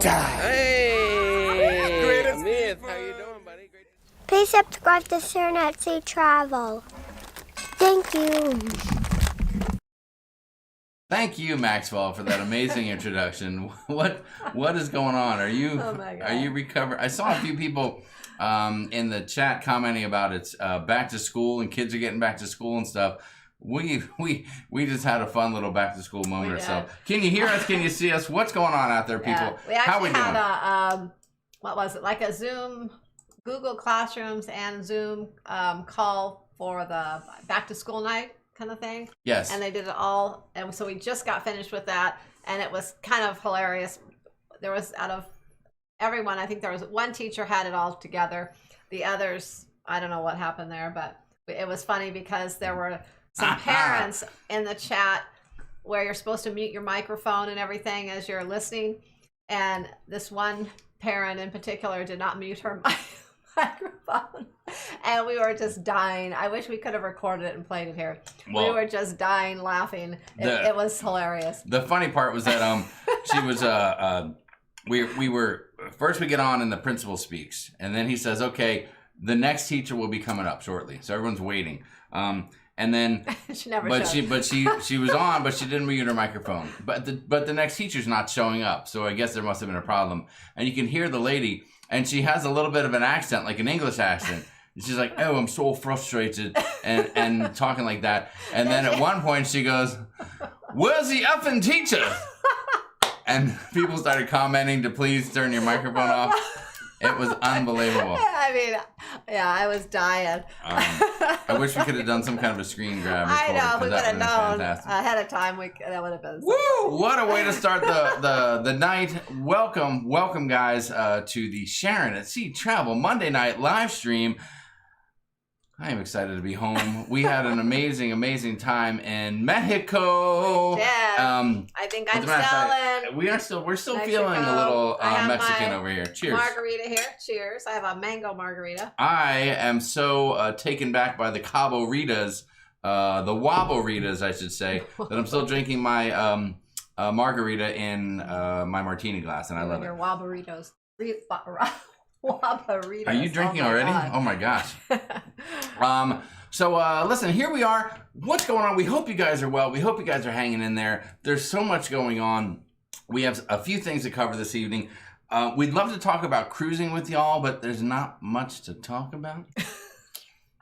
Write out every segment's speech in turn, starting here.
time. Hey, Amir, how you doing, buddy? Great. Please subscribe to Sharonatsea Travel. Thank you. Thank you, Maxwell, for that amazing introduction. What is going on? Are you recovered? I saw a few people in the chat commenting about it's back to school and kids are getting back to school and stuff. We just had a fun little back to school moment or so. Can you hear us? Can you see us? What's going on out there, people? Yeah. We actually How are we doing? had what was it? Like a Zoom, Google Classrooms and Zoom call for the back to school night kind of thing. Yes. And they did it all, and so we just got finished with that, and it was kind of hilarious. There was, out of everyone, I think there was one teacher had it all together. The others, I don't know what happened there, but it was funny because there were some parents in the chat where you're supposed to mute your microphone and everything as you're listening, and this one parent in particular did not mute her microphone, and we were just dying. I wish we could have recorded it and played it here. Well, we were just dying laughing. It was hilarious. The funny part was that she was we were first, we get on and the principal speaks, and then he says, okay, the next teacher will be coming up shortly, so everyone's waiting. And then she was on, but she didn't mute her microphone. But the next teacher's not showing up, so I guess there must have been a problem. And you can hear the lady, and she has a little bit of an accent, like an English accent. And she's like, "Oh, I'm so frustrated," and talking like that. And then at one point she goes, "Where's the effing teacher?" And people started commenting to please turn your microphone off. It was unbelievable. I mean, yeah, I was dying. I wish we could have done some kind of a screen grab. I know, we would have known ahead of time. That would have been. Woo! What a way to start the night. Welcome, guys, to the Sharon at Sea Travel Monday night live stream. I am excited to be home. We had an amazing time in Mexico. Yeah. I think I'm still in. We're still Mexico. feeling a little Mexican over here. Cheers. Margarita here. Cheers. I have a mango margarita. I am so taken back by the Cabo Ritas, the Wabo Ritas, I should say, that I'm still drinking my margarita in my martini glass, and I love your it. Wabaritos. Wabaritos. Are you drinking already? God. Oh my gosh. So listen, here we are. What's going on? We hope you guys are well. We hope you guys are hanging in there. There's so much going on. We have a few things to cover this evening. We'd love to talk about cruising with y'all, but there's not much to talk about.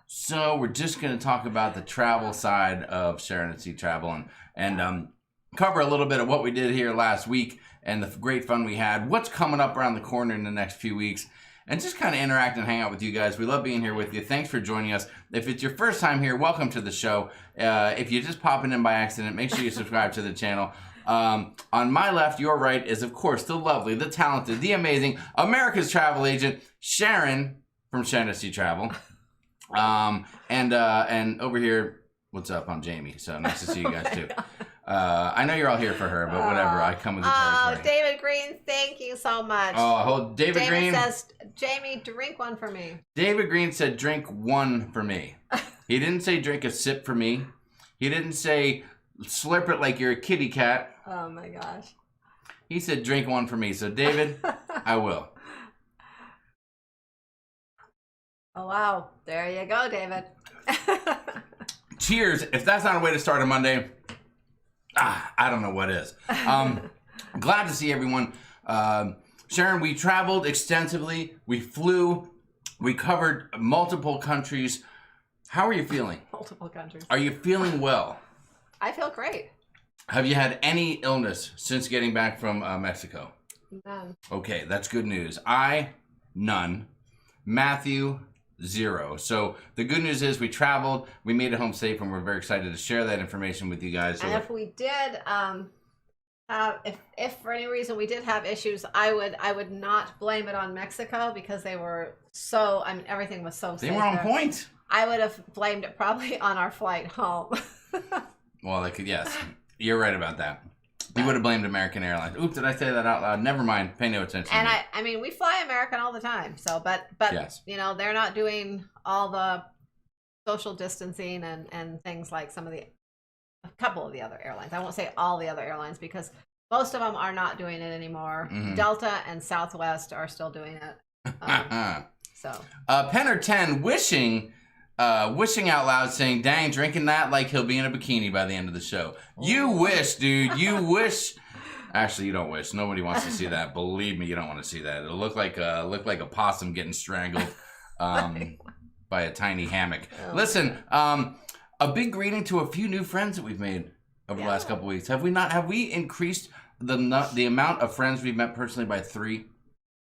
So we're just going to talk about the travel side of Sharon at Sea Travel and cover a little bit of what we did here last week and the great fun we had, what's coming up around the corner in the next few weeks, and just kind of interact and hang out with you guys. We love being here with you. Thanks for joining us. If it's your first time here, welcome to the show. If you're just popping in by accident, make sure you subscribe to the channel. On my left, your right, is, of course, the lovely, the talented, the amazing, America's travel agent, Sharon from Sharon at Sea Travel. And over here, what's up? I'm Jamie. So nice to see you guys, too. I know you're all here for her, but whatever. I come with the territory. Oh, David Green, thank you so much. Oh, David Green says, Jamie, drink one for me. David Green said, drink one for me. He didn't say drink a sip for me. He didn't say slurp it like you're a kitty cat. Oh my gosh. He said drink one for me. So David, I will. Oh wow. There you go, David. Cheers. If that's not a way to start a Monday, I don't know what is. Glad to see everyone. Sharon, we traveled extensively. We flew. We covered multiple countries. How are you feeling? Multiple countries. Are you feeling well? I feel great. Have you had any illness since getting back from Mexico? None. Okay, that's good news. None. Matthew, 0. So the good news is we traveled, we made it home safe, and we're very excited to share that information with you guys. So and if we did, if for any reason we did have issues, I would not blame it on Mexico because they were so, I mean, everything was so safe. They were on point. I would have blamed it probably on our flight home. Well, I could, yes. You're right about that. You would have blamed American Airlines. Oops, did I say that out loud? Never mind. Pay no attention. And I mean, we fly American all the time. So, but yes. You know, they're not doing all the social distancing and things like a couple of the other airlines. I won't say all the other airlines because Most of them are not doing it anymore. Delta and Southwest are still doing it. So Penner 10 wishing out loud, saying, "Dang, drinking that like he'll be in a bikini by the end of the show." You wish, dude. You wish. Actually, you don't wish. Nobody wants to see that. Believe me, you don't want to see that. It'll look like a possum getting strangled by a tiny hammock. Listen, a big greeting to a few new friends that we've made over the last couple weeks. Have we not? Have we increased the amount of friends we've met personally by 3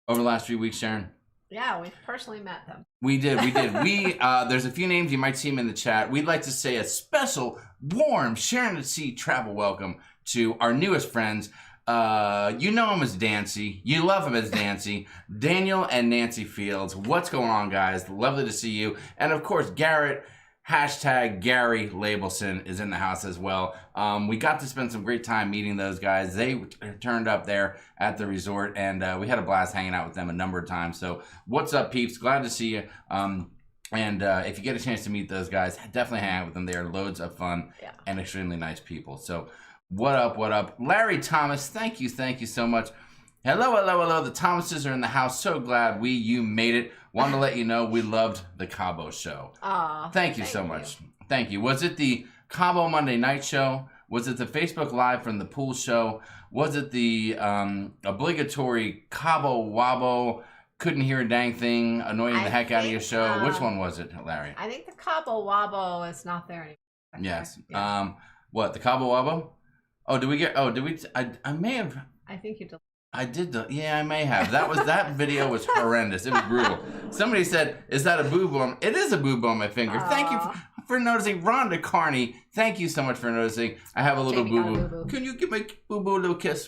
over the last few weeks, Sharon? yeah, we personally met them. We did. There's a few names, you might see them in the chat. We'd like to say a special, warm sharonatsea travel welcome to our newest friends. You know him as Dancy. You love him as Dancy. Daniel and Nancy Fields. What's going on, guys? Lovely to see you. And of course, Garrett, #Gary Labelson is in the house as well. We got to spend some great time meeting those guys. They turned up there at the resort, and we had a blast hanging out with them a number of times. So what's up, peeps? Glad to see you. And if you get a chance to meet those guys, definitely hang out with them. They are loads of fun and extremely nice people. So what up? Larry Thomas, thank you so much. Hello. The Thomases are in the house. So glad you made it. Wanted to let you know we loved the Cabo show. Thank you so much. Thank you. Was it the Cabo Monday night show? Was it the Facebook Live from the pool show? Was it the obligatory Cabo Wabo, couldn't hear a dang thing, annoying the heck out of your show? Which one was it, Larry? I think the Cabo Wabo is not there anymore. Yes. Yeah. What, the Cabo Wabo? Oh, did we? I may have. I think you did. I did. Yeah, I may have. That video was horrendous. It was brutal. Somebody said, "Is that a boo-boo?" It is a boo-boo on my finger. Thank you for noticing. Rhonda Carney, thank you so much for noticing. I have a little boo-boo. Can you give my boo-boo a little kiss?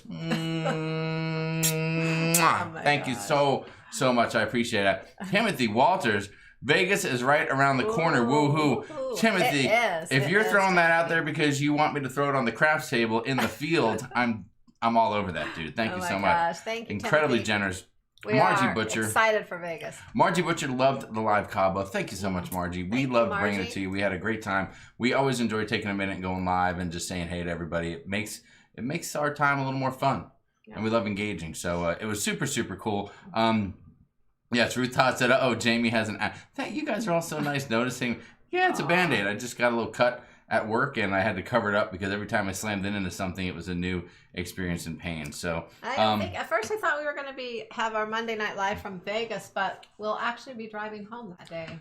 Thank you so much. I appreciate it. Timothy Walters, Vegas is right around the corner. Woohoo. Timothy, if you're throwing that out there because you want me to throw it on the crafts table in the field, I'm all over that, dude. Thank you so much. Thank you, incredibly Timothy. Generous. We Margie are Butcher. Excited for Vegas. Margie Butcher loved the live Cabo. Thank you so much, Margie. We loved bringing it to you. We had a great time. We always enjoy taking a minute and going live and just saying hey to everybody. It makes our time a little more fun, and we love engaging. So it was super cool. Yes, Ruth Todd said, "Oh, Jamie has an." You guys are all so nice noticing. Yeah, it's a Band-Aid. I just got a little cut at work, and I had to cover it up because every time I slammed it into something, it was a new experience and pain. So I think at first I thought we were going to have our Monday Night Live from Vegas, but we'll actually be driving home that day.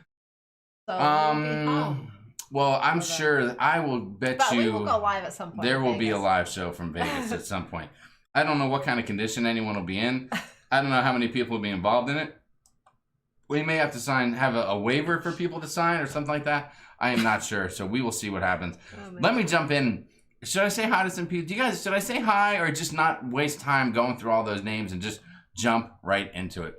So we'll be home. Well, I'm sure I will bet but you we will go live at some point. There will be a live show from Vegas at some point. I don't know what kind of condition anyone will be in. I don't know how many people will be involved in it. We may have to have a waiver for people to sign or something like that. I am not sure, so we will see what happens. Let me jump in. Should I say hi to some people? Should I say hi or just not waste time going through all those names and just jump right into it?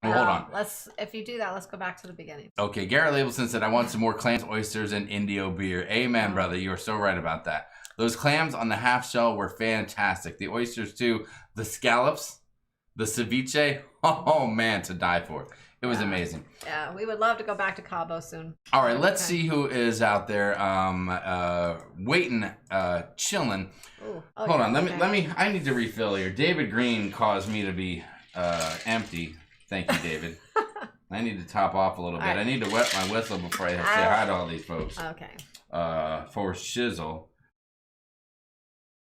Well, hold on. If you do that, let's go back to the beginning. Okay, Garrett Labelson said, "I want some more clams, oysters, and Indio beer." Amen, brother. You are so right about that. Those clams on the half shell were fantastic. The oysters too. The scallops, the ceviche. Oh man, to die for. It was amazing. Yeah, we would love to go back to Cabo soon. All right, let's see who is out there waiting, chilling. Hold on, let me. I need to refill here. David Green caused me to be empty. Thank you, David. I need to top off a little bit. I need to wet my whistle before I say hi to all these folks. Okay. For shizzle.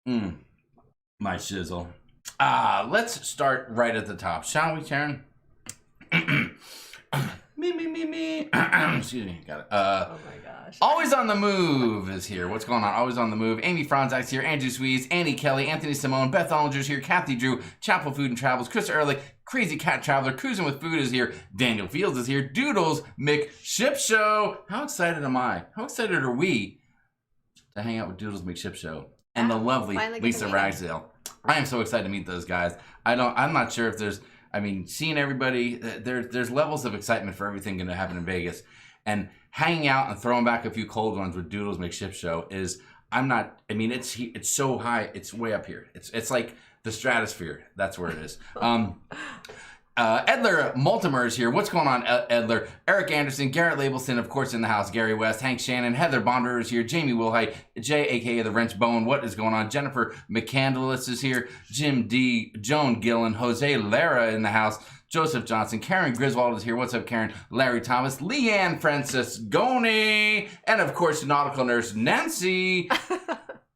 My shizzle. Let's start right at the top, shall we, Sharon? me. Excuse me. Got it. Oh my gosh. Always on the Move is here. What's going on? Always on the Move. Amy Franzak's here. Andrew Sweets. Annie Kelly. Anthony Simone. Beth Ollinger's here. Kathy Drew. Chapel Food and Travels. Chris Ehrlich. Crazy Cat Traveler. Cruising with Food is here. Daniel Fields is here. Doodles McShipshow. How excited am I? How excited are we to hang out with Doodles McShipshow and the lovely Lisa Ragsdale? I am so excited to meet those guys. I'm not sure if there's. I mean, seeing everybody, there's levels of excitement for everything going to happen in Vegas. And hanging out and throwing back a few cold ones with Doodles McShipshow is, it's so high, it's way up here. It's like the stratosphere. That's where it is. Edler Multimer is here. What's going on, Edler? Eric Anderson, Garrett Labelson, of course, in the house. Gary West, Hank Shannon, Heather Bonder is here. Jamie Wilhite, Jay, aka the Wrench Bone. What is going on? Jennifer McCandless is here. Jim D, Joan Gillen, Jose Lara in the house. Joseph Johnson, Karen Griswold is here. What's up, Karen? Larry Thomas, Leanne Francis Goni, and of course, nautical nurse Nancy.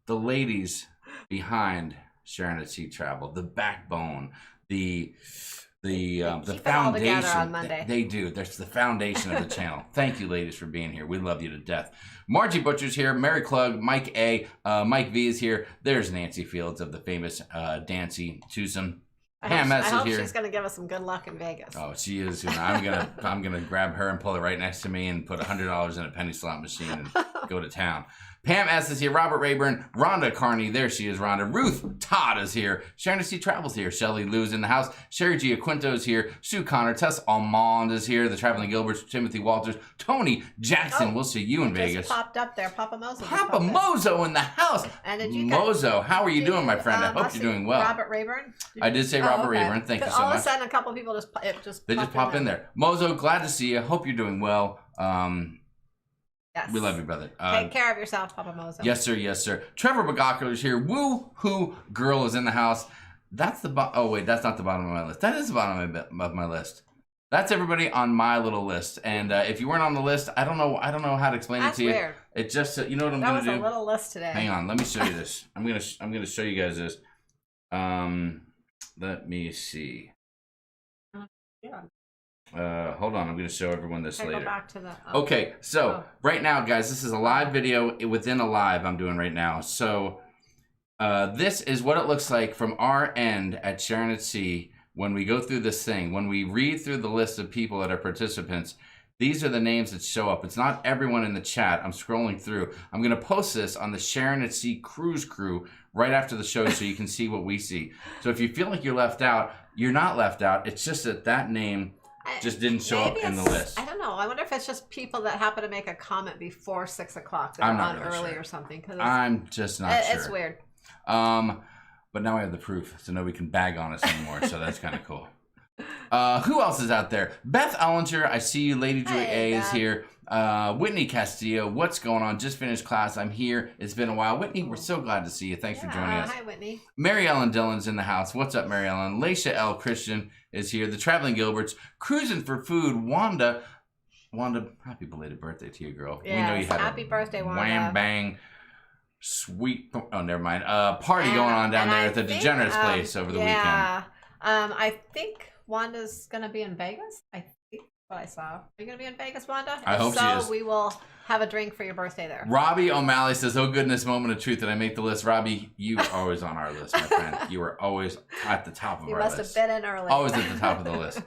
The ladies behind Sharon at Sea Travel, the backbone, the foundation. On Monday. They do. That's the foundation of the channel. Thank you, ladies, for being here. We love you to death. Margie Butcher's here. Mary Klug, Mike A, Mike V is here. There's Nancy Fields of the famous Dancy Twosome. I Pam S hope is here. she's going to give us some good luck in Vegas. Oh, she is. I'm gonna grab her and pull her right next to me and put $100 in a penny slot machine and go to town. Pam S is here. Robert Rayburn, Rhonda Carney. There she is, Rhonda. Ruth Todd is here. Sharon C. Travels here. Shelley Lou's in the house. Sherry Giaquinto is here. Sue Connor. Tess Almond is here. The Traveling Gilberts. Timothy Walters. Tony Jackson. We'll see you in Vegas. Popped up there. Papa Mozo. Papa Mozo in the house. And did you Mozo, how are you doing, my friend? I hope you're doing well. Robert Rayburn? I did say Robert Rayburn. Thank you so much. All of a sudden, a couple of people just pop in there. Mozo, glad to see you. Hope you're doing well. Yes. We love you, brother. Take care of yourself, Papa Mozo. Yes, sir. Yes, sir. Trevor Bagaco is here. Woo hoo girl is in the house. That's the oh wait, that's not the bottom of my list. That is the bottom of my list. That's everybody on my little list. And if you weren't on the list, I don't know how to explain it to you. Weird. It just you know what I'm gonna do. That was a little list today. Hang on, let me show you this. I'm gonna show you guys this. Let me see. Yeah. Hold on, I'm going to show everyone this later. Go back to the, okay, so right now, guys, this is a live video within a live I'm doing right now. So this is what it looks like from our end at Sharon at Sea when we go through this thing. When we read through the list of people that are participants, these are the names that show up. It's not everyone in the chat. I'm scrolling through. I'm going to post this on the Sharon at Sea Cruise Crew right after the show so you can see what we see. So if you feel like you're left out, you're not left out. It's just that name just didn't show up in the list. I don't know. I wonder if it's just people that happen to make a comment before 6 o'clock that are on really early or something. I'm just not sure. It's weird. But now I have the proof, so nobody can bag on us anymore. So that's kind of cool. Who else is out there? Beth Ellinger, I see you. Lady Joy A is here. Whitney Castillo, what's going on? Just finished class. I'm here. It's been a while. Whitney, we're so glad to see you. Thanks for joining us. Hi, Whitney. Mary Ellen Dillon's in the house. What's up, Mary Ellen? Laisha L. Christian is here. The Traveling Gilberts. Cruising for Food. Wanda, happy belated birthday to you, girl. Yes, we know you had happy birthday, Wanda. Wham bang. Sweet. Oh, never mind. Party going on down there at the Degenerates place over the weekend. Yeah. I think Wanda's going to be in Vegas. I think what I saw. Are you going to be in Vegas, Wanda? I hope so, she is. We will have a drink for your birthday there. Robbie O'Malley says, oh goodness, moment of truth. Did I make the list? Robbie, you are always on our list, my friend. You are always at the top of our list. You must have been in early. Always at the top of the list.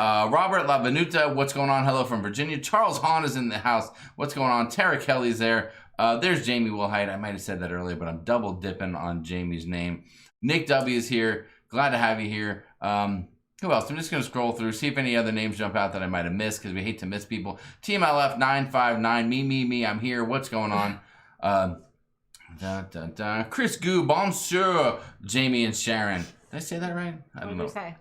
Robert LaVenuta, what's going on? Hello from Virginia. Charles Hahn is in the house. What's going on? Tara Kelly's there. There's Jamie Wilhite. I might have said that earlier, but I'm double dipping on Jamie's name. Nick W is here. Glad to have you here. Who else? I'm just going to scroll through, see if any other names jump out that I might have missed, because we hate to miss people. TMLF 959, me, I'm here. What's going on? Chris Goo, bonjour, Jamie and Sharon. Did I say that right? I don't know. What did you say?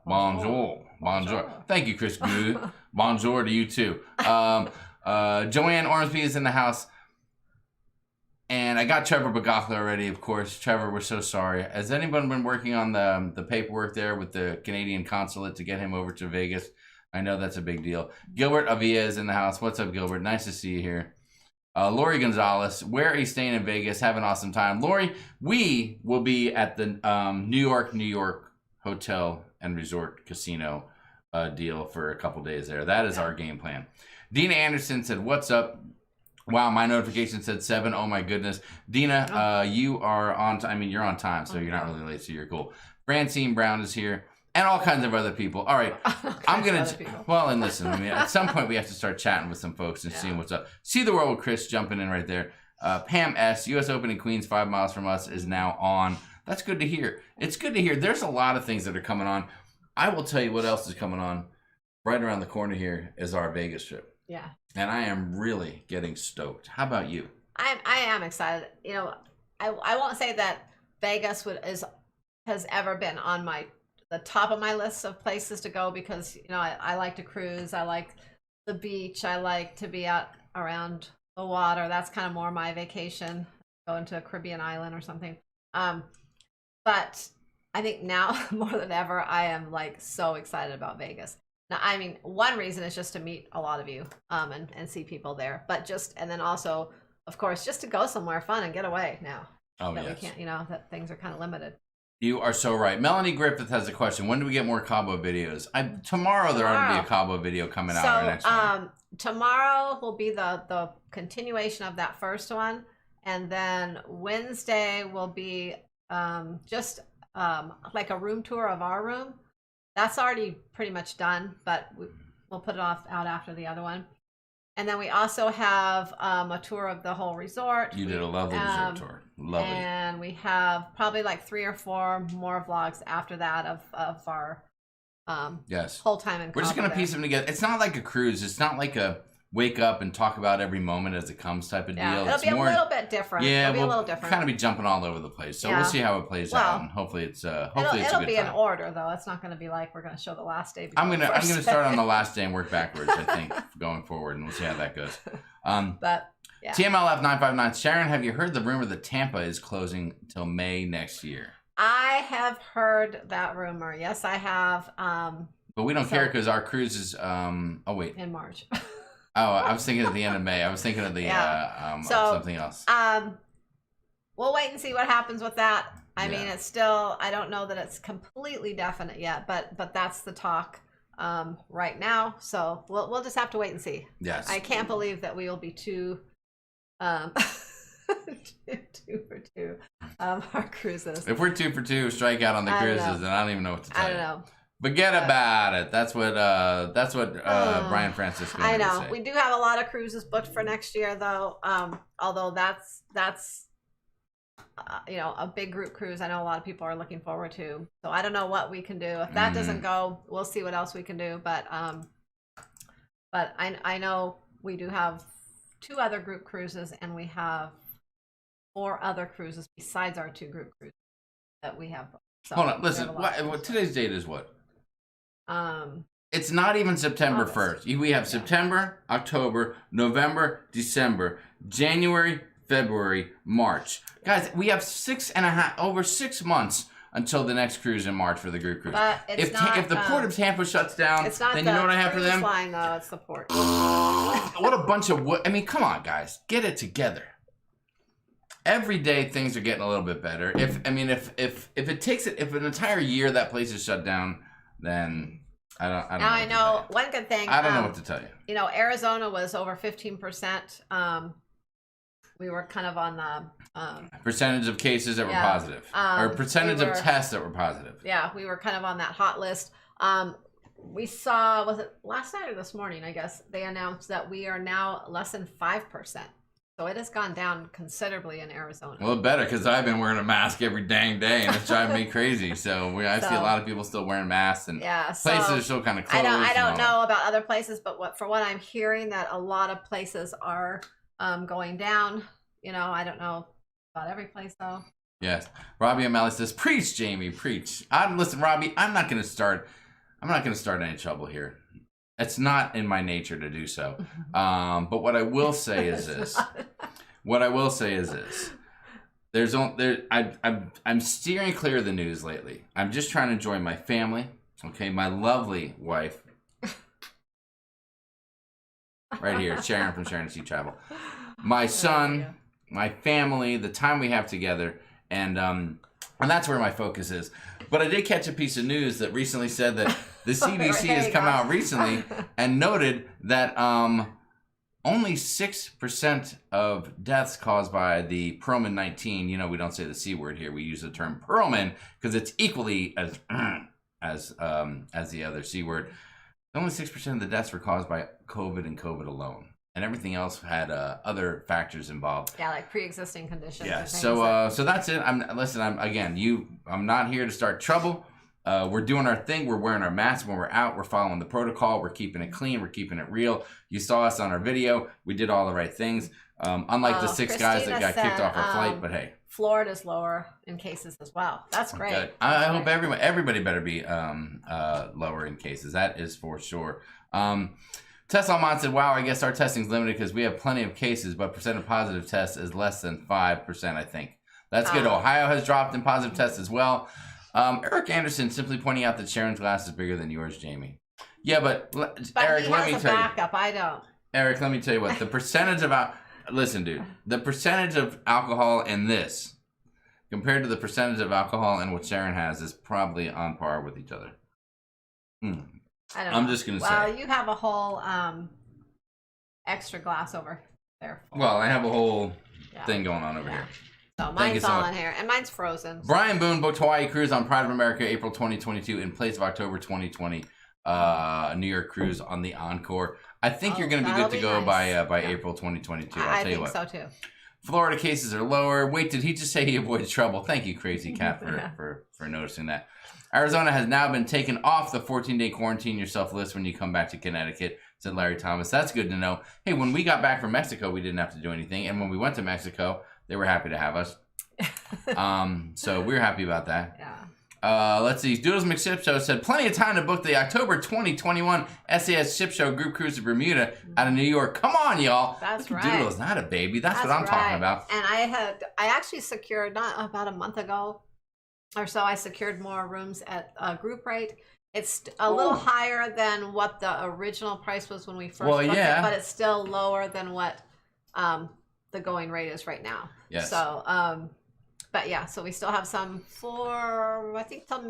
Bonjour. Thank you, Chris Goo. Bonjour to you too. Joanne Ormsby is in the house. And I got Trevor Bagachla already, of course. Trevor, we're so sorry. Has anyone been working on the paperwork there with the Canadian consulate to get him over to Vegas? I know that's a big deal. Gilbert Avia is in the house. What's up, Gilbert? Nice to see you here. Lori Gonzalez, where are you staying in Vegas? Have an awesome time. Lori, we will be at the New York Hotel and Resort Casino deal for a couple days there. That is our game plan. Dina Anderson said, what's up? Wow, my notification said 7. Oh my goodness. Dina, you are on time. I mean, you're on time, so you're not really late, so you're cool. Francine Brown is here. And all kinds of other people. All right. I'm going to... Well, and listen, I mean, at some point we have to start chatting with some folks and seeing what's up. See the World with Chris jumping in right there. Pam S., U.S. Open in Queens, 5 miles from us, is now on. That's good to hear. It's good to hear. There's a lot of things that are coming on. I will tell you what else is coming on. Right around the corner here is our Vegas trip. Yeah. And I am really getting stoked. How about you? I am excited. You know, I won't say that Vegas is has ever been on the top of my list of places to go because I like to cruise. I like the beach. I like to be out around the water. That's kind of more my vacation. Going to a Caribbean island or something. But I think now more than ever, I am like so excited about Vegas. Now, I mean, one reason is just to meet a lot of you and see people there, but and then also, of course, just to go somewhere fun and get away now. Oh, that yes. We can't, that things are kind of limited. You are so right. Melanie Griffith has a question. When do we get more Cabo videos? Tomorrow there ought to be a Cabo video coming out. Our next one. Tomorrow will be the continuation of that first one, and then Wednesday will be just like a room tour of our room. That's already pretty much done, but we'll put it out after the other one. And then we also have a tour of the whole resort. You did a lovely resort tour. Lovely. And we have probably like 3 or 4 more vlogs after that of our yes. whole time in Cabo. We're just going to piece them together. It's not like a cruise. It's not like a wake up and talk about every moment as it comes type of deal. It'll be more, a little bit different. Yeah, it'll be a little different. Kind of be jumping all over the place. So we'll see how it plays out, and hopefully it's a good It'll be time. in order though. It's not going to be like we're going to show the last day. I'm gonna start on the last day and work backwards. I think going forward, and we'll see how that goes. But yeah. TMLF 959. Sharon, have you heard the rumor that Tampa is closing till May next year? I have heard that rumor. Yes, I have. But we don't care because our cruise is oh wait, in March. Oh, I was thinking at the end of May. I was thinking of the of something else. We'll wait and see what happens with that. I mean, it's still, I don't know that it's completely definite yet, but that's the talk right now. So we'll just have to wait and see. Yes. I can't believe that we will be two for 2 our cruises. If we're 2 for 2, strike out on the cruises, then I don't even know what to tell you. I don't know. Forget about it. That's what Brian Francisco. I know. Say. We do have a lot of cruises booked for next year, though. Although that's a big group cruise. I know a lot of people are looking forward to. So I don't know what we can do. If that doesn't go, we'll see what else we can do. But I know we do have 2 other group cruises, and we have 4 other cruises besides our 2 group cruises that we have booked. So hold on, listen. What today's date is what? It's not even September August. 1st. We have September, October, November, December, January, February, March. Guys, we have over 6 months until the next cruise in March for the group cruise. But it's if the port of Tampa shuts down, it's not then you know what I have for them? Line, though, it's the port. What a bunch of I mean, come on, guys, get it together. Every day things are getting a little bit better. If an entire year that place is shut down, then I don't Now I know one good thing. I don't know what to tell you. Arizona was over 15%. We were kind of on the percentage of cases that were positive, or percentage of tests that were positive. Yeah, we were kind of on that hot list. We saw, was it last night or this morning? I guess they announced that we are now less than 5%. So it has gone down considerably in Arizona. Well, better, because I've been wearing a mask every dang day, and it's driving me crazy. So I see a lot of people still wearing masks, and places are still kind of closed. I don't know about other places, but from what I'm hearing, that a lot of places are going down. I don't know about every place though. Yes, Robbie O'Malley says, "Preach, Jamie, preach." Listen, Robbie, I'm not going to start any trouble here. It's not in my nature to do so. But what I will say is this. I'm steering clear of the news lately. I'm just trying to enjoy my family. Okay, my lovely wife. Right here, Sharon from Sharonatsea Travel. My son, my family, the time we have together, and that's where my focus is. But I did catch a piece of news that recently said that the CDC has come out recently and noted that only 6% of deaths caused by the Perlman 19, we don't say the C word here, we use the term Perlman because it's equally as the other C word. Only 6% of the deaths were caused by COVID and COVID alone. And everything else had other factors involved. Yeah, like pre-existing conditions. Yeah. So that's it. I'm not here to start trouble. We're doing our thing. We're wearing our masks when we're out. We're following the protocol. We're keeping it clean. We're keeping it real. You saw us on our video. We did all the right things. Unlike the 6 guys that got kicked off our flight, but hey. Florida's lower in cases as well. That's great. Okay. I hope everybody better be lower in cases. That is for sure. Tesla Almond said, wow, I guess our testing's limited because we have plenty of cases, but percent of positive tests is less than 5%, I think. That's good. Ohio has dropped in positive tests as well. Eric Anderson simply pointing out that Sharon's glass is bigger than yours, Jamie. Yeah, but Eric, let me tell you. I don't. Eric, let me tell you what. The percentage of... Listen, dude. The percentage of alcohol in this compared to the percentage of alcohol in what Sharon has is probably on par with each other. I'm just going to say. Well, you have a whole extra glass over there. Well, I have a whole thing going on over here. So mine's all in here, and mine's frozen. Brian Boone booked Hawaii cruise on Pride of America April 2022 in place of October 2020 New York cruise on the Encore. I think you're going to be good to go by April 2022. I'll tell you what. I think so too. Florida cases are lower. Wait, did he just say he avoids trouble? Thank you, Crazy Cat, for noticing that. Arizona has now been taken off the 14-day quarantine yourself list when you come back to Connecticut, said Larry Thomas. That's good to know. Hey, when we got back from Mexico, we didn't have to do anything. And when we went to Mexico, they were happy to have us. So we're happy about that. Yeah. Let's see. Doodles McShipshow said, plenty of time to book the October 2021 SAS Ship Show group cruise to Bermuda out of New York. Come on, y'all. That's Look, right. Doodles, not a baby. That's what I'm talking about. And I actually secured, not about a month ago or so, I secured more rooms at group rate. It's a little higher than what the original price was when we first booked it, but it's still lower than what the going rate is right now. Yes. So, but yeah, so we still have some for, I think, till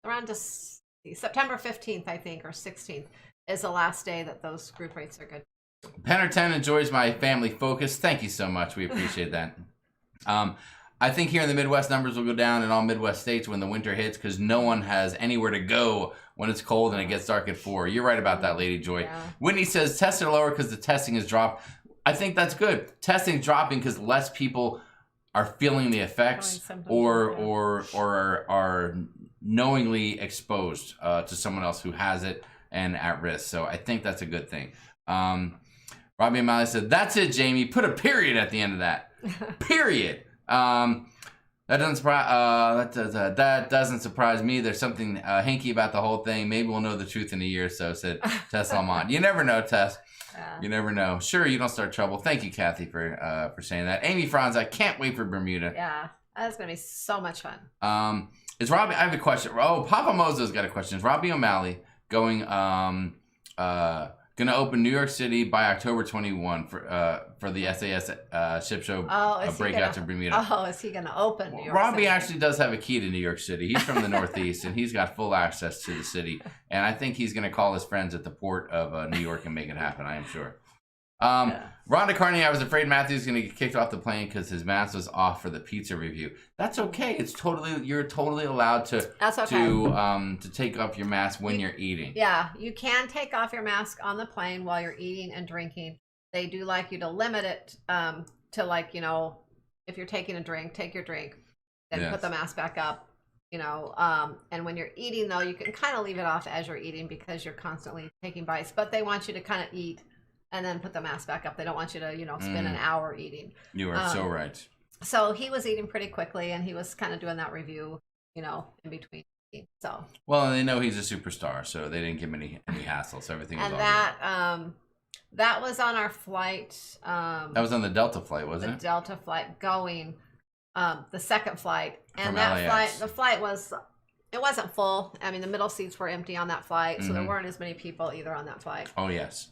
around September 15th, I think, or 16th is the last day that those group rates are good. Pennerton enjoys my family focus. Thank you so much. We appreciate that. I think here in the Midwest, numbers will go down in all Midwest states when the winter hits because no one has anywhere to go when it's cold and it gets dark at 4. You're right about that, Lady Joy. Yeah. Whitney says tests are lower because the testing has dropped. I think that's good. Testing's dropping because less people are feeling the effects or are knowingly exposed to someone else who has it and at risk. So I think that's a good thing. Robbie O'Malley said, that's it, Jamie. Put a period at the end of that. Period. That doesn't surprise that doesn't surprise me. There's something hinky about the whole thing. Maybe we'll know the truth in a year or so, said Tess Almond. You never know, Tess. You never know. Sure, you don't start trouble. Thank you, Kathy, for saying that. Amy Franz, I can't wait for Bermuda. Yeah, that's gonna be so much fun. Is Robbie? I have a question. Oh, Papa Mozo's got a question. Is Robbie O'Malley going gonna open New York City by October 21 for the SAS Ship Show breakout to Bermuda? Oh, is he gonna open New York Robbie City? actually does have a key to New York City. He's from the Northeast, and he's got full access to the city. And I think he's going to call his friends at the port of New York and make it happen, I am sure. Rhonda Carney, I was afraid Matthew's going to get kicked off the plane because his mask was off for the pizza review. That's okay. You're totally allowed to take off your mask when you're eating. Yeah, you can take off your mask on the plane while you're eating and drinking. They do like you to limit it to, like, you know, if you're taking a drink, take your drink, then put the mask back up, you know. And when you're eating, though, you can kind of leave it off as you're eating because you're constantly taking bites. But they want you to kind of eat and then put the mask back up. They don't want you to, you know, spend an hour eating. You are so right. So he was eating pretty quickly, and he was kind of doing that review, you know, in between. So well, they know he's a superstar, so they didn't give him any hassle. So everything was all good. That was on our flight. That was on the Delta flight, wasn't it? The Delta flight going, the second flight, and From that LAX. the flight wasn't full. I mean, the middle seats were empty on that flight, so there weren't as many people either on that flight. Oh yes,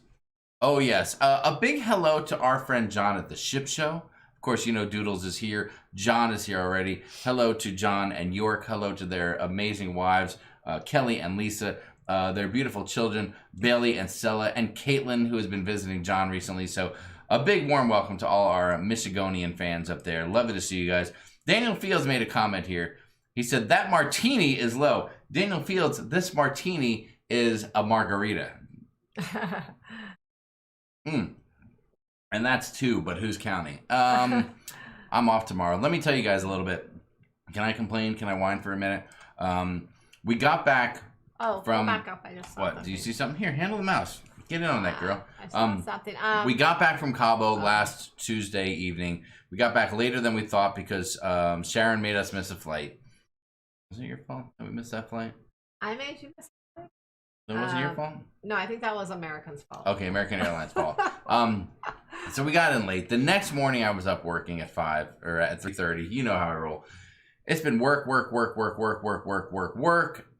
oh yes. A big hello to our friend John at the Ship Show. Of course, you know Doodles is here. John is here already. Hello to John and York. Hello to their amazing wives, Kelly and Lisa. Their beautiful children, Bailey and Stella, and Caitlin, who has been visiting John recently. So a big warm welcome to all our Michigonian fans up there. Love to see you guys. Daniel Fields made a comment here. He said, that martini is low. Daniel Fields, this martini is a margarita. And that's 2, but who's counting? I'm off tomorrow. Let me tell you guys a little bit. Can I complain? Can I whine for a minute? We got back... Oh, from go back up. I just saw what? Do you see something here? Handle the mouse. Get in on that, girl. I saw something. We got back from Cabo last Tuesday evening. We got back later than we thought because Sharon made us miss a flight. Was it your fault that we missed that flight? I made you miss a flight? That wasn't your fault? No, I think that was American's fault. Okay, American Airlines' fault. So we got in late. The next morning I was up working at 5 or at 3:30. You know how I roll. It's been work,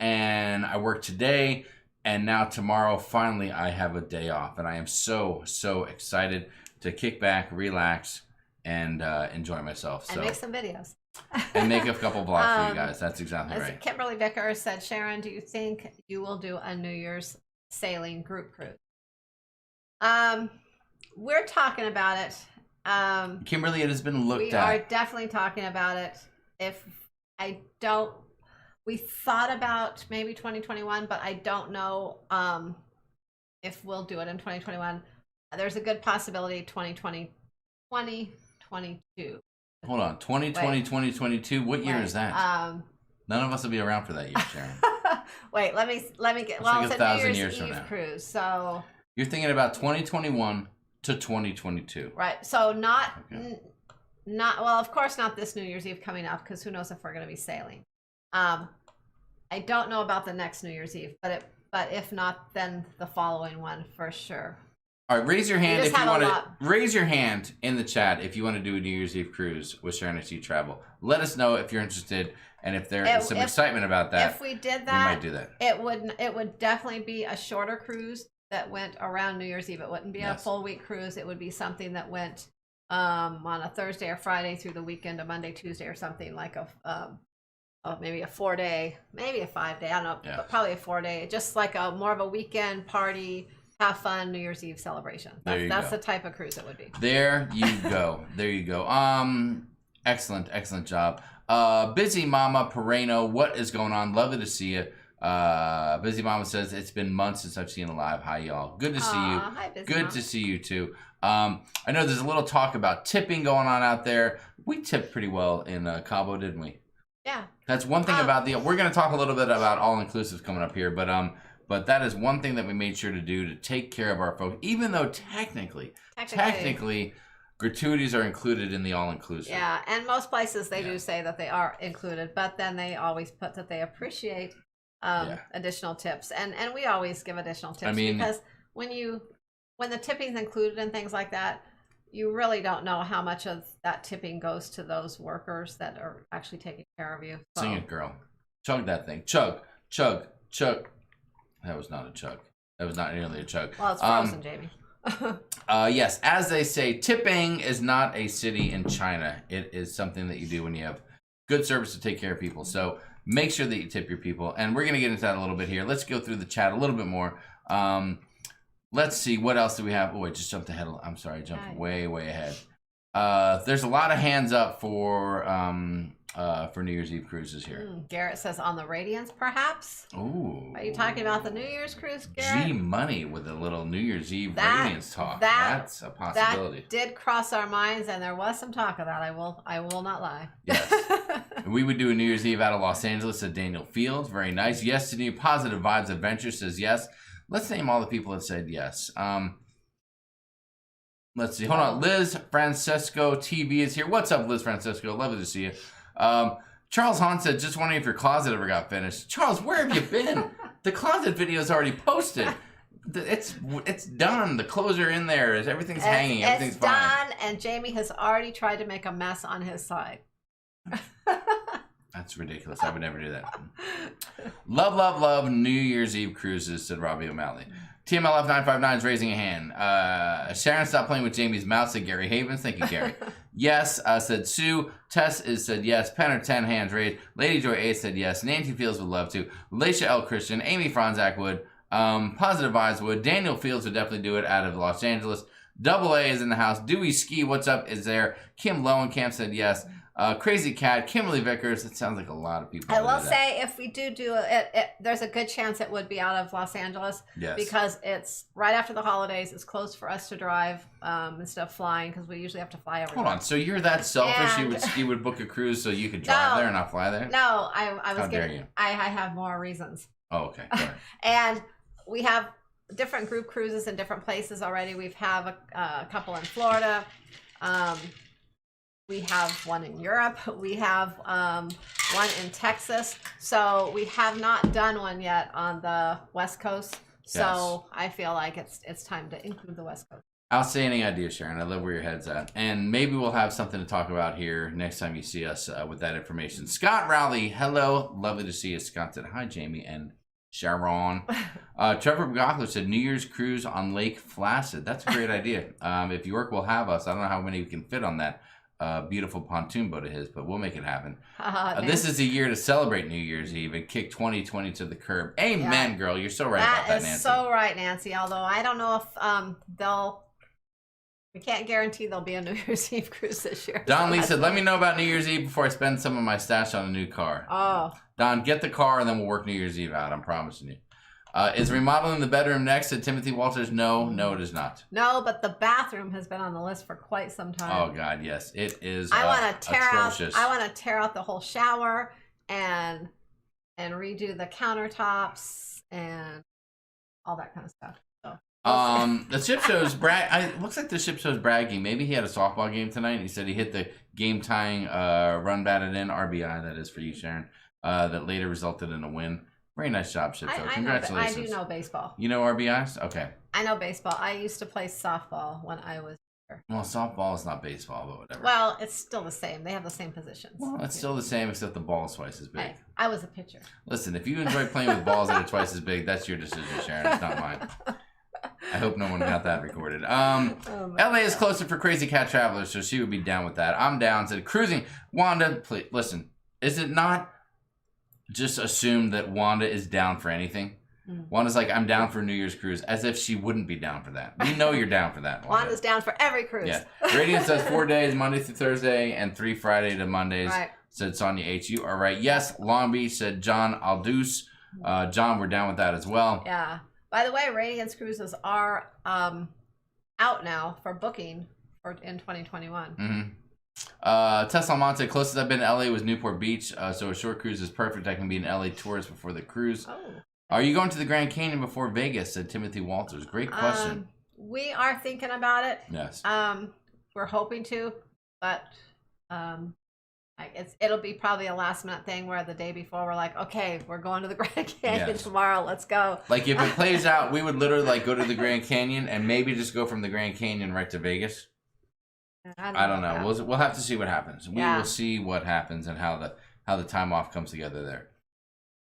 and I worked today, and now tomorrow, finally, I have a day off, and I am so excited to kick back, relax, and enjoy myself. And make some videos. And make a couple vlogs for you guys. That's exactly right. Kimberly Vickers said, Sharon, do you think you will do a New Year's sailing group cruise? We're talking about it. Kimberly, it has been looked at. We are definitely talking about it. We thought about maybe 2021, but I don't know if we'll do it in 2021. There's a good possibility 2022. Hold on, 2020, 2022. What year is that? None of us will be around for that year, Sharon. Wait, let me get. Well, it's a New Year's Eve cruise, so you're thinking about 2021 to 2022, right? So not well, of course not this New Year's Eve coming up, because who knows if we're going to be sailing. I don't know about the next New Year's Eve, but if not, then the following one for sure. All right, raise your hand if you want to. Raise your hand in the chat if you want to do a New Year's Eve cruise with Sharonatsea Travel. Let us know if you're interested, and if there is some excitement about that. If we did that, we might do that. It would definitely be a shorter cruise that went around New Year's Eve. It wouldn't be a full week cruise. It would be something that went on a Thursday or Friday through the weekend, a Monday, Tuesday, or something like maybe a 4-day, maybe a 5-day. I don't know, but probably a 4-day. Just like more of a weekend party. Have fun New Year's Eve celebration. That's the type of cruise it would be. There you go. There you go. Excellent job. Busy Mama Pereno, what is going on? Lovely to see you. Busy Mama says it's been months since I've seen a live. Hi y'all. Good to see you. Hi, Busy Good Mama. to see you too. I know there's a little talk about tipping going on out there. We tipped pretty well in Cabo, didn't we? Yeah. That's one thing about we're going to talk a little bit about all-inclusives coming up here, but that is one thing that we made sure to do to take care of our folks, even though technically gratuities are included in the all-inclusive. Yeah, and most places they do say that they are included, but then they always put that they appreciate additional tips, and we always give additional tips, because when the tipping's included and things like that, you really don't know how much of that tipping goes to those workers that are actually taking care of you. So. Sing it, girl. Chug that thing. Chug, chug, chug. That was not a chug. That was not nearly a chug. Well, it's frozen, Jamie. Yes, as they say, tipping is not a city in China. It is something that you do when you have good service to take care of people. So make sure that you tip your people. And we're going to get into that a little bit here. Let's go through the chat a little bit more. Let's see. What else do we have? Oh, I just jumped ahead. I'm sorry. I jumped way ahead. There's a lot of hands up for New Year's Eve cruises here. Garrett says on the Radiance, perhaps. Ooh. Are you talking about the New Year's cruise, Garrett? G Money with a little New Year's Eve Radiance talk. That's a possibility. That did cross our minds, and there was some talk of that. I will not lie. Yes. We would do a New Year's Eve out of Los Angeles, said Daniel Fields. Very nice. Yes to new Positive Vibes Adventure says yes. Let's name all the people that said yes. Let's see. Hold on. Liz Francesco TV is here. What's up, Liz Francesco? Lovely to see you. Charles Hahn said, just wondering if your closet ever got finished. Charles, where have you been? The closet video is already posted. It's done. The clothes are in there. Everything's hanging. Everything's fine. It's done, and Jamie has already tried to make a mess on his side. That's ridiculous. I would never do that. Love New Year's Eve cruises, said Robbie O'Malley. TMLF959 is raising a hand. Sharon, stop playing with Jamie's mouth, said Gary Havens. Thank you, Gary. Yes, said Sue. Tess said yes. Penner, 10 hands raised. Lady Joy 8 said yes. Nancy Fields would love to. Laisha L. Christian. Amy Franzak would. Positive Eyes would. Daniel Fields would definitely do it out of Los Angeles. Double A is in the house. Dewey Ski, what's up, is there. Kim Lowenkamp said yes. Crazy Cat, Kimberly Vickers. It sounds like a lot of people. I will say, if we do it, there's a good chance it would be out of Los Angeles. Yes. Because it's right after the holidays. It's close for us to drive instead of flying, because we usually have to fly every Hold on. So you're that selfish? You would book a cruise so you could drive there and not fly there? No, I was How dare you? I have more reasons. Oh, okay. And we have different group cruises in different places already. We have a couple in Florida. We have one in Europe. We have one in Texas. So we have not done one yet on the West Coast. So I feel like it's time to include the West Coast. Outstanding idea, Sharon. I love where your head's at. And maybe we'll have something to talk about here next time you see us with that information. Scott Rowley, hello. Lovely to see you. Scott said, hi, Jamie and Sharon. Trevor Bogachler said, New Year's cruise on Lake Placid. That's a great idea. If York will have us, I don't know how many we can fit on that beautiful pontoon boat of his, but we'll make it happen. This is a year to celebrate New Year's Eve and kick 2020 to the curb. Amen, girl. You're so right about that, Nancy. That is so right, Nancy. Although I don't know if we can't guarantee there'll be a New Year's Eve cruise this year. Don Lee said, let me know about New Year's Eve before I spend some of my stash on a new car. Oh. Don, get the car and then we'll work New Year's Eve out. I'm promising you. Is remodeling the bedroom next? Said Timothy Walters. No, it is not. No, but the bathroom has been on the list for quite some time. Oh God, yes, it is. I want to atrocious. I want to tear out the whole shower and redo the countertops and all that kind of stuff. So. The ship show's looks like the ship show's bragging. Maybe he had a softball game tonight. He said he hit the game tying run batted in RBI. That is for you, Sharon. That later resulted in a win. Very nice job, ship show. Congratulations. I do know baseball. You know RBIs? Okay. I know baseball. I used to play softball when I was here. Well, softball is not baseball, but whatever. Well, it's still the same. They have the same positions. Well, it's still the same, except the ball is twice as big. Hey, I was a pitcher. Listen, if you enjoy playing with balls that are twice as big, that's your decision, Sharon. It's not mine. I hope no one got that recorded. LA is closer for Crazy Cat Travelers, so she would be down with that. I'm down. Said cruising. Wanda, please listen. Is it not just assumed that Wanda is down for anything? Wanda's like, I'm down for a New Year's cruise, as if she wouldn't be down for that. We know you're down for that. Wanda's down for every cruise. Yeah. Radiant says 4 days, Monday through Thursday, and 3 Friday to Mondays. Right. Said Sonia H. You are right. Yes, Long Beach, said John Aldous. John, we're down with that as well. Yeah. By the way, Radiance cruises are out now for booking in 2021. Tesla Monte, closest I've been to LA was Newport Beach, so a short cruise is perfect. I can be an LA tourist before the cruise. Oh. Are you going to the Grand Canyon before Vegas? Said Timothy Walters. Great question. We are thinking about it. Yes. We're hoping to, but it'll be probably a last minute thing where the day before we're like, okay, we're going to the Grand Canyon tomorrow. Let's go. Like if it plays out, we would literally like go to the Grand Canyon and maybe just go from the Grand Canyon right to Vegas. I don't know. We'll have to see what happens. We will see what happens and how the time off comes together there.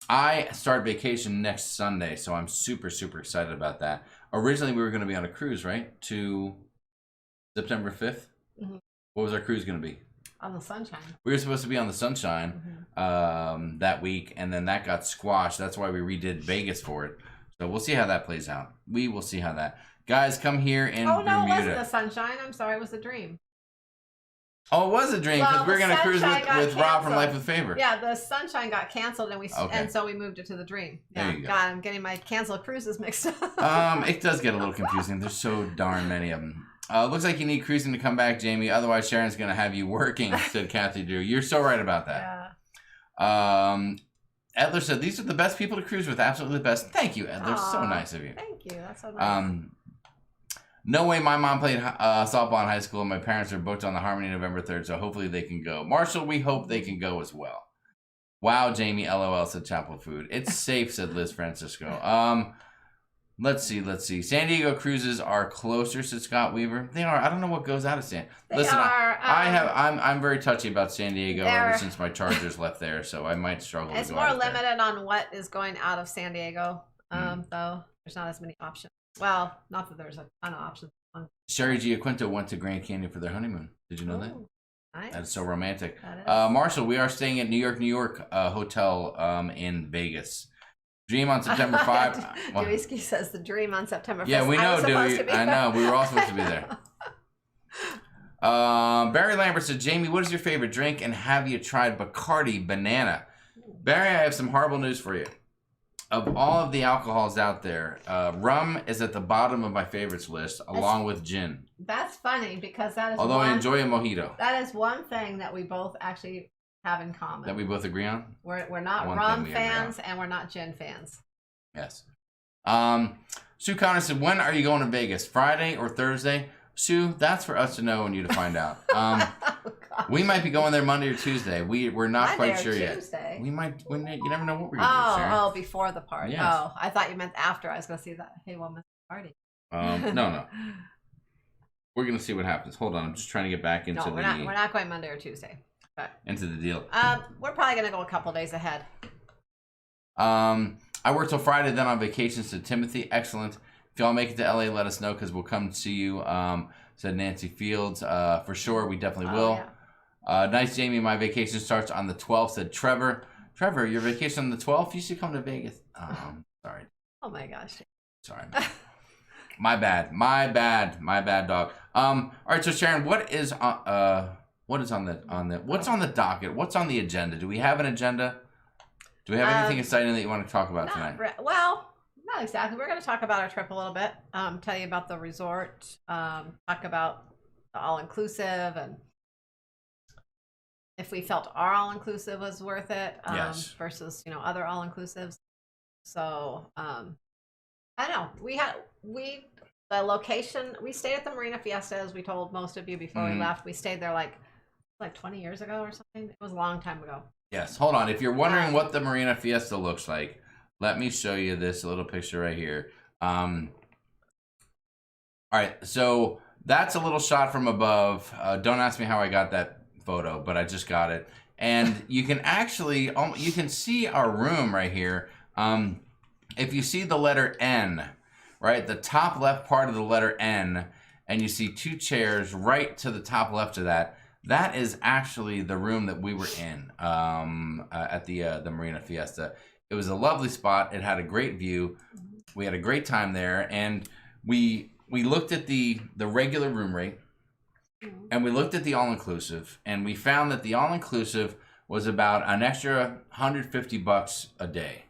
I start vacation next Sunday, so I'm super, super excited about that. Originally, we were going to be on a cruise, right? To September 5th. What was our cruise going to be? On the Sunshine. We were supposed to be on the Sunshine that week, and then that got squashed. That's why we redid Vegas for it. So we'll see how that plays out. We will see how that. Guys, come here in Bermuda. Oh, no, it wasn't the Sunshine. I'm sorry, it was a dream. Oh, it was a dream because we were going to cruise with Rob from Life with Favor. Yeah, the Sunshine got canceled, and so we moved it to the Dream. Yeah, there you go. God, I'm getting my canceled cruises mixed up. It does get a little confusing. There's so darn many of them. Looks like you need cruising to come back, Jamie. Otherwise, Sharon's going to have you working, said Kathy Drew. You're so right about that. Yeah. Edler said, these are the best people to cruise with. Absolutely the best. Thank you, Edler. So nice of you. Thank you. That's so nice. No way my mom played softball in high school, and my parents are booked on the Harmony November 3rd, so hopefully they can go. Marshall, we hope they can go as well. Wow, Jamie, LOL, said Chapel Food. It's safe, said Liz Francisco. Let's see. San Diego cruises are closer, said Scott Weaver. They are. I don't know what goes out of San Diego. Listen, I'm very touchy about San Diego ever since my Chargers left there, so I might struggle It's to go out more limited on what is going out of San Diego, though. There's not as many options. Well, not that there's a ton of options. Sherry Giaquinto went to Grand Canyon for their honeymoon. Did you know that? Nice. That's so romantic. That is. Marshall, we are staying at New York hotel in Vegas. Dream on September 5. Dewey says the Dream on September 5th. Yeah, we know, Dewey. I know. We were all supposed to be there. Barry Lambert said, Jamie, what is your favorite drink, and have you tried Bacardi Banana? Barry, I have some horrible news for you. Of all of the alcohols out there, rum is at the bottom of my favorites list, along with gin. That's funny because that is. Although I enjoy a mojito. That is one thing that we both actually have in common. That we both agree on. We're not rum fans and we're not gin fans. Yes. Sue Connor said, when are you going to Vegas? Friday or Thursday? Sue, that's for us to know and you to find out. We might be going there Monday or Tuesday. We're not quite sure Tuesday. yet. We might. You never know what we're gonna do, Sharon. Oh, before the party. Yes. Oh, I thought you meant after. I was gonna see that. Hey, woman, party. No. We're gonna see what happens. Hold on, I'm just trying to get back into we're not going Monday or Tuesday. Okay. Into the deal. We're probably gonna go a couple days ahead. I work till Friday, then on vacations to Timothy. Excellent. If y'all make it to LA, let us know because we'll come see you. Said Nancy Fields. For sure, we definitely will. Yeah. Nice, Jamie. My vacation starts on the 12th. Said Trevor. Trevor, your vacation on the 12th? You should come to Vegas. Sorry. Oh my gosh. Sorry. My bad, dog. All right. So Sharon, what's on the docket? What's on the agenda? Do we have an agenda? Do we have anything exciting that you want to talk about tonight? Well, not exactly. We're going to talk about our trip a little bit. Tell you about the resort. Talk about the all-inclusive and if we felt our all-inclusive was worth it yes. versus other all-inclusives. So I don't know. The location. We stayed at the Marina Fiesta, as we told most of you before we left. We stayed there like 20 years ago or something. It was a long time ago. Yes. Hold on. If you're wondering what the Marina Fiesta looks like, let me show you this little picture right here. All right. So that's a little shot from above. Don't ask me how I got that photo, but I just got it. And you can actually, you can see our room right here. If you see the letter N, right, the top left part of the letter N, and you see two chairs right to the top left of that, that is actually the room that we were in at the Marina Fiesta. It was a lovely spot. It had a great view. We had a great time there, and we looked at the regular room rate, and we looked at the all-inclusive, and we found that the all-inclusive was about an extra $150 a day.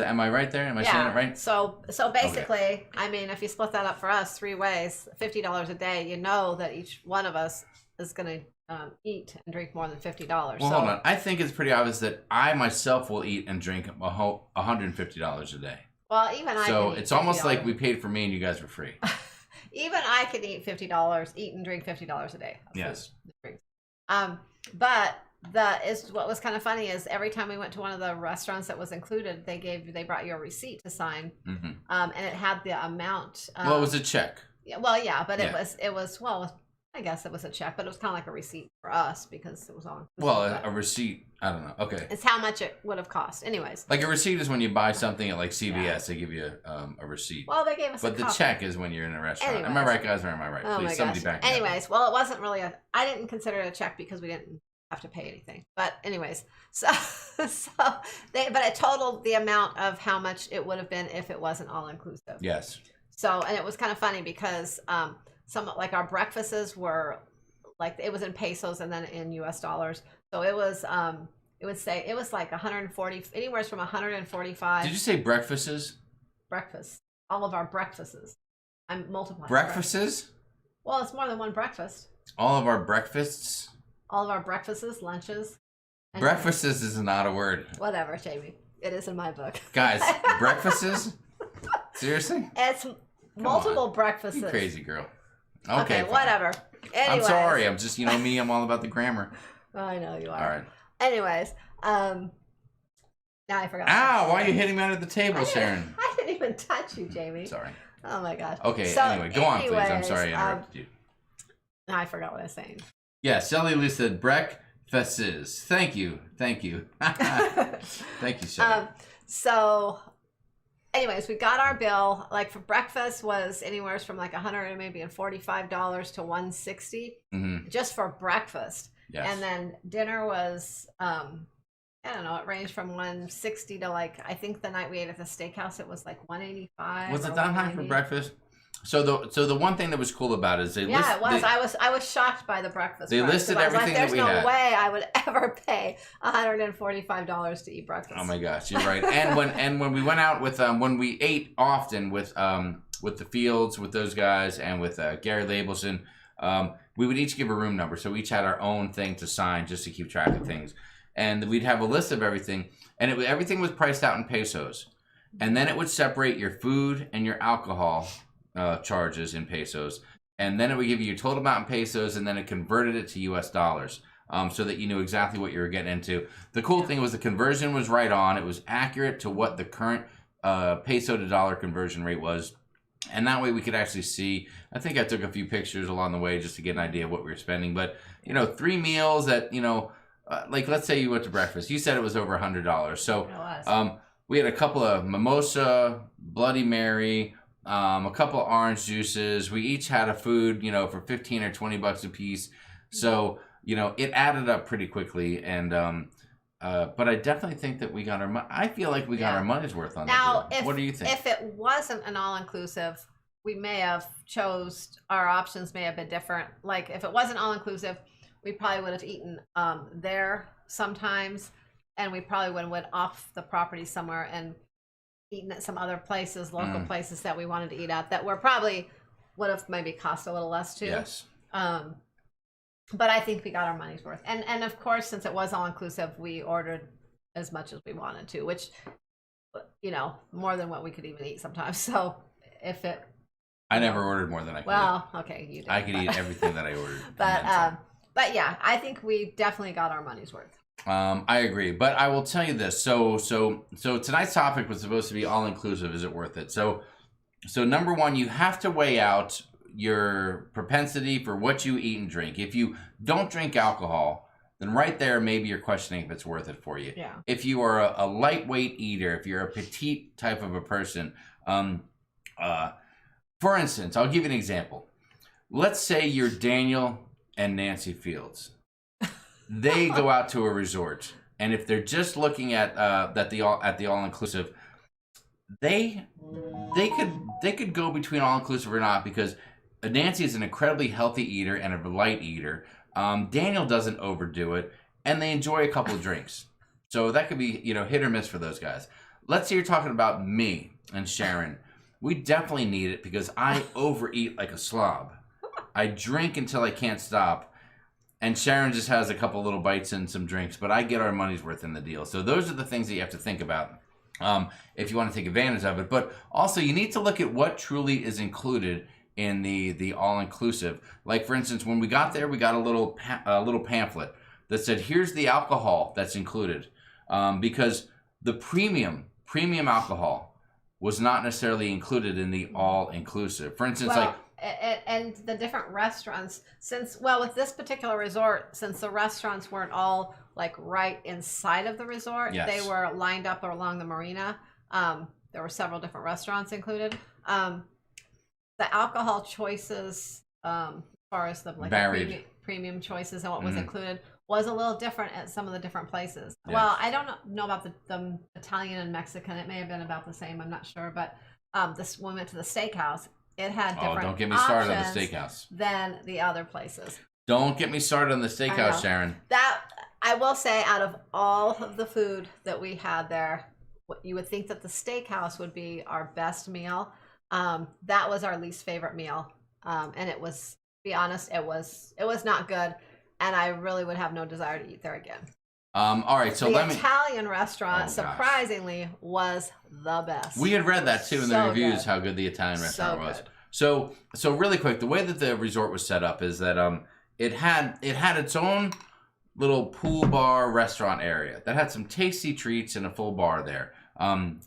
Am I right there? Am I saying it right? So basically, I mean, if you split that up for us 3 ways, $50 a day, you know that each one of us is going to eat and drink more than $50. Well, hold on. I think it's pretty obvious that I myself will eat and drink $150 a day. Well, even I. So it's almost like we paid for me and you guys were free. Even I could eat $50, eat and drink $50 a day. Yes. But what was kind of funny is every time we went to one of the restaurants that was included, they brought you a receipt to sign, and it had the amount. Well, it was a check. Well, yeah, but it was I guess it was a check, but it was kind of like a receipt for us because it was all. Well, a receipt. I don't know. Okay. It's how much it would have cost, anyways. Like a receipt is when you buy something at like CVS, they give you a receipt. Well, they gave us. But the check is when you're in a restaurant. Anyways. Am I right, guys, or am I right? Oh Please, somebody back me up. Anyways, well, it wasn't really I didn't consider it a check because we didn't have to pay anything. But anyways, but it totaled the amount of how much it would have been if it wasn't all inclusive. Yes. So, and it was kind of funny because some like our breakfasts were like it was in pesos and then in US dollars. So it was it would say it was like 140 anywhere from 145. Did you say breakfasts? Breakfast. All of our breakfasts. I'm multiplying. Breakfasts? Well, it's more than one breakfast. All of our breakfasts? All of our breakfasts, lunches. Breakfasts is not a word. Whatever, Jamie. It is in my book. Guys, breakfasts? Seriously? It's multiple breakfasts. You crazy girl. Okay, whatever. Anyways. I'm sorry. I'm just, me, I'm all about the grammar. I know you are. All right. Anyways, now I forgot. Ow, why are you hitting me under the table, Sharon? I didn't even touch you, Jamie. Sorry. Oh my gosh. Okay, so, anyway, go on, please. I'm sorry I interrupted you. Now I forgot what I was saying. Yeah, Shelly Lee said breakfasts. Thank you. Thank you, Shelly. So, anyways, we got our bill. Like for breakfast was anywhere from like $145 to $160 just for breakfast. Yes. And then dinner was I don't know, it ranged from $160 to like I think the night we ate at the steakhouse it was like $185. Was it that high for breakfast? So the one thing that was cool about it is it was. I was shocked by the breakfast. They listed everything that we had. There's no way I would ever pay $145 to eat breakfast. Oh my gosh, you're right. and when we went out with when we ate often with the Fields with those guys and with Gary Labelson, we would each give a room number. So we each had our own thing to sign just to keep track of things, and we'd have a list of everything, and everything was priced out in pesos. and then it would separate your food and your alcohol charges in pesos, and then it would give you your total amount in pesos, and then it converted it to US dollars, so that you knew exactly what you were getting into. The cool thing was the conversion was right on. It was accurate to what the current peso to dollar conversion rate was. And that way we could actually see. I think I took a few pictures along the way just to get an idea of what we were spending. But, 3 meals at, like let's say you went to breakfast. You said it was over $100. So we had a couple of mimosa, Bloody Mary, a couple of orange juices. We each had a food, for 15 or 20 bucks a piece. So, it added up pretty quickly. And, but I definitely think that we got our I feel like we got our money's worth on that deal. What do you think? If it wasn't an all-inclusive, we may have our options may have been different. Like if it wasn't all-inclusive, we probably would have eaten there sometimes, and we probably would have went off the property somewhere and eaten at some other places, local places that we wanted to eat at that would have maybe cost a little less too. Yes. But I think we got our money's worth. And of course, since it was all-inclusive, we ordered as much as we wanted to, which, more than what we could even eat sometimes. So I never ordered more than I could eat. Okay, you did. I could eat everything that I ordered. But yeah, I think we definitely got our money's worth. I agree. But I will tell you this. So tonight's topic was supposed to be all-inclusive. Is it worth it? So number one, you have to weigh out your propensity for what you eat and drink. If you don't drink alcohol, then right there, maybe you're questioning if it's worth it for you. Yeah. If you are a lightweight eater, if you're a petite type of a person, for instance, I'll give you an example. Let's say you're Daniel and Nancy Fields. They go out to a resort, and if they're just looking at the all-inclusive, they could go between all-inclusive or not, because Nancy is an incredibly healthy eater and a light eater. Daniel doesn't overdo it, and they enjoy a couple of drinks. So that could be, hit or miss for those guys. Let's say you're talking about me and Sharon. We definitely need it because I overeat like a slob. I drink until I can't stop, and Sharon just has a couple little bites and some drinks, but I get our money's worth in the deal. So those are the things that you have to think about if you want to take advantage of it. But also, you need to look at what truly is included in the all-inclusive. Like, for instance, when we got there, we got a little pamphlet that said, here's the alcohol that's included. Because the premium alcohol was not necessarily included in the all-inclusive. For instance, and the different restaurants, with this particular resort, since the restaurants weren't all like right inside of the resort, they were lined up along the marina. There were several different restaurants included. The alcohol choices, as far as the premium choices and what was included, was a little different at some of the different places. Yes. Well, I don't know about the Italian and Mexican. It may have been about the same. I'm not sure. But when we went to the steakhouse, it had different don't get me started on the steakhouse than the other places. Don't get me started on the steakhouse, Sharon. That I will say, out of all of the food that we had there, you would think that the steakhouse would be our best meal. That was our least favorite meal, and it was, to be honest, it was not good, and I really would have no desire to eat there again. All right, so the Italian restaurant surprisingly was the best. We had read that too in the reviews, how good the Italian restaurant was. So really quick, the way that the resort was set up is that it had its own little pool bar restaurant area that had some tasty treats and a full bar there. And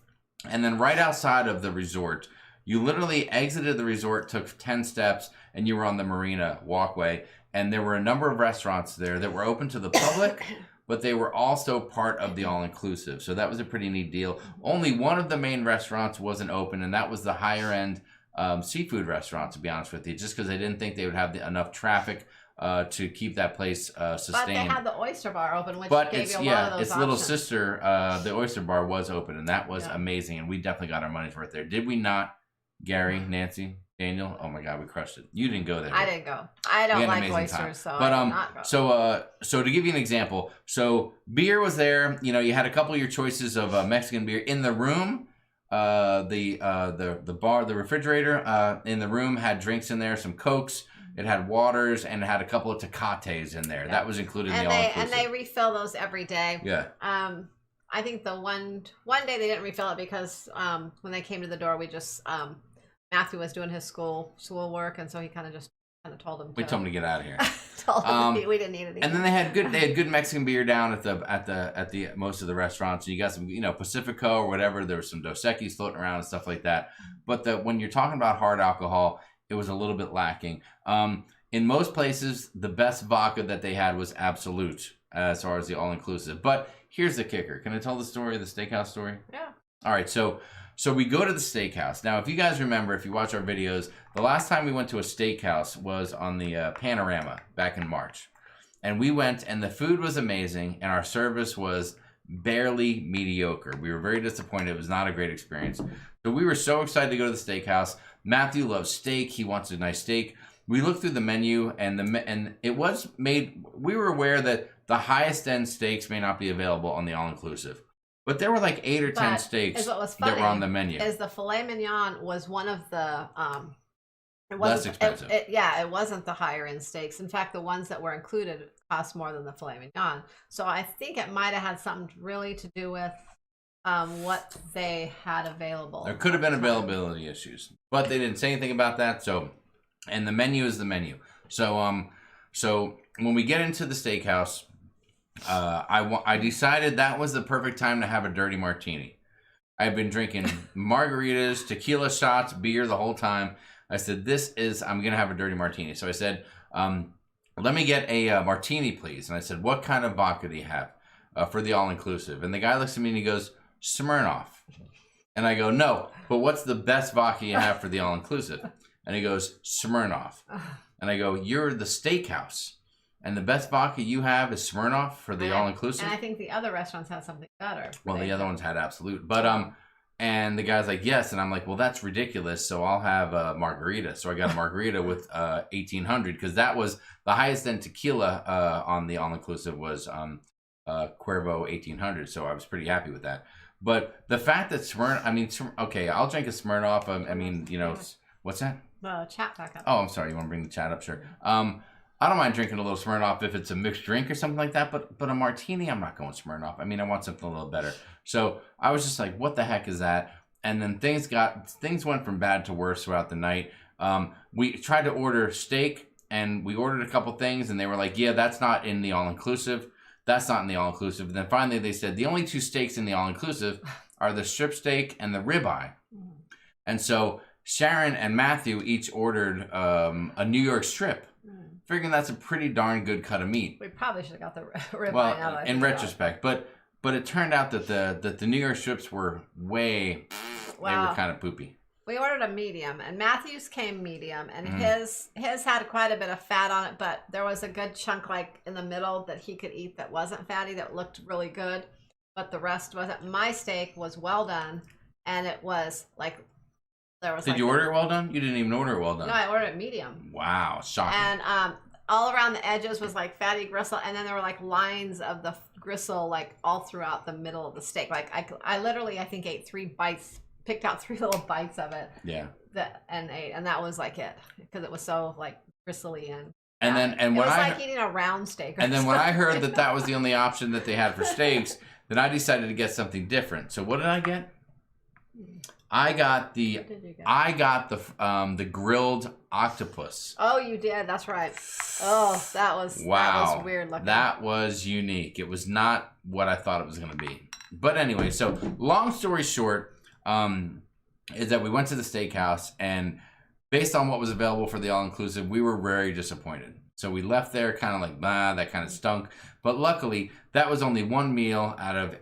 then right outside of the resort, you literally exited the resort, took 10 steps, and you were on the marina walkway. And there were a number of restaurants there that were open to the public, but they were also part of the all-inclusive. So that was a pretty neat deal. Only one of the main restaurants wasn't open, and that was the higher-end seafood restaurant, to be honest with you, just because they didn't think they would have enough traffic to keep that place sustained. But they had the oyster bar open, which gave you a lot of those its little sister, the oyster bar, was open, and that was amazing, and we definitely got our money's worth there. Did we not, Gary, Nancy, Daniel? Oh my God, we crushed it. You didn't go there. I didn't go. I don't like oysters, so I did not go. So to give you an example, so beer was there. You had a couple of your choices of Mexican beer in the room. The bar, the refrigerator in the room had drinks in there, some Cokes. It had waters, and it had a couple of Tecates in there. Yeah. That was included in the all-inclusive. And they refill those every day. Yeah. I think the one day they didn't refill it because when they came to the door, we just Matthew was doing his school work, and so he kind of told him. We told him to get out of here. Told him we didn't need it. And then they had good Mexican beer down at the most of the restaurants. You got some Pacifico or whatever. There was some Dos Equis floating around and stuff like that. But when you're talking about hard alcohol, it was a little bit lacking. In most places, the best vodka that they had was Absolute as far as the all-inclusive. But here's the kicker. Can I tell the story, the steakhouse story? Yeah. All right, so we go to the steakhouse. Now, if you guys remember, if you watch our videos, the last time we went to a steakhouse was on the Panorama back in March. And we went, and the food was amazing, and our service was barely mediocre. We were very disappointed. It was not a great experience. So we were so excited to go to the steakhouse. Matthew loves steak. He wants a nice steak. We looked through the menu, and it was made. We were aware that the highest end steaks may not be available on the all-inclusive. But there were like 8 or 10 steaks that were on the menu. Is the filet mignon was one of the less expensive. It wasn't the higher end steaks. In fact, the ones that were included cost more than the filet mignon. So I think it might have had something really to do with what they had available. There could have been availability issues, but they didn't say anything about that. So, and the menu is the menu. So so when we get into the steakhouse, I decided that was the perfect time to have a dirty martini. I've been drinking margaritas, tequila shots, beer the whole time. I said, I'm going to have a dirty martini. So I said, let me get a martini, please. And I said, what kind of vodka do you have for the all-inclusive? And the guy looks at me and he goes, Smirnoff. And I go, no, but what's the best vodka you have for the all-inclusive? And he goes, Smirnoff. And I go, you're the steakhouse. And the best vodka you have is Smirnoff for the all-inclusive? And I think the other restaurants had something better. Well, the other ones had Absolute. But, and the guy's like, yes. And I'm like, well, that's ridiculous. So I'll have a margarita. So I got a margarita with 1800 because that was the highest end tequila on the all-inclusive was Cuervo 1800. So I was pretty happy with that. But the fact that okay, I'll drink a Smirnoff. What's that? Chat back up. Oh, I'm sorry. You want to bring the chat up? Sure. I don't mind drinking a little Smirnoff if it's a mixed drink or something like that, but a martini, I'm not going Smirnoff. I mean, I want something a little better. So I was just like, what the heck is that? And then things went from bad to worse throughout the night. We tried to order steak, and we ordered a couple things, and they were like, yeah, that's not in the all-inclusive. That's not in the all-inclusive. And then finally they said, the only 2 steaks in the all-inclusive are the strip steak and the ribeye. And so Sharon and Matthew each ordered a New York strip. Figuring that's a pretty darn good cut of meat. We probably should have got the ribeye. Well, in retrospect, but it turned out that the New York strips were they were kind of poopy. We ordered a medium, and Matthew's came medium, and his had quite a bit of fat on it, but there was a good chunk like in the middle that he could eat that wasn't fatty, that looked really good, but the rest wasn't. My steak was well done, and it was like there was. Did you order it well done? You didn't even order it well done. No, I ordered it medium. Wow, shocking. And all around the edges was like fatty gristle, and then there were like lines of the gristle like all throughout the middle of the steak. Like I literally I think ate 3 bites, picked out 3 little bites of it. Yeah. And ate, and that was like it because it was so like gristly and. And it was like eating a round steak. And then when I heard that was the only option that they had for steaks, then I decided to get something different. So what did I get? I got the grilled octopus. Oh, you did. That's right. Oh, that was weird looking. That was unique. It was not what I thought it was going to be. But anyway, so long story short, is that we went to the steakhouse, and based on what was available for the all-inclusive, we were very disappointed. So we left there kind of like, that kind of stunk. But luckily, that was only one meal out of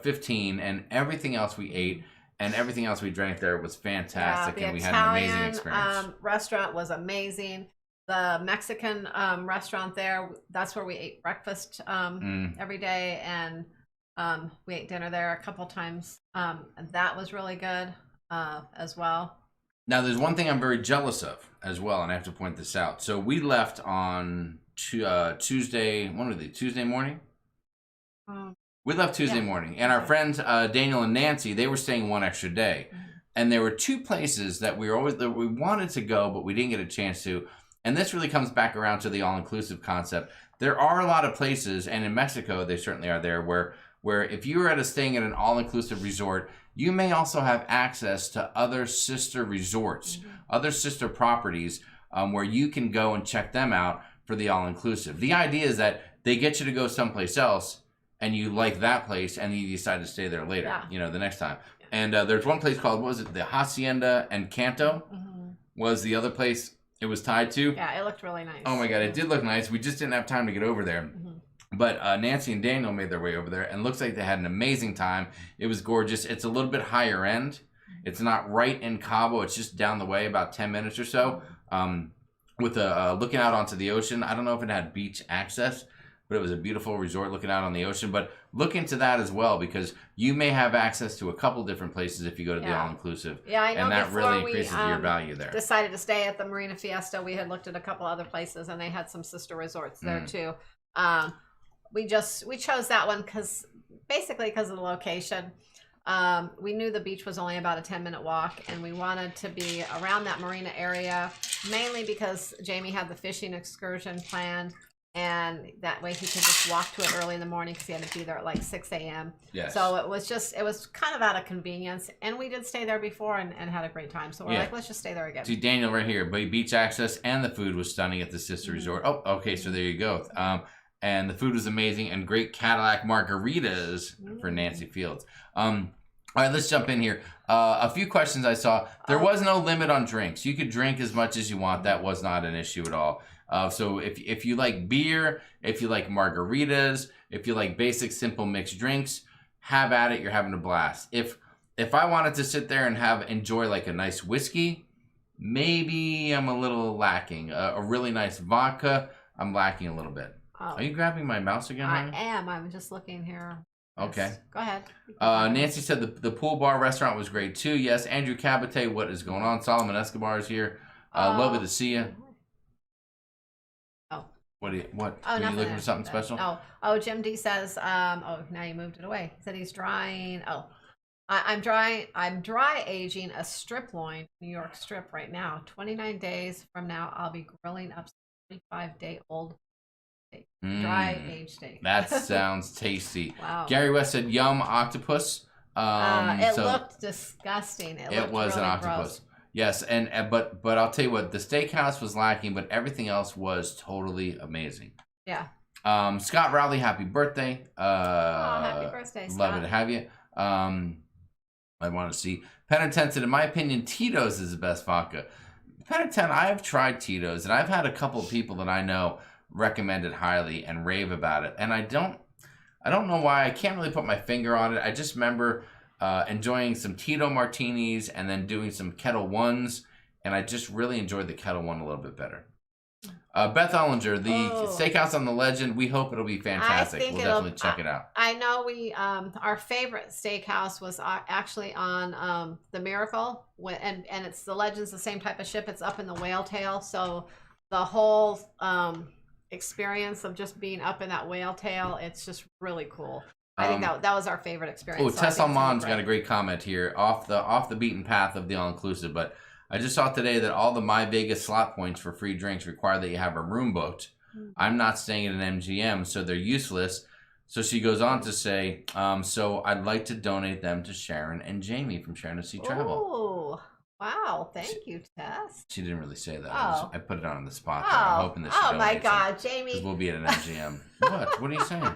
15, and everything else we ate and everything else we drank there was fantastic, and we had an amazing experience. Restaurant was amazing. The Mexican restaurant there, that's where we ate breakfast every day, and we ate dinner there a couple times, and that was really good as well. Now, there's one thing I'm very jealous of as well, and I have to point this out. So we left on Tuesday morning? We left Tuesday morning, and our friends Daniel and Nancy, they were staying one extra day. And there were 2 places that we wanted to go, but we didn't get a chance to. And this really comes back around to the all-inclusive concept. there are a lot of places, and in Mexico they certainly are there, where if you are staying at an all-inclusive resort, you may also have access to other sister resorts, other sister properties, where you can go and check them out for the all-inclusive. The idea is that they get you to go someplace else, and you like that place, and you decide to stay there later, the next time. And there's one place called, what was it, the Hacienda Encanto was the other place it was tied to. Yeah, it looked really nice. Oh my God, it did look nice. We just didn't have time to get over there. But Nancy and Daniel made their way over there, and looks like they had an amazing time. It was gorgeous. It's a little bit higher end. It's not right in Cabo. It's just down the way, about 10 minutes or so, with looking out onto the ocean. I don't know if it had beach access, but it was a beautiful resort looking out on the ocean. But look into that as well, because you may have access to a couple different places if you go to the all-inclusive. Yeah, I know. And that really we, increases your value there. Decided to stay at the Marina Fiesta. We had looked at a couple other places, and they had some sister resorts there too. We chose that one basically because of the location. We knew the beach was only about a 10-minute walk, and we wanted to be around that marina area, mainly because Jamie had the fishing excursion planned, and that way he could just walk to it early in the morning because he had to be there at like 6 a.m. Yes. So it was kind of out of convenience, and we did stay there before and had a great time. So we're like, let's just stay there again. See, Daniel right here, beach access, and the food was stunning at the sister resort. Oh, okay, so there you go. And the food was amazing, and great Cadillac margaritas for Nancy Fields. All right, let's jump in here. A few questions I saw. There was no limit on drinks. You could drink as much as you want. That was not an issue at all. So if you like beer, if you like margaritas, if you like basic, simple mixed drinks, have at it. You're having a blast. If I wanted to sit there and enjoy like a nice whiskey, maybe I'm a little lacking. A really nice vodka, I'm lacking a little bit. Are you grabbing my mouse again, I honey? am. I'm just looking here. Okay. Yes. Go ahead. Nancy said the pool bar restaurant was great too. Yes. Andrew Cabate, what is going on? Solomon Escobar is here. Lovely to see you. Oh. What? Oh, Are you looking for something special? Oh, Jim D says, now you moved it away. He said he's drying. I'm dry aging a strip loin, New York strip right now. 29 days from now, I'll be grilling up 25-day-old dry aged steak. That sounds tasty. Wow. Gary West said, "Yum, octopus." It looked disgusting. It was really an octopus. Gross. Yes, but I'll tell you what, the steakhouse was lacking, but everything else was totally amazing. Yeah. Scott Rowley, happy birthday. Happy birthday, Scott. Love to have you. I want to see Penitential. In my opinion, Tito's is the best vodka. Penitential, I've tried Tito's, and I've had a couple of people that I know recommend it highly and rave about it, and I don't know why. I can't really put my finger on it. I just remember enjoying some Tito martinis and then doing some Kettle Ones, and I just really enjoyed the Kettle One a little bit better. Beth Ellinger, the Steakhouse on the Legend, we hope it'll be fantastic. We'll definitely check it out. I know our favorite steakhouse was actually on the Miracle, and it's the Legend's the same type of ship. It's up in the whale tail, so the whole experience of just being up in that whale tail, it's just really cool. I think that was our favorite experience. Tess Almon's got a great comment here, off the beaten path of the all-inclusive, but I just saw today that all the My Vegas slot points for free drinks require that you have a room booked. I'm not staying at an MGM, so they're useless. So she goes on to say, so I'd like to donate them to Sharon and Jamie from Sharonatsea Travel. Oh, wow. Thank you, Tess. She didn't really say that. Oh. I put it on the spot there. I'm hoping that she donates. Oh, my God, Jamie. Because we'll be at an MGM. What? What are you saying?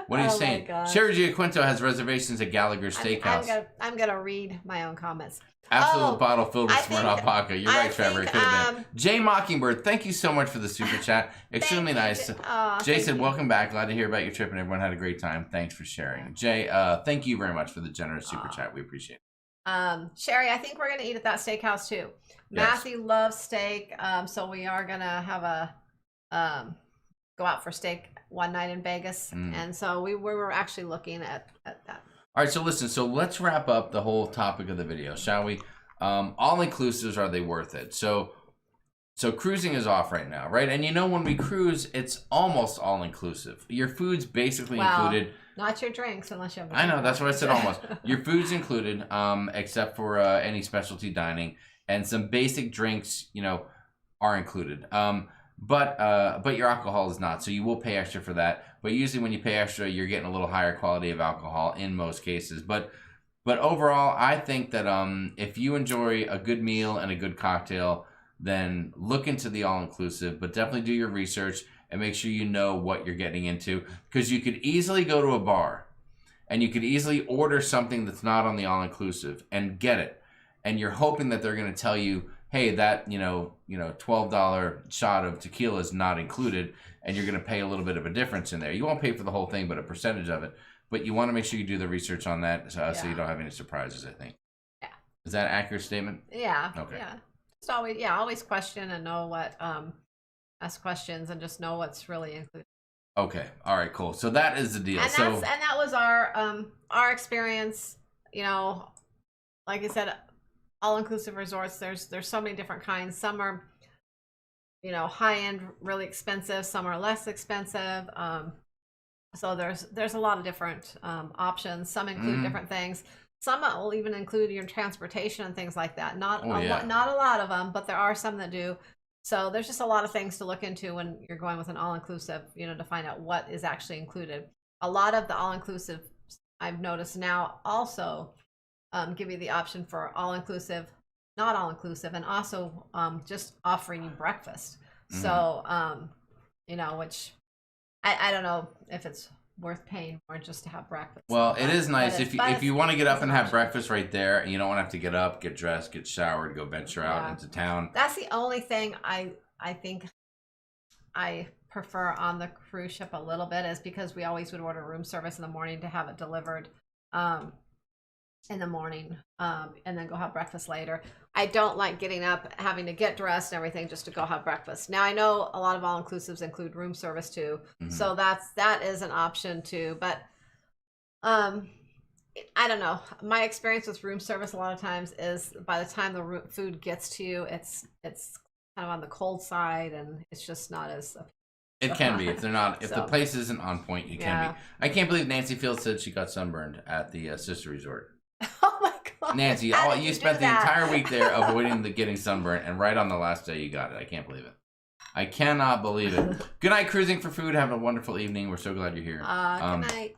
What are you saying? My Sherry Giaquinto has reservations at Gallagher's Steakhouse. I'm gonna read my own comments. Absolute bottle filled with Smirnoff vodka. You're right, I Trevor. It think, could have been. Jay Mockingbird, thank you so much for the super chat. Extremely nice. Jay said, welcome back. Glad to hear about your trip and everyone had a great time. Thanks for sharing. Jay, thank you very much for the generous super chat. We appreciate it. Sherry, I think we're going to eat at that steakhouse too. Yes. Matthew loves steak, so we are going to have a go out for steak one night in Vegas. And so we were actually looking at that. All right, so listen, so let's wrap up the whole topic of the video, shall we? All-inclusives, are they worth it? So cruising is off right now, right? And you know, when we cruise, it's almost all-inclusive. Your food's basically included. Not your drinks, unless you have a I know, that's what I said, almost. Your food's included, except for any specialty dining. And some basic drinks, you know, are included. but your alcohol is not. So you will pay extra for that. But usually when you pay extra, you're getting a little higher quality of alcohol in most cases. But overall, I think that if you enjoy a good meal and a good cocktail, then look into the all-inclusive. But definitely do your research and make sure you know what you're getting into, because you could easily go to a bar and you could easily order something that's not on the all-inclusive and get it. And you're hoping that they're going to tell you, hey, that, $12 shot of tequila is not included, and you're going to pay a little bit of a difference in there. You won't pay for the whole thing, but a percentage of it. But you want to make sure you do the research on that so you don't have any surprises, I think. Yeah. Is that an accurate statement? Yeah. Okay. Yeah. Just always question and know what, ask questions and just know what's really included. Okay. All right, cool. So that is the deal. And that was our experience, like I said, all-inclusive resorts, there's so many different kinds. Some are, high-end, really expensive. Some are less expensive. So there's a lot of different options. Some include different things. Some will even include your transportation and things like that. Not a lot of them, but there are some that do. So there's just a lot of things to look into when you're going with an all-inclusive, to find out what is actually included. A lot of the all-inclusive, I've noticed now, also give you the option for all-inclusive, not all-inclusive, and also just offering you breakfast. So, which I don't know if it's worth paying more just to have breakfast. Well, it is nice if you want to get up and have breakfast right there, and you don't want to have to get up, get dressed, get showered, go venture out into town. That's the only thing I think I prefer on the cruise ship a little bit, is because we always would order room service in the morning to have it delivered in the morning, and then go have breakfast later. I don't like getting up, having to get dressed and everything just to go have breakfast. Now I know a lot of all-inclusives include room service too, so that is an option too. But I don't know. My experience with room service a lot of times is by the time the food gets to you, it's kind of on the cold side, and it's just not as. It can be if they're not. If the place isn't on point, you can be. I can't believe Nancy Fields said she got sunburned at the sister resort. Oh my God, Nancy! You spent the entire week there avoiding getting sunburned, and right on the last day you got it. I can't believe it. I cannot believe it. Good night, cruising for food. Have a wonderful evening. We're so glad you're here. Good night.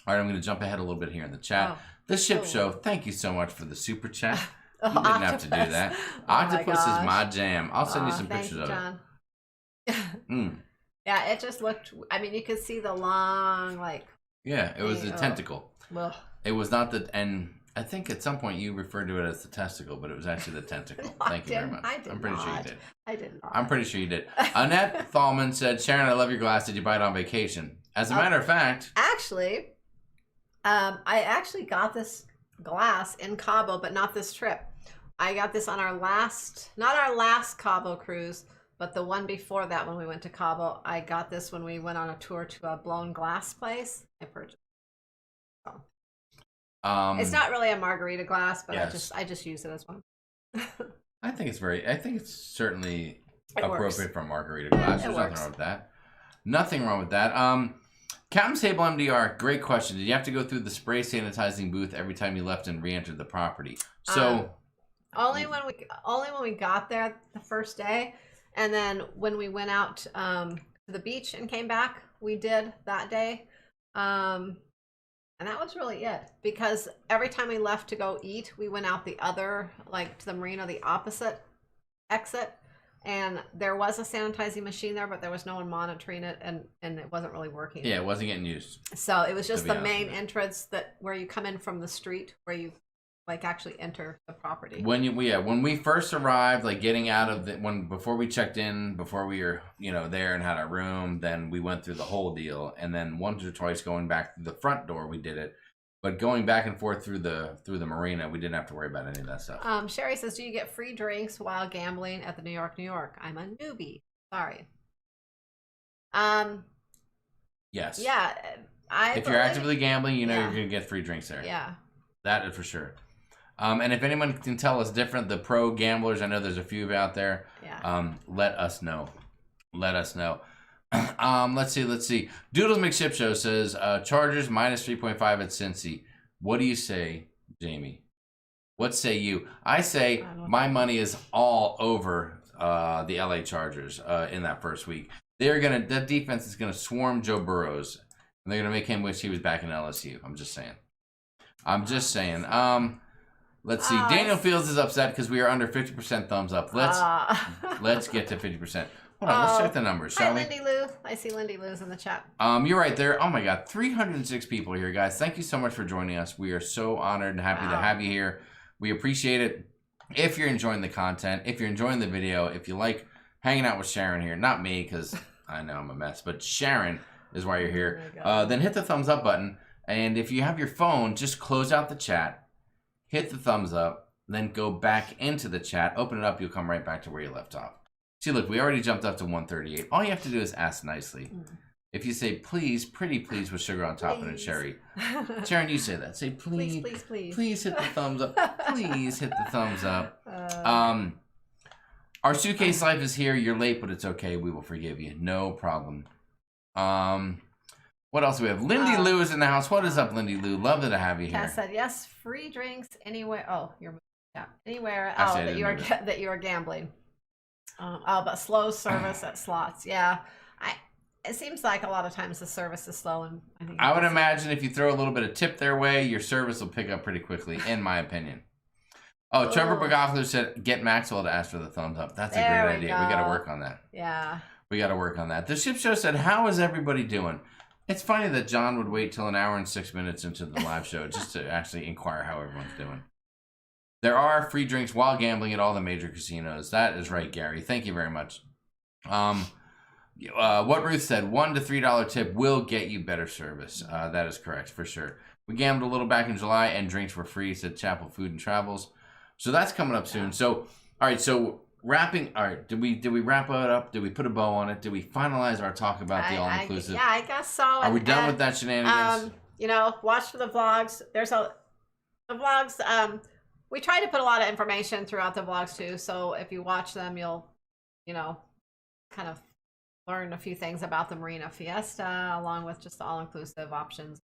All right, I'm going to jump ahead a little bit here in the chat. The Ship Show. Thank you so much for the super chat. You didn't have to do that. Octopus is my jam. I'll send you some pictures of it. Yeah, it just looked. I mean, you could see the long, Yeah, it was a tentacle. Ugh. It was not and I think at some point you referred to it as the testicle, but it was actually the tentacle. No, Thank you very much. I'm pretty sure you did. I did not. I'm pretty sure you did. Annette Thalman said, Sharon, I love your glass. Did you buy it on vacation? As a matter of fact. Actually, I actually got this glass in Cabo, but not this trip. I got this on not our last Cabo cruise, but the one before that when we went to Cabo. I got this when we went on a tour to a blown glass place. I purchased it. It's not really a margarita glass, but yes. I just use it as one. I think it's certainly appropriate for a margarita glass. There's nothing wrong with that. Nothing wrong with that. Captain Sable MDR, great question. Did you have to go through the spray sanitizing booth every time you left and re-entered the property? So only when we got there the first day, and then when we went out to the beach and came back, we did that day. And that was really it, because every time we left to go eat, we went out the other, to the marina, the opposite exit, and there was a sanitizing machine there, but there was no one monitoring it, and it wasn't really working. Yeah, it wasn't getting used. So it was just the main entrance where you come in from the street, where you actually enter the property. When we first arrived, getting out of before we checked in, before we were there and had our room, then we went through the whole deal, and then once or twice going back through the front door, we did it. But going back and forth through the marina, we didn't have to worry about any of that stuff. Sherry says, "Do you get free drinks while gambling at the New York? I'm a newbie. Sorry." Yes. Yeah. If you're actively gambling, you're gonna get free drinks there. Yeah. That is for sure. And if anyone can tell us different, the pro gamblers, I know there's a few out there. Yeah. Let us know. Let's see. Doodles McShip Show says Chargers minus 3.5 at Cincy. What do you say, Jamie? What say you? I say my money is all over the LA Chargers in that first week. That defense is gonna swarm Joe Burrows, and they're gonna make him wish he was back in LSU. I'm just saying. Let's see. Daniel Fields is upset because we are under 50% thumbs up. Let's get to 50%. Hold on, let's check the numbers, shall we? Lindy Lou. I see Lindy Lou's in the chat. You're right there. Oh my God, 306 people here, guys. Thank you so much for joining us. We are so honored and happy to have you here. We appreciate it. If you're enjoying the content, if you're enjoying the video, if you like hanging out with Sharon here, not me because I know I'm a mess, but Sharon is why you're here. Then hit the thumbs up button, and if you have your phone, just close out the chat. Hit the thumbs up, then go back into the chat. Open it up, you'll come right back to where you left off. See, look, we already jumped up to 138. All you have to do is ask nicely. If you say, please, pretty please with sugar on top and a cherry. Sharon, you say that. Say, please, please hit the thumbs up. Please hit the thumbs up. Our suitcase life is here. You're late, but it's okay. We will forgive you. No problem. What else do we have? Lindy Lou is in the house. What is up, Lindy Lou? Love to have you here. Cass said, yes, free drinks anywhere. Oh, you're anywhere. Oh, that you are gambling. But slow service at slots. Yeah. It seems like a lot of times the service is slow. And I would imagine if you throw a little bit of tip their way, your service will pick up pretty quickly, in my opinion. Oh, Trevor Bogofler said, get Maxwell to ask for the thumbs up. That's a great idea. We got to work on that. Yeah. We got to work on that. The Ship Show said, how is everybody doing? It's funny that John would wait till an hour and 6 minutes into the live show just to actually inquire how everyone's doing. There are free drinks while gambling at all the major casinos. That is right, Gary. Thank you very much. What Ruth said, $1 to $3 tip will get you better service. That is correct, for sure. We gambled a little back in July, and drinks were free, said Chapel Food and Travels. So that's coming up soon. So, all right, so wrapping. All right, did we wrap it up? Did we put a bow on it? Did we finalize our talk about the all-inclusive? Yeah, I guess so. Are we done with that shenanigans? Watch for the vlogs. The vlogs. We try to put a lot of information throughout the vlogs too. So if you watch them, you'll, kind of learn a few things about the Marina Fiesta, along with just the all-inclusive options,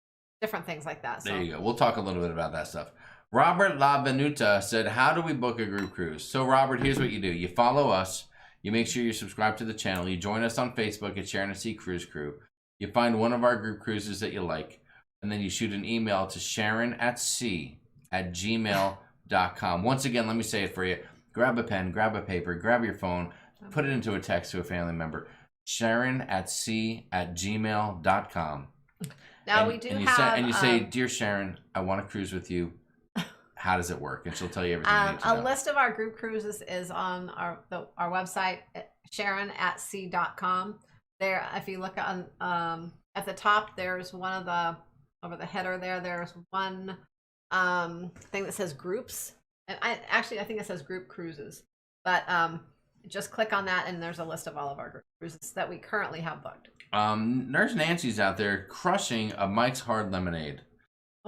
different things like that. So. There you go. We'll talk a little bit about that stuff. Robert La Benuta said, how do we book a group cruise? So, Robert, here's what you do. You follow us. You make sure you subscribe to the channel. You join us on Facebook at Sharonatsea Cruise Crew. You find one of our group cruises that you like, and then you shoot an email to sharonatsea@gmail.com. Once again, let me say it for you. Grab a pen, grab a paper, grab your phone, put it into a text to a family member. sharonatsea@gmail.com. Now, we do have... and you say, Dear Sharon, I want to cruise with you. How does it work? And she'll tell you everything you need to know. A list of our group cruises is on our website, sharonatsea.com. There, if you look on at the top, there's one of the, over the header there's one thing that says groups. And I think it says group cruises. But just click on that, and there's a list of all of our group cruises that we currently have booked. Nurse Nancy's out there crushing a Mike's Hard Lemonade.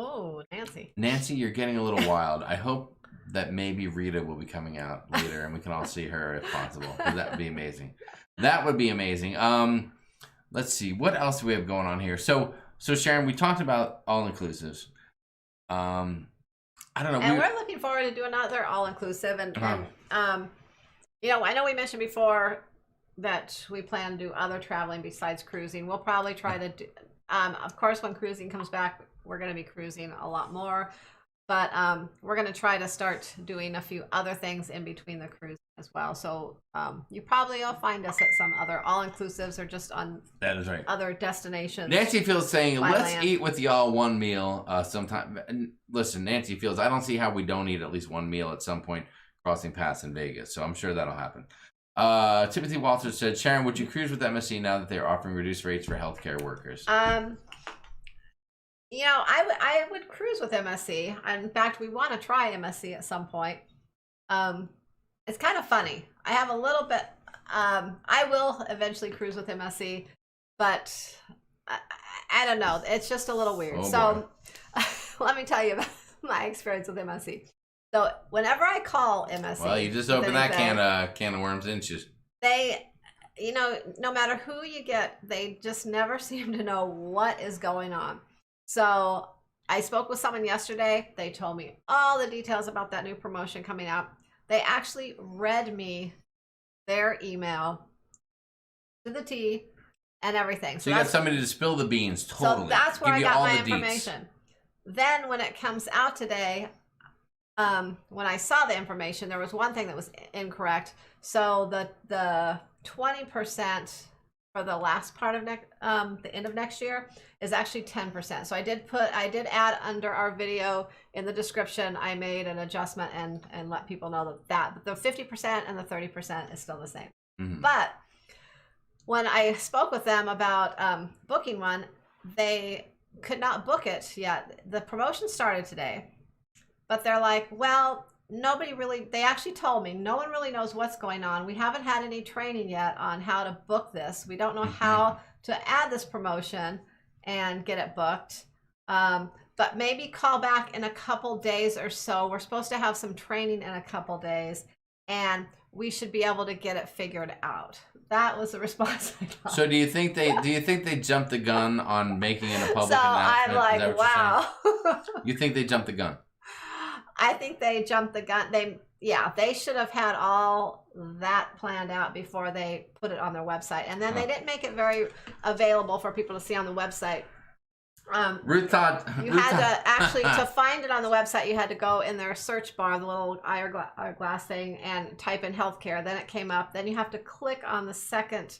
Oh, Nancy. Nancy, you're getting a little wild. I hope that maybe Rita will be coming out later and we can all see her if possible. That would be amazing. That would be amazing. Let's see. What else do we have going on here? So Sharon, we talked about all-inclusives. I don't know. And we're looking forward to doing another all-inclusive. And I know we mentioned before that we plan to do other traveling besides cruising. We'll probably try to do, of course, when cruising comes back, we're going to be cruising a lot more, but we're going to try to start doing a few other things in between the cruise as well. So you probably will find us at some other all-inclusives or just on other destinations. Nancy Fields saying, let's eat with y'all one meal sometime. And listen, Nancy Fields, I don't see how we don't eat at least one meal at some point crossing paths in Vegas. So I'm sure that'll happen. Timothy Walters said, Sharon, would you cruise with MSC now that they're offering reduced rates for healthcare workers? I would cruise with MSC. In fact, we want to try MSC at some point. It's kind of funny. I have a little bit, I will eventually cruise with MSC, but I don't know. It's just a little weird. Let me tell you about my experience with MSC. So whenever I call MSC. Well, you just opened that can of worms, didn't you? They, no matter who you get, they just never seem to know what is going on. So I spoke with someone yesterday. They told me all the details about that new promotion coming out. They actually read me their email to the T and everything. So you got somebody to spill the beans, totally. So that's where I Give you got all my the deets. information. Then when it comes out today, when I saw the information, there was one thing that was incorrect. So the 20% for the last part of the end of next year is actually 10%. So I did add under our video in the description, I made an adjustment and let people know that the 50% and the 30% is still the same. Mm-hmm. But when I spoke with them about booking one, they could not book it yet. The promotion started today, but they're like, well, they actually told me no one really knows what's going on. We haven't had any training yet on how to book this. We don't know how to add this promotion and get it booked. But maybe call back in a couple days or so. We're supposed to have some training in a couple days, and we should be able to get it figured out. That was the response I got. So do you think they jumped the gun on making it a public so announcement? I'm like, wow. You think they jumped the gun? I think they jumped the gun. They should have had all that planned out before they put it on their website. And then they didn't make it very available for people to see on the website. Ruth thought you had to actually, to find it on the website, you had to go in their search bar, the little hourglass thing, and type in healthcare. Then it came up. Then you have to click on the second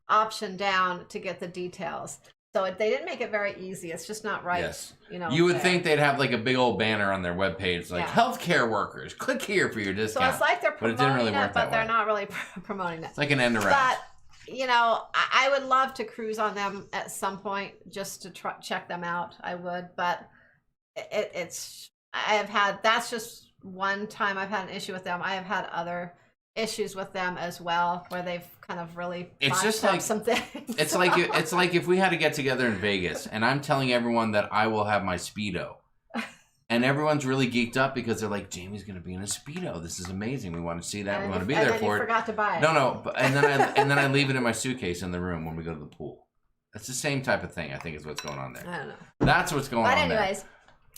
option down to get the details. So they didn't make it very easy. It's just not right. Yes. You would think they'd have like a big old banner on their webpage, like healthcare workers, click here for your discount. So it's like they're promoting but it didn't really work but they're not really promoting it. It's like an end around. But I would love to cruise on them at some point just to check them out. I would, but that's just one time I've had an issue with them. I have had other issues with them as well, where they've kind of really botched up some things. It's like if we had to get together in Vegas and I'm telling everyone that I will have my Speedo, and everyone's really geeked up because they're like, Jamie's going to be in a Speedo. This is amazing. We want to see that. We want to be there for it. Forgot to buy it. No, and then I leave it in my suitcase in the room when we go to the pool. That's the same type of thing, I think, is what's going on there. I don't know. That's what's going on there.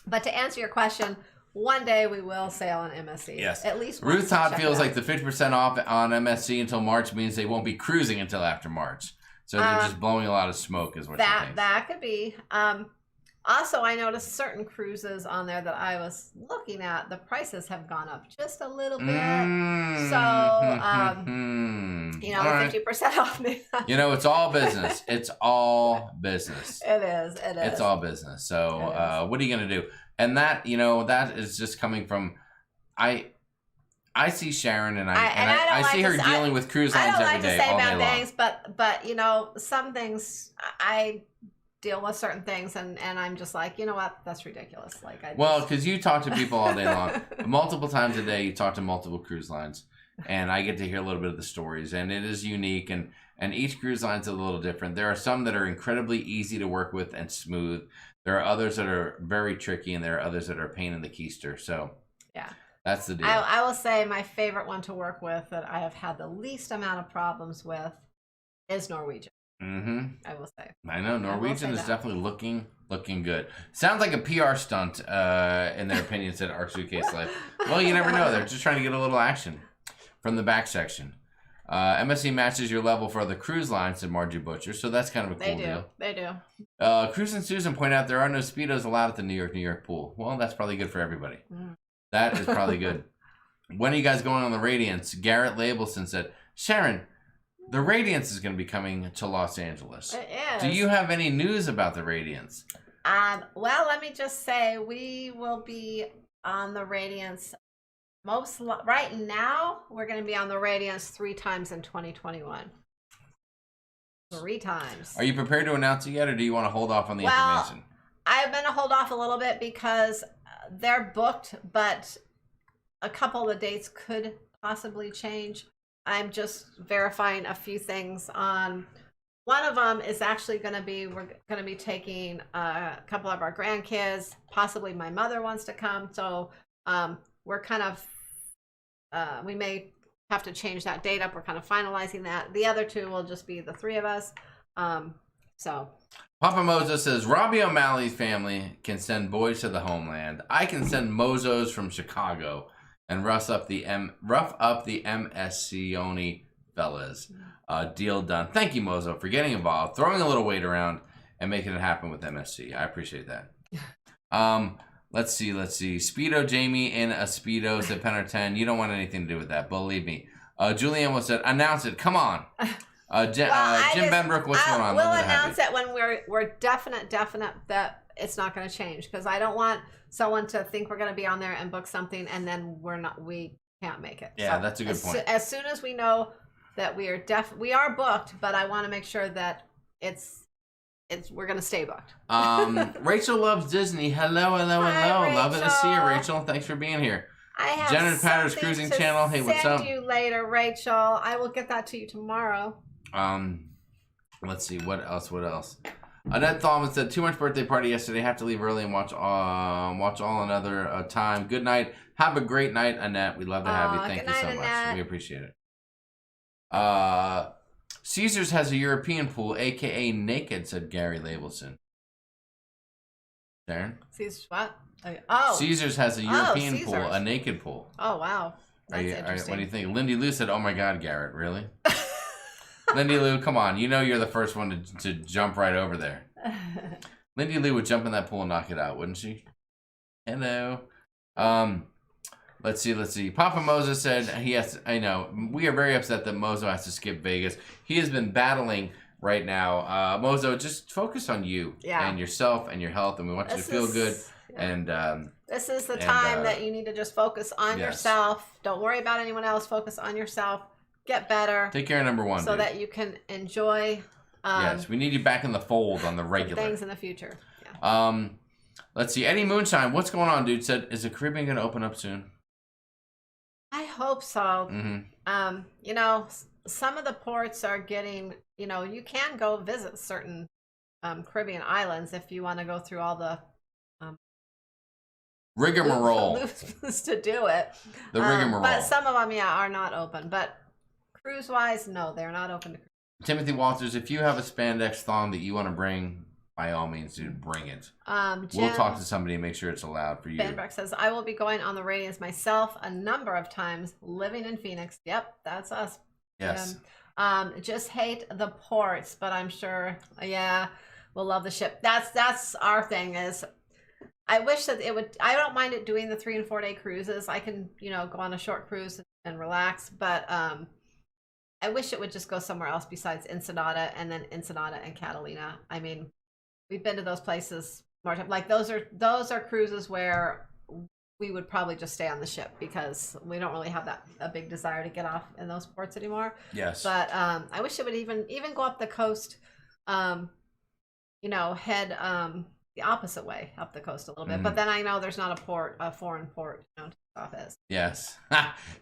But anyways, to answer your question, one day we will sail on MSC. Yes. At least Ruth Todd feels like the 50% off on MSC until March means they won't be cruising until after March. So they're just blowing a lot of smoke is what she thinks. That could be. Also, I noticed certain cruises on there that I was looking at, the prices have gone up just a little bit. So, 50% off me. It's all business. It's all business. It is. It's all business. So what are you going to do? And that, that is just coming from, I see Sharon and I see her dealing with cruise lines every day, all day long. I don't like to say bad things, but some things I deal with certain things and I'm just like, you know what, that's ridiculous. Because you talk to people all day long. Multiple times a day you talk to multiple cruise lines, and I get to hear a little bit of the stories, and it is unique, and each cruise line's a little different. There are some that are incredibly easy to work with and smooth. There are others that are very tricky, and there are others that are a pain in the keister. So yeah, that's the deal. I will say my favorite one to work with that I have had the least amount of problems with is Norwegian. I will say. I know Norwegian is definitely looking good. Sounds like a PR stunt, in their opinion, said Our Suitcase Life. Well, you never know. They're just trying to get a little action from the back section. MSC matches your level for other cruise lines, said Margie Butcher. So that's kind of a cool deal. They do. Cruz and Susan point out there are no Speedos allowed at the New York pool. Well, that's probably good for everybody. That is probably good. When are you guys going on the Radiance? Garrett Labelson said, Sharon, the Radiance is going to be coming to Los Angeles. It is. Do you have any news about the Radiance? Well, let me just say we will be on the Radiance. Right now, we're going to be on the Radiance 3 times in 2021. 3 times. Are you prepared to announce it yet, or do you want to hold off on the information? I'm going to hold off a little bit because they're booked, but a couple of the dates could possibly change. I'm just verifying a few things on. One of them is actually going to be, we're going to be taking a couple of our grandkids. Possibly my mother wants to come. So we're kind of, we may have to change that date up. We're kind of finalizing that. The other 2 will just be the 3 of us. So. Papa Mozo says, Robbie O'Malley's family can send boys to the homeland. I can send Mozos from Chicago and rough up the MSConi fellas. Deal done. Thank you, Mozo, for getting involved, throwing a little weight around, and making it happen with MSC. I appreciate that. Let's see. Speedo Jamie in a Speedo said Penner 10. You don't want anything to do with that. Believe me. Julianne said, announce it. Come on. Jim Benbrook, what's going on? We'll announce it when we're definite that it's not going to change, because I don't want someone to think we're going to be on there and book something and then we can't make it. Yeah, so that's a good point. As soon as we know that we are booked, but I want to make sure that we're going to stay booked. Rachel loves Disney. Hello. Hi, Loving to see you, Rachel. Thanks for being here. I have Jen and Patter's Cruising Channel. Hey, what's up? Send you later, Rachel. I will get that to you tomorrow. Let's see. What else? Annette Thalman said, too much birthday party yesterday. Have to leave early and watch all another time. Good night. Have a great night, Annette. We'd love to have you. Thank you so much. We appreciate it. Caesars has a European pool, a.k.a. naked, said Gary Labelson. Sharon? Caesars what? Oh. Caesars has a European pool, a naked pool. Oh, wow. That's interesting. What do you think? Lindy Lou said, oh my God, Garrett, really? Lindy Lou, come on. You know you're the first one to jump right over there. Lindy Lou would jump in that pool and knock it out, wouldn't she? Hello. Let's see. Papa Mozo said I know. We are very upset that Mozo has to skip Vegas. He has been battling right now. Mozo, just focus on you and yourself and your health, and we want you to feel good. And this is the time that you need to just focus on yourself. Don't worry about anyone else. Focus on yourself. Get better. Take care of number one, so that you can enjoy. Yes, we need you back in the fold on the regular things in the future. Yeah. Let's see. Eddie Moonshine, what's going on, dude? Said, is the Caribbean going to open up soon? I hope so. Mm-hmm. You know, some of the ports are getting. You know, you can go visit certain Caribbean islands if you want to go through all the rigmarole to do it. The rigmarole. But some of them, are not open. But cruise-wise, no, they're not open to cruise. Timothy Walters, if you have a spandex thong that you want to bring, by all means, dude, bring it. We'll talk to somebody and make sure it's allowed for you. Ben Breck says, I will be going on the Radiance myself a number of times, living in Phoenix. Yep, that's us. Yes. Just hate the ports, but I'm sure, we'll love the ship. That's our thing is, I wish that it would, I don't mind it doing the 3 and 4 day cruises. I can, go on a short cruise and relax, but I wish it would just go somewhere else besides Ensenada and then Ensenada and Catalina. I mean, we've been to those places more time. Like those are cruises where we would probably just stay on the ship because we don't really have a big desire to get off in those ports anymore. Yes. But I wish it would even go up the coast, head the opposite way up the coast a little bit. Mm-hmm. But then I know there's not a foreign port, to stop at. Yes.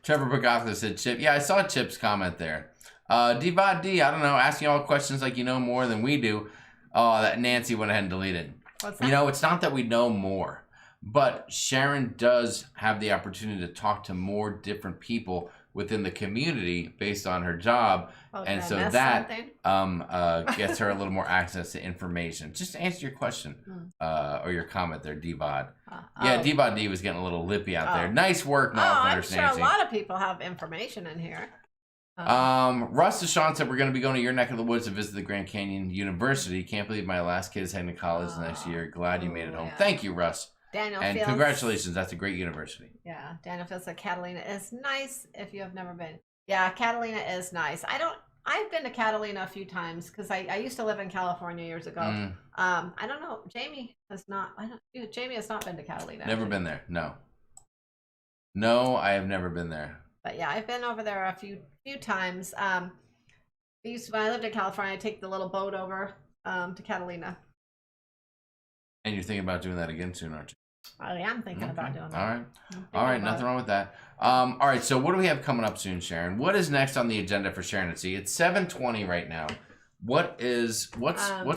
Trevor Bogotha said Chip. Yeah, I saw Chip's comment there. D-Bot D, I don't know, asking all questions like you know more than we do. Oh, that Nancy went ahead and deleted. What's that? It's not that we know more, but Sharon does have the opportunity to talk to more different people within the community based on her job. And so that gets her a little more access to information. Just to answer your question or your comment there, D-Bod. D-Bod D was getting a little lippy out there. Nice work, I'm sure a lot of people have information in here. Russ Deshawn said we're going to be going to your neck of the woods to visit the Grand Canyon University. Can't believe my last kid is heading to college next year. Glad you made it home. Thank you, Russ. Daniel and Fields, congratulations. That's a great university. Yeah, Daniel Fields said Catalina is nice if you have never been. Yeah, Catalina is nice. I've been to Catalina a few times because I used to live in California years ago. I don't know. Jamie has not. Jamie has not been to Catalina. Never been there. No, I have never been there. But yeah, I've been over there a few times. When I lived in California, I'd take the little boat over to Catalina. And you're thinking about doing that again soon, aren't you? I am thinking about doing that. All right. Nothing wrong with that. All right. So what do we have coming up soon, Sharon? What is next on the agenda for Sharon at Sea? It's 7:20 right now. What's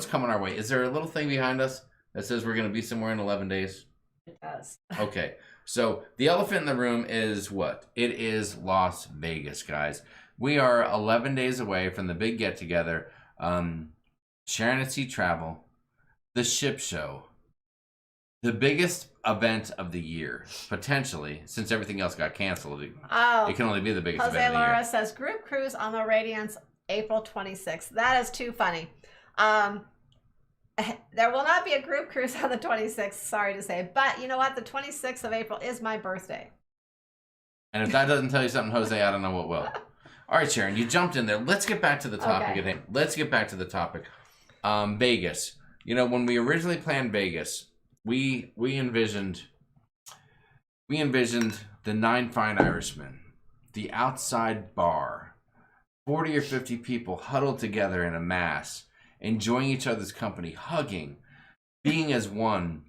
coming our way? Is there a little thing behind us that says we're going to be somewhere in 11 days? It does. Okay. So the elephant in the room is what? It is Las Vegas, guys. We are 11 days away from the big get together. Sharon at Sea Travel, the ship show, The biggest event of the year, potentially, since everything else got canceled. It can only be the biggest Jose event of the Lara year. says, group cruise on the Radiance, April 26th. That is too funny. There will not be a group cruise on the 26th, sorry to say. But you know what? The 26th of April is my birthday. And if that doesn't tell you something, Jose, I don't know what will. All right, Sharon, you jumped in there. Let's get back to the topic at hand. Let's get back to the topic. Vegas. You know, when we originally planned Vegas, we envisioned the Nine Fine Irishmen, the outside bar, 40 or 50 people huddled together in a mass, enjoying each other's company, hugging, being as one,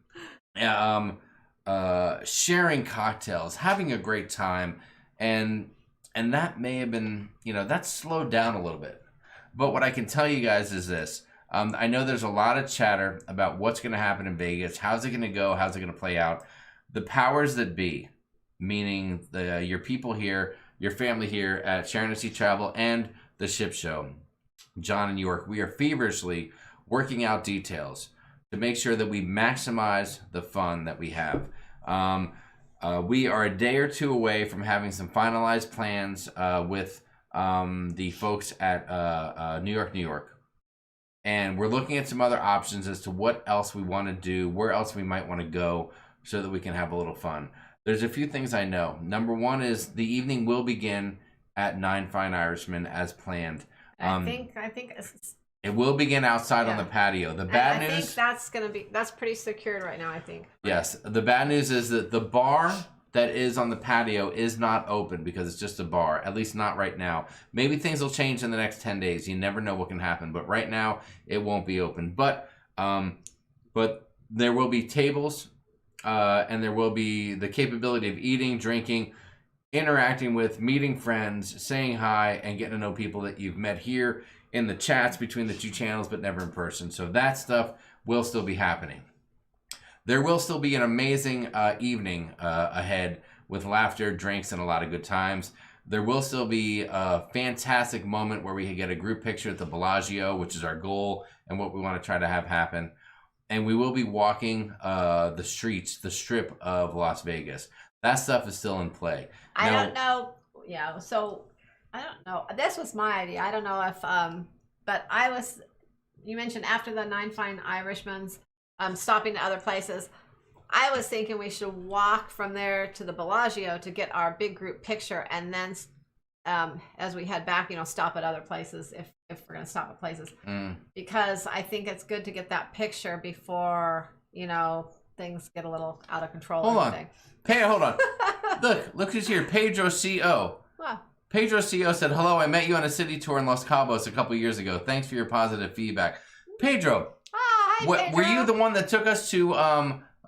sharing cocktails, having a great time, and that may have been, you know, that slowed down a little bit. But what I can tell you guys is this. I know there's a lot of chatter about what's going to happen in Vegas. How's it going to go? How's it going to play out? The powers that be, meaning your people here, your family here at Sharonatsea Travel and the Ship Show, John and York, we are feverishly working out details to make sure that we maximize the fun that we have. We are a day or two away from having some finalized plans with the folks at New York. And we're looking at some other options as to what else we want to do, where else we might want to go so that we can have a little fun. There's a few things I know. Number one is the evening will begin at Nine Fine Irishmen as planned. I think it will begin outside on the patio. The bad news, I think that's pretty secured right now, I think. Yes. The bad news is that the bar that is on the patio is not open because it's just a bar, at least not right now. Maybe things will change in the next 10 days. You never know what can happen, but right now it won't be open. But there will be tables and there will be the capability of eating, drinking, interacting with, meeting friends, saying hi, and getting to know people that you've met here in the chats between the two channels, but never in person. So that stuff will still be happening. There will still be an amazing evening ahead with laughter, drinks, and a lot of good times. There will still be a fantastic moment where we can get a group picture at the Bellagio, which is our goal and what we want to try to have happen. And we will be walking the streets, the strip of Las Vegas. That stuff is still in play. I don't know. Yeah, so I don't know. This was my idea. I don't know if, but you mentioned after the Nine Fine Irishmen's, stopping to other places. I was thinking we should walk from there to the Bellagio to get our big group picture, and then as we head back, stop at other places if we're going to stop at places. Because I think it's good to get that picture before, things get a little out of control. Hold on. Look who's here. Pedro CO. Wow. Pedro CO said, hello, I met you on a city tour in Los Cabos a couple years ago. Thanks for your positive feedback. Pedro. Pedro. Were you the one that took us to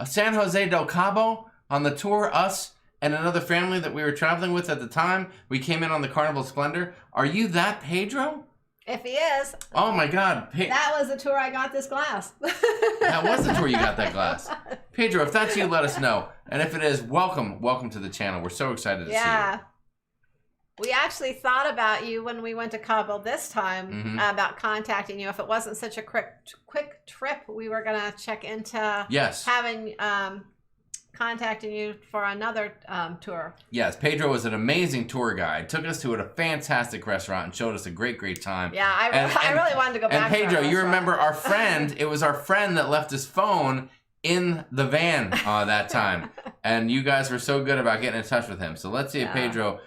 San Jose del Cabo on the tour, us and another family that we were traveling with at the time? We came in on the Carnival Splendor. Are you that Pedro? If he is. Oh my God. That was the tour I got this glass. That was the tour you got that glass. Pedro, if that's you, let us know. And if it is, welcome to the channel. We're so excited to see you. We actually thought about you when we went to Cabo this time, about contacting you. If it wasn't such a quick trip, we were going to check into having contacting you for another tour. Yes, Pedro was an amazing tour guide. Took us to a fantastic restaurant and showed us a great time. Yeah, I really wanted to go back. And Pedro, you remember our friend? It was our friend that left his phone in the van that time. And you guys were so good about getting in touch with him. So let's see if Pedro...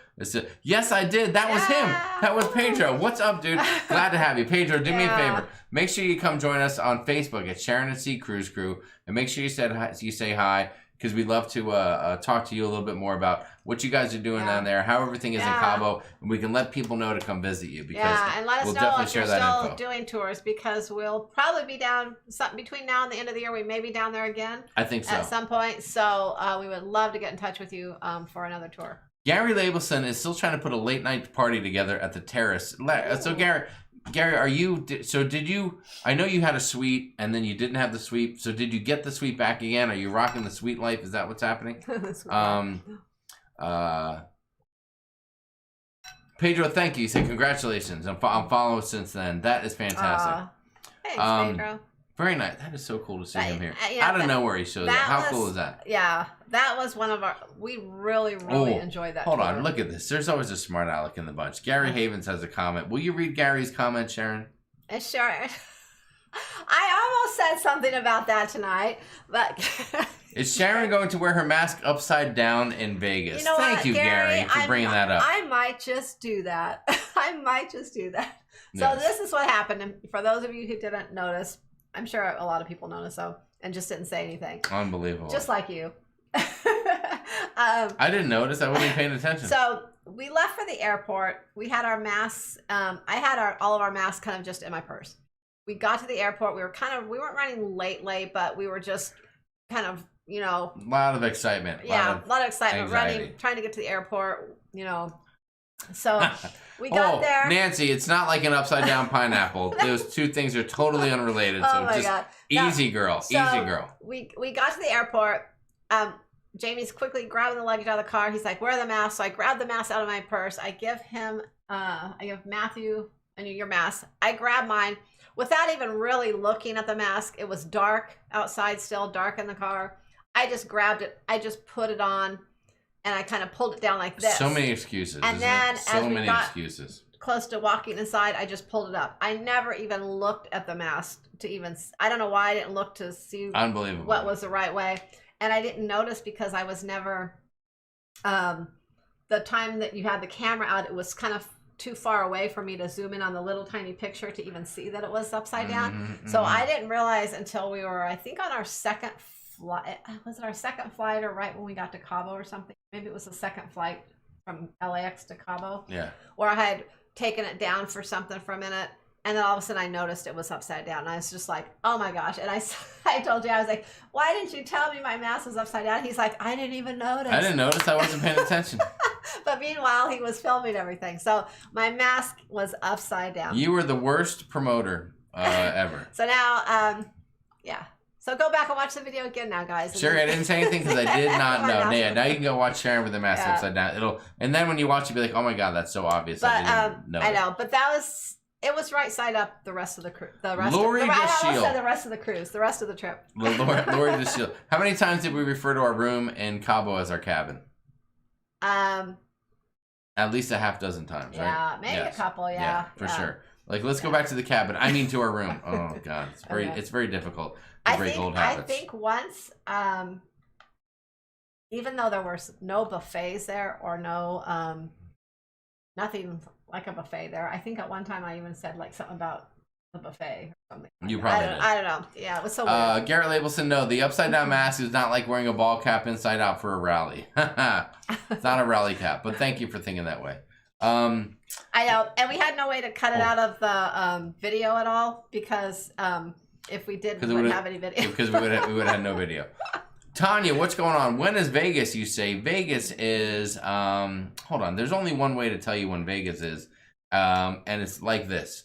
Yes, I did. That was him. That was Pedro. What's up, dude? Glad to have you. Pedro, do me a favor. Make sure you come join us on Facebook at Sharonatsea Cruise Crew. And make sure you say hi, because we'd love to talk to you a little bit more about what you guys are doing down there, how everything is in Cabo, and we can let people know to come visit you. Because and let us know if you're still doing tours, because we'll probably be down between now and the end of the year. We may be down there again. I think so. At some point. So we would love to get in touch with you for another tour. Gary Labelson is still trying to put a late night party together at the Terrace. So Gary, are you? Did you? I know you had a suite, and then you didn't have the suite. So did you get the suite back again? Are you rocking the suite life? Is that what's happening? Pedro, thank you. He said congratulations. I'm following since then. That is fantastic. Thanks, Pedro. Very nice. That is so cool to see him here. Yeah, Out of nowhere, he shows up. How cool is that? Yeah, that was one of our. We really enjoyed that. Hold tour. on, look at this. There's always a smart aleck in the bunch. Gary Havens has a comment. Will you read Gary's comment, Sharon? Sharon. I almost said something about that tonight, but. Is Sharon going to wear her mask upside down in Vegas? You know Thank what, you, Gary, for bringing that up. I might just do that. I might just do that. So Yes. this is what happened. And for those of you who didn't notice, I'm sure a lot of people noticed, and just didn't say anything. Unbelievable. Just like you. I didn't notice. I wasn't paying attention. So we left for the airport. We had our masks. I had all of our masks kind of just in my purse. We got to the airport. We weren't running late, but we were just kind of, a lot of excitement. A lot of excitement. anxiety. Running, trying to get to the airport, So we got there. Nancy, it's not like an upside down pineapple. Those two things are totally unrelated. So Oh my just God. easy girl. So easy girl. We got to the airport. Jamie's quickly grabbing the luggage out of the car. He's like, "Where are the masks?" So I grabbed the mask out of my purse. I give Matthew your mask. I grab mine without even really looking at the mask. It was dark outside, still dark in the car. I just grabbed it. I just put it on, and I kind of pulled it down like this. So many excuses. And then so many excuses. Close to walking inside, I just pulled it up. I never even looked at the mask to even. I don't know why I didn't look to see Unbelievable. what was the right way. And I didn't notice because I was never, the time that you had the camera out, it was kind of too far away for me to zoom in on the little tiny picture to even see that it was upside down. So I didn't realize until we were, I think, on our second flight. Was it our second flight or right when we got to Cabo or something? Maybe it was the second flight from LAX to Cabo. Yeah. Where I had taken it down for something for a minute. And then all of a sudden I noticed it was upside down. And I was just like, oh my gosh. And I told you, I was like, why didn't you tell me my mask was upside down? He's like, I didn't even notice. I didn't notice. I wasn't paying attention. But meanwhile, he was filming everything. So my mask was upside down. You were the worst promoter ever. So now, yeah. So go back and watch the video again now, guys. Sure, I didn't say anything because I did not know. Yeah. Now you can go watch Sharon with the mask upside down. And then when you watch, you'll be like, oh my God, that's so obvious. But I didn't know. I know, but it was right side up the rest of the cruise. The rest Lori of the, I almost DeShield. said the rest of the cruise, the rest of the trip. Lori DeShield. How many times did we refer to our room in Cabo as our cabin? At least a half dozen times, right? Yeah, maybe a couple, yeah. For sure. Like, let's go back to the cabin. I mean, to our room. Oh God, it's very difficult to break old habits. I think once, even though there was no buffets there or no, nothing like a buffet there, I think at one time I even said like something about the buffet or something. You probably did. I don't know. Yeah, it was so weird. Garrett Labelson, no, the upside down mask is not like wearing a ball cap inside out for a rally. It's not a rally cap, but thank you for thinking that way. I know, and we had no way to cut it out of the video at all because if we did, we wouldn't have any video. Because we would have had no video. Tanya, what's going on? When is Vegas, you say? Vegas is, hold on, there's only one way to tell you when Vegas is, and it's like this.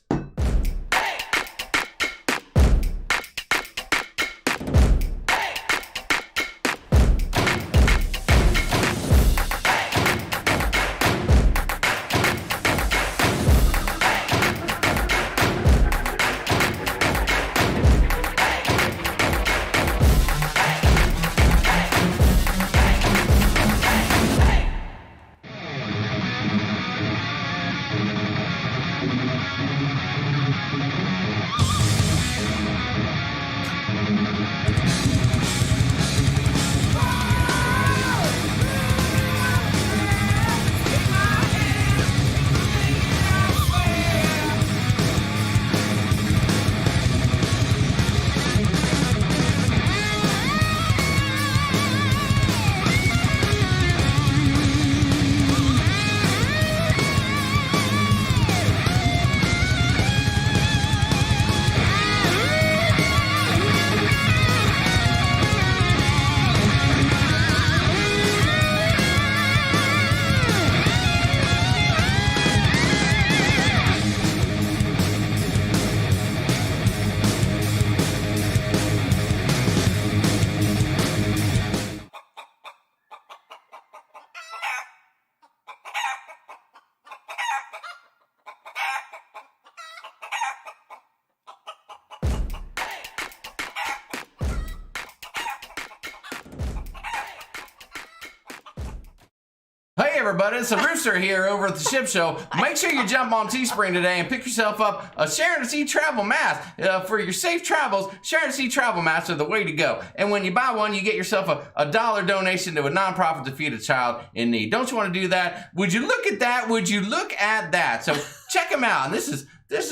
everybody, it's the Rooster here over at the Ship Show. Make sure you jump on Teespring today and pick yourself up a Sharonatsea travel mask. For your safe travels, Sharonatsea travel masks are the way to go. And when you buy one, you get yourself a $1 donation to a nonprofit to feed a child in need. Don't you want to do that? Would you look at that? Would you look at that? So check them out. And this is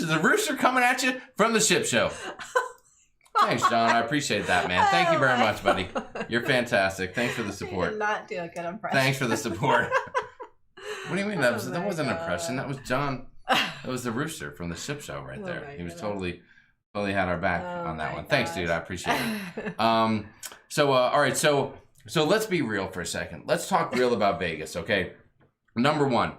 the Rooster coming at you from the Ship Show. Thanks, John. I appreciate that, man. Thank you very much, buddy. You're fantastic. Thanks for the support. You did not do a good impression. Thanks for the support. What do you mean? That wasn't an impression. That was John. That was the Rooster from the Ship Show right there. He was totally had our back on that one. Thanks, dude. I appreciate it. All right. So let's be real for a second. Let's talk real about Vegas, okay? Number one,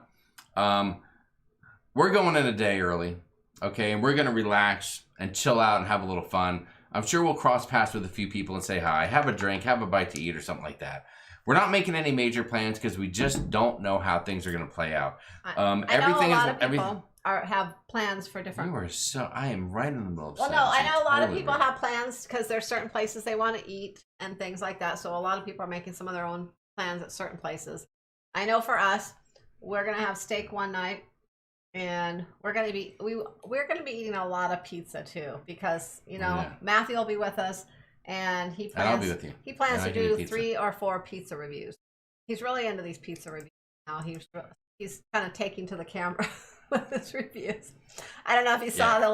we're going in a day early, okay? And we're going to relax and chill out and have a little fun. I'm sure we'll cross paths with a few people and say hi, have a drink, have a bite to eat or something like that. We're not making any major plans because we just don't know how things are going to play out. I know a lot of people have plans for different... I am right in the middle of Well, no, I know a lot of people have plans because there's certain places they want to eat and things like that. So a lot of people are making some of their own plans at certain places. I know for us, we're going to have steak one night. And we're gonna be eating a lot of pizza too because Matthew will be with us and he plans. And I'll be with you. He plans to do 3 or 4 pizza reviews. He's really into these pizza reviews now. He's kind of taking to the camera with his reviews. I don't know if you saw the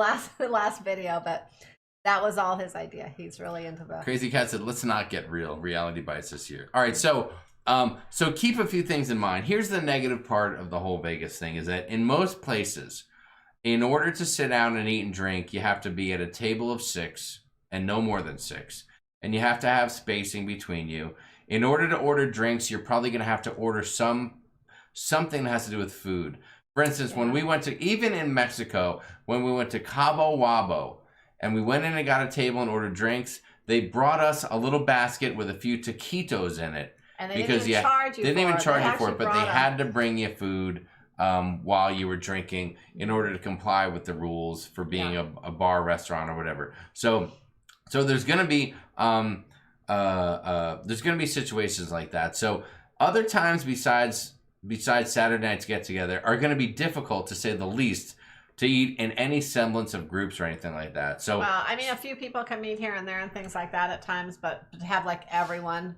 last video, but that was all his idea. He's really into the Crazy Cat said, "Let's not get real. Reality bites this year." All right, so keep a few things in mind. Here's the negative part of the whole Vegas thing is that in most places, in order to sit down and eat and drink, you have to be at a table of 6 and no more than 6. And you have to have spacing between you. In order to order drinks, you're probably going to have to order something that has to do with food. For instance, when we went to, even in Mexico, when we went to Cabo and we went in and got a table and ordered drinks, they brought us a little basket with a few taquitos in it. And they didn't even charge you for it, but they had to bring you food while you were drinking in order to comply with the rules for being a bar, restaurant, or whatever. So there's gonna be situations like that. So other times besides Saturday night's get together are gonna be difficult to say the least to eat in any semblance of groups or anything like that. So well, I mean, a few people can meet here and there and things like that at times, but to have like everyone,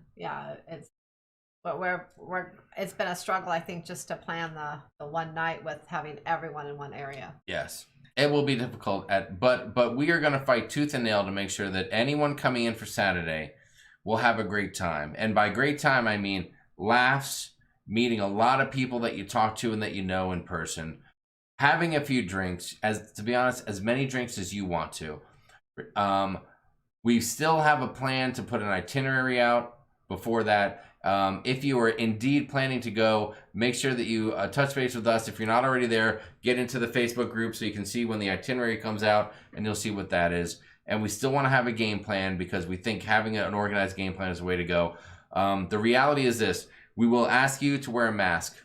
it's been a struggle, I think, just to plan the one night with having everyone in one area. Yes, it will be difficult. But we are going to fight tooth and nail to make sure that anyone coming in for Saturday will have a great time. And by great time, I mean laughs, meeting a lot of people that you talk to and that you know in person, having a few drinks, to be honest, as many drinks as you want to. We still have a plan to put an itinerary out before that. If you are indeed planning to go, make sure that you touch base with us. If you're not already there, get into the Facebook group so you can see when the itinerary comes out and you'll see what that is. And we still want to have a game plan because we think having an organized game plan is the way to go. The reality is this. We will ask you to wear a mask.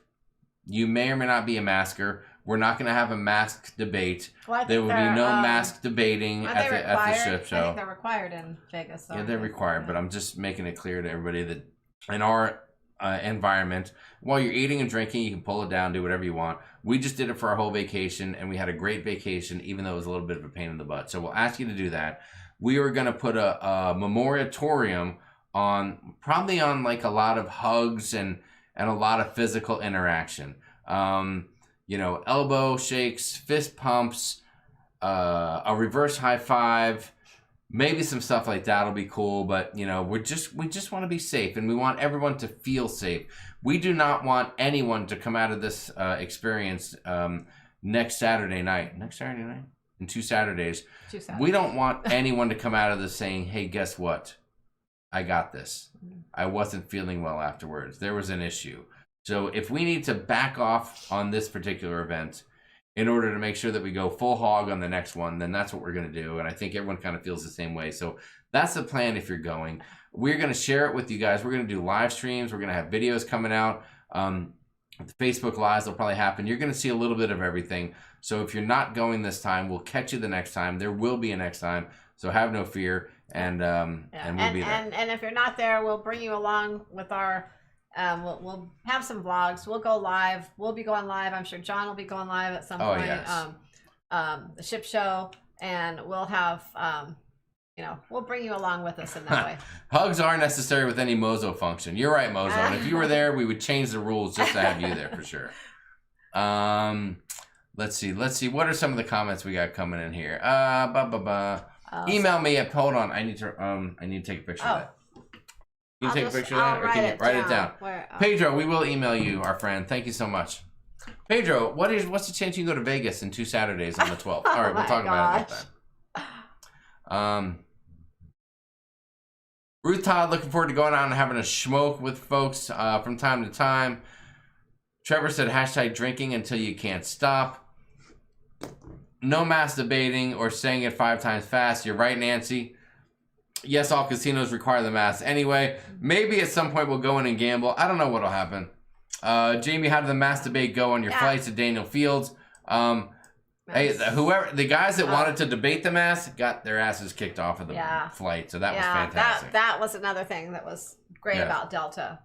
You may or may not be a masker. We're not going to have a mask debate. Well, there will be no mask debating at the Ship Show. I think they're required in Vegas. Yeah, they're required, but I'm just making it clear to everybody that in our environment, while you're eating and drinking, you can pull it down, do whatever you want. We just did it for our whole vacation, and we had a great vacation, even though it was a little bit of a pain in the butt. So we'll ask you to do that. We are going to put a moratorium on, probably on like a lot of hugs and a lot of physical interaction. Elbow shakes, fist pumps, a reverse high five, maybe some stuff like that'll be cool, but we just want to be safe and we want everyone to feel safe. We do not want anyone to come out of this experience next Saturday night. In 2 Saturdays. We don't want anyone to come out of this saying, "Hey, guess what? I got this. I wasn't feeling well afterwards. There was an issue." So if we need to back off on this particular event in order to make sure that we go full hog on the next one, then that's what we're going to do. And I think everyone kind of feels the same way. So that's the plan if you're going. We're going to share it with you guys. We're going to do live streams. We're going to have videos coming out. The Facebook Lives will probably happen. You're going to see a little bit of everything. So if you're not going this time, we'll catch you the next time. There will be a next time. So have no fear. And we'll be there. And if you're not there, we'll bring you along with our We'll have some vlogs. We'll go live. We'll be going live. I'm sure John will be going live at some point. Yes. The ship show, and we'll have we'll bring you along with us in that way. Hugs are necessary with any Mozo function. You're right, Mozo. And if you were there, we would change the rules just to have you there for sure. Let's see. What are some of the comments we got coming in here? Email me at. Hold on. I need to take a picture of that. You can take a picture of that, or can you write it down? Pedro, we will email you, our friend. Thank you so much. Pedro, what's the chance you can go to Vegas in 2 Saturdays on the 12th? All right, we'll talk about that. Ruth Todd, looking forward to going out and having a smoke with folks from time to time. Trevor said, hashtag drinking until you can't stop. No masturbating or saying it 5 times fast. You're right, Nancy. Yes, all casinos require the mask anyway. Maybe at some point we'll go in and gamble. I don't know what'll happen. Jamie, how did the mass debate go on your flights to Daniel Fields? Hey, the guys that wanted to debate the mask got their asses kicked off of the flight, so that was fantastic. That was another thing that was great about Delta.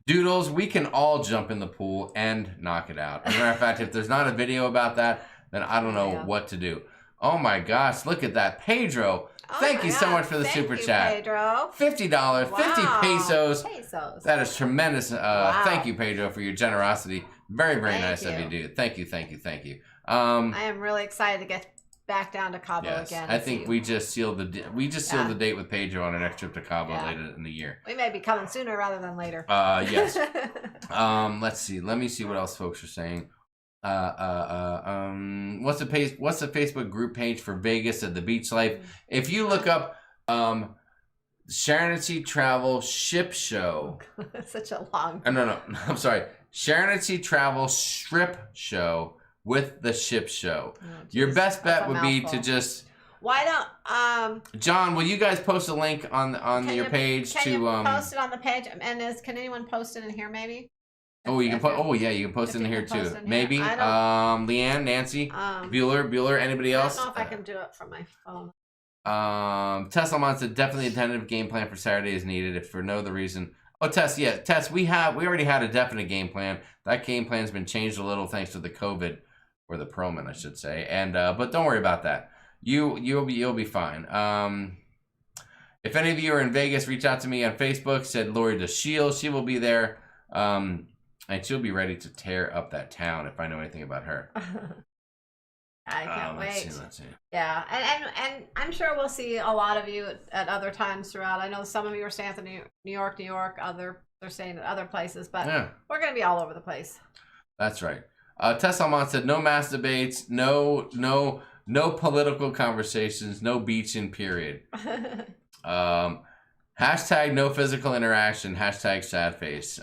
Doodles, we can all jump in the pool and knock it out. As a matter of fact, if there's not a video about that, then I don't know what to do. Oh my gosh, look at that. Pedro, thank you so much for the super chat. Pedro. $50, 50 pesos. Pesos. That is tremendous. Thank you, Pedro, for your generosity. Very, very nice of you, dude. Thank you. I am really excited to get back down to Cabo again. I think we just sealed the date with Pedro on our next trip to Cabo later in the year. We may be coming sooner rather than later. Yes. Let's see. Let me see what else folks are saying. What's the Facebook group page for Vegas at the Beach Life? If you look up Sharonatsea Travel Ship Show. Such a long. No. I'm sorry. Sharonatsea Travel Strip Show with the Ship Show. Your best bet would be to just. Why don't John? Will you guys post a link on your page Can you post it on the page? And can anyone post it in here maybe? Oh, you can put. Oh, yeah, you can post it in here too. Maybe. Leanne, Nancy, Bueller, anybody else? I don't know if I can do it from my phone. Tesla said definitely a tentative game plan for Saturday is needed if for no other reason. Oh, Tess, we already had a definite game plan. That game plan's been changed a little thanks to the COVID, or the Proman, I should say. And but don't worry about that. You'll be fine. If any of you are in Vegas, reach out to me on Facebook. Said Lori DeShield. She will be there. And she'll be ready to tear up that town if I know anything about her. I can't wait. Let's see. Yeah, and I'm sure we'll see a lot of you at other times throughout. I know some of you are staying at New York. Others are staying at other places, but we're going to be all over the place. That's right. Tess Almont said no mass debates, no political conversations, no beaching, period. Hashtag no physical interaction. Hashtag sad face.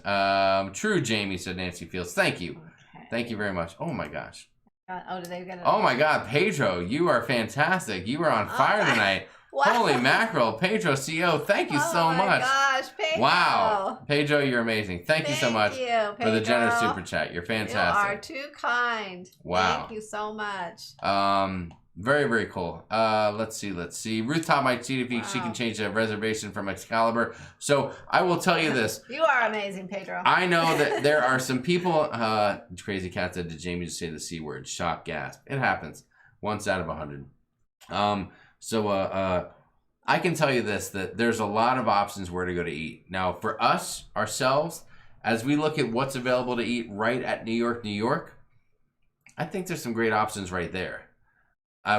True, Jamie, said Nancy Fields. Thank you. Okay. Thank you very much. Oh my gosh. Did they get it? Oh my God, Pedro, you are fantastic. You are on fire tonight. Wow. Holy mackerel, Pedro CO. Thank you so much. Oh my gosh, Pedro. Wow, Pedro, you're amazing. Thank you so much for the generous super chat. You're fantastic. You are too kind. Wow. Thank you so much. Very, very cool. Let's see. Ruth Top might see if she can change the reservation from Excalibur. So I will tell you this. You are amazing, Pedro. I know that there are some people. Crazy Cat said to Jamie to say the C word. Shock, gasp. It happens once out of 100. I can tell you this, that there's a lot of options where to go to eat. Now, for us, ourselves, as we look at what's available to eat right at New York, I think there's some great options right there.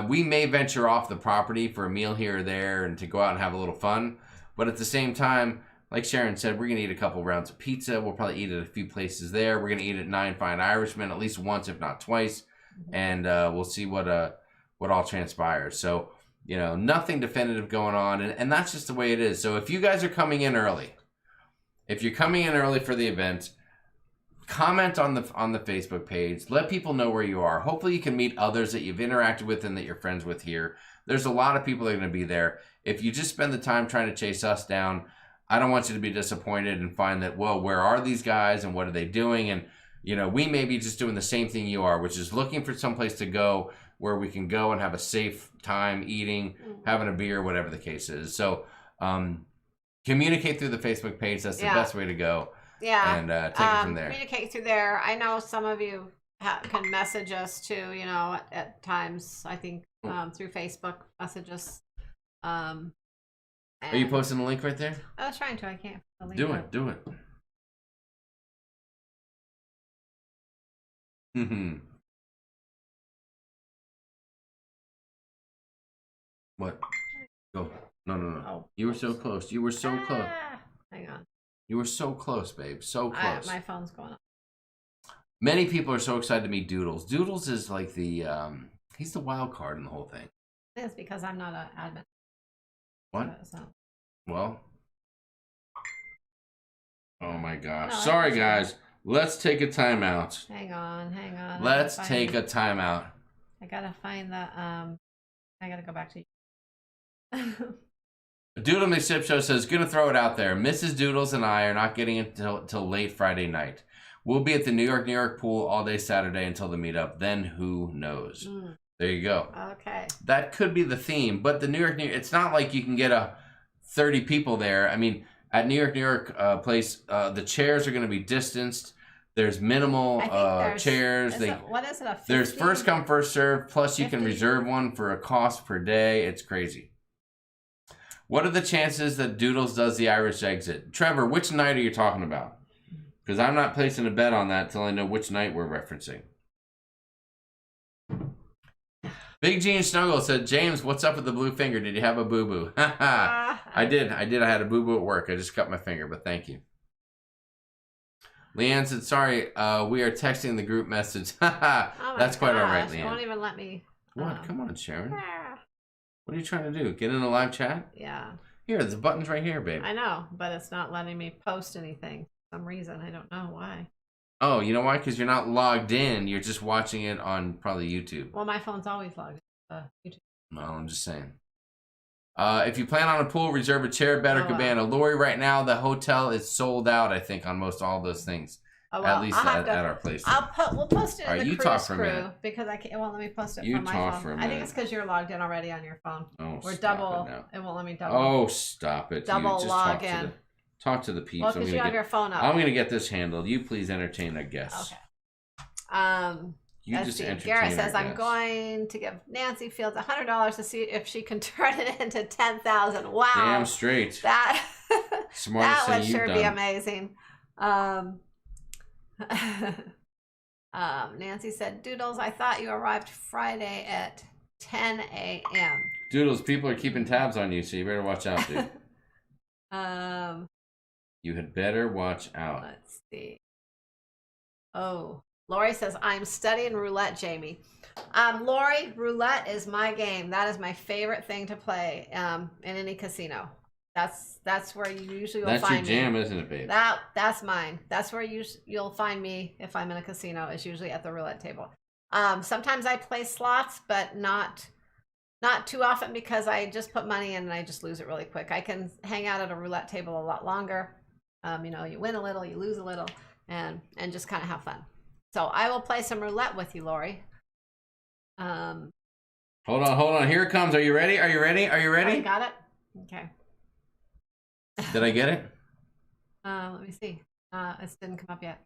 We may venture off the property for a meal here or there and to go out and have a little fun. But at the same time, like Sharon said, we're going to eat a couple rounds of pizza. We'll probably eat at a few places there. We're going to eat at Nine Fine Irishmen at least once, if not twice. And we'll see what all transpires. So, nothing definitive going on. And that's just the way it is. So if you guys are coming in early, if you're coming in early for the event, comment on the Facebook page. Let people know where you are. Hopefully you can meet others that you've interacted with and that you're friends with here. There's a lot of people that are going to be there. If you just spend the time trying to chase us down, I don't want you to be disappointed and find that, well, where are these guys and what are they doing? And, we may be just doing the same thing you are, which is looking for someplace to go where we can go and have a safe time eating, having a beer, whatever the case is. So communicate through the Facebook page. That's the best way to go. Yeah. And take it from there. Communicate through there. I know some of you can message us too, you know, at times, I think, through Facebook messages. Are you posting the link right there? I was trying to. I can't. Do it. Do it. What? Go. No. Oh, you were so close. You were so close. Hang on. You were so close, babe. So close. My phone's going up. Many people are so excited to meet Doodles. Doodles is like the, he's the wild card in the whole thing. It's because I'm not an admin. What? So. Well. Oh my gosh. No, sorry, guys. Let's take a timeout. Hang on. Let's take a timeout. I gotta find the, I gotta go back to Doodle McSip Show says, gonna throw it out there. Mrs. Doodles and I are not getting it till late Friday night. We'll be at the New York pool all day Saturday until the meetup. Then who knows? There you go. Okay. That could be the theme, but the New York, it's not like you can get 30 people there. I mean, at New York place, the chairs are going to be distanced. There's minimal chairs. What is it? There's first come, first serve. Plus, you can reserve one for a cost per day. It's crazy. What are the chances that Doodles does the Irish exit? Trevor, which night are you talking about? Because I'm not placing a bet on that till I know which night we're referencing. Big Gene Snuggle said, James, what's up with the blue finger? Did you have a boo-boo? I did. I had a boo-boo at work. I just cut my finger, but thank you. Leanne said, sorry, we are texting the group message. That's quite all right, Leanne. It won't even let me. What? Come on, Sharon. What are you trying to do? Get in a live chat? Yeah. Here, the button's right here, babe. I know, but it's not letting me post anything for some reason. I don't know why. Oh, you know why? Because you're not logged in. You're just watching it on probably YouTube. Well, my phone's always logged in. YouTube. No, I'm just saying. If you plan on a pool, reserve a chair, bed, or cabana. Lori, right now, the hotel is sold out, I think, on most all those things. Oh, well, at least at our place. We'll post it in the cruise crew because it won't let me post it from my phone. I think it's because you're logged in already on your phone. Oh, We're double. It won't let me double. Oh, stop it. Double log in. Talk to the peeps. Well, because you have your phone up. I'm going to get this handled. You please entertain our guests. Okay. You just entertain Garrett says, our I'm guests. going to give Nancy Fields $100 to see if she can turn it into 10,000. Wow. Damn straight. That Smartest that would thing sure you've be done. amazing. Nancy said, Doodles, I thought you arrived Friday at 10 a.m. Doodles, people are keeping tabs on you, so you better watch out, dude. You had better watch out. Let's see. Oh, Lori says, I'm studying roulette, Jamie. Lori, roulette is my game. That is my favorite thing to play in any casino. That's where you usually will find me. That's your jam, isn't it, babe? That's mine. That's where you'll find me if I'm in a casino. Is usually at the roulette table. Sometimes I play slots, but not too often because I just put money in and I just lose it really quick. I can hang out at a roulette table a lot longer. You know, you win a little, you lose a little, and just kind of have fun. So I will play some roulette with you, Lori. Hold on. Here it comes. Are you ready? Are you ready? Oh, you got it? Okay. Did I get it? Let me see. It didn't come up yet.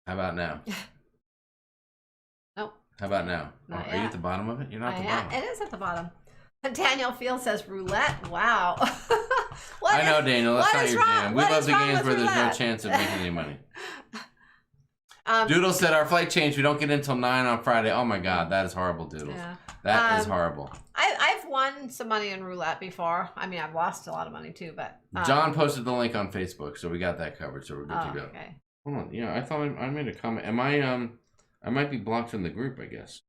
How about now? Nope. How about now? Not Are you yet. at the bottom of it? You're not at the bottom. It is at the bottom. Daniel Field says roulette. Wow. I know, Daniel. That's not your jam. We love the games where there's no roulette? chance of making any money. Doodle said our flight changed. We don't get in until 9 on Friday. Oh my God, that is horrible, Doodles. Yeah. That is horrible. I've won some money in roulette before. I mean, I've lost a lot of money too, but John posted the link on Facebook, so we got that covered. So we're good to go. Okay. Hold on. Yeah, I thought I made a comment. Am I might be blocked from the group, I guess.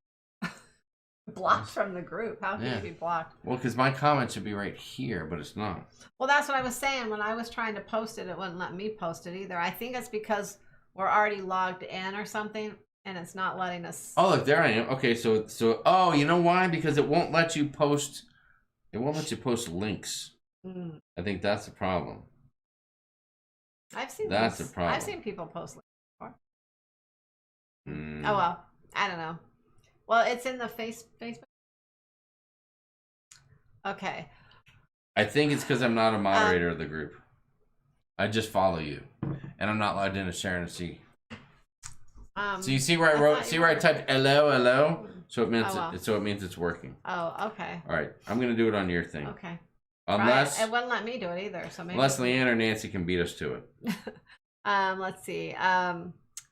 Blocked from the group? How can you be blocked? Well, because my comment should be right here, but it's not. Well, that's what I was saying. When I was trying to post it, it wouldn't let me post it either. I think it's because we're already logged in or something, and it's not letting us. Oh, look, there I am. Okay, so oh, you know why? Because it won't let you post. It won't let you post links. I think that's the problem. I've seen that's the problem. I've seen people post links before. Oh well, I don't know. Well, it's in the Facebook. Okay. I think it's because I'm not a moderator of the group. I just follow you, and I'm not logged into sharonatsea. So you see where I wrote? See where I typed hello? So it means Oh, it means it's working. Oh, okay. All right, I'm gonna do it on your thing. Okay. Unless it wouldn't let me do it either. So maybe unless Leanne or Nancy can beat us to it. Let's see.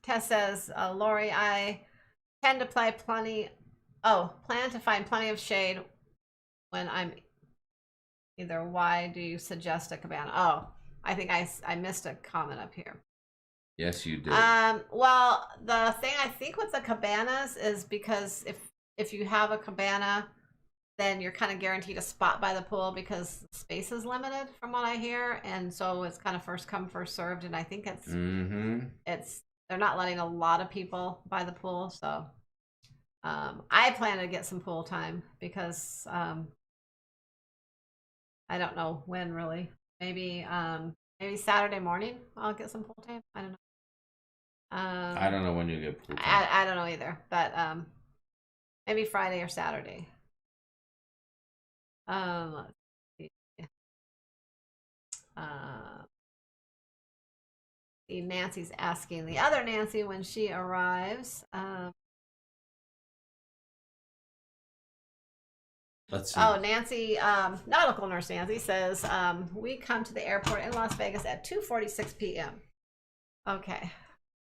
Tess says, Lori, I tend to plan to find plenty of shade when I'm either. Why do you suggest a cabana? Oh, I think I missed a comment up here. Yes, you did. Well, the thing I think with the cabanas is because if you have a cabana, then you're kind of guaranteed a spot by the pool because space is limited from what I hear, and so it's kind of first come first served, and I think it's they're not letting a lot of people by the pool, so I plan to get some pool time because I don't know when really. Maybe Saturday morning I'll get some pool time. I don't know. I don't know when you get pool time. I don't know either, but maybe Friday or Saturday. Let's see. Nancy's asking the other Nancy when she arrives. Let's see. Oh, Nancy, nautical nurse Nancy says, we come to the airport in Las Vegas at 2:46 p.m. Okay.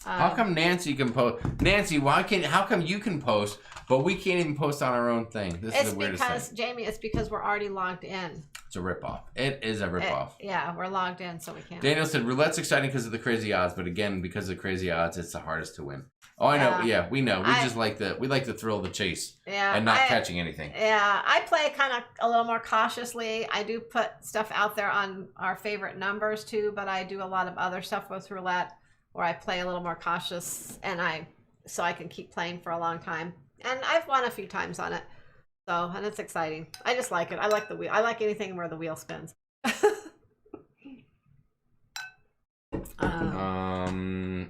How come Nancy can post? Nancy, how come you can post, but we can't even post on our own thing? This is the weirdest thing. It's because, Jamie, it's because we're already logged in. It's a ripoff. It is a ripoff. Yeah, we're logged in, so we can't. Daniel said, roulette's exciting because of the crazy odds, but again, because of the crazy odds, it's the hardest to win. Oh, I know. Yeah, we know. We like the thrill of the chase and not catching anything. Yeah, I play kind of a little more cautiously. I do put stuff out there on our favorite numbers too, but I do a lot of other stuff with roulette where I play a little more cautious so I can keep playing for a long time. And I've won a few times on it. So, and it's exciting. I just like it. I like the wheel. I like anything where the wheel spins.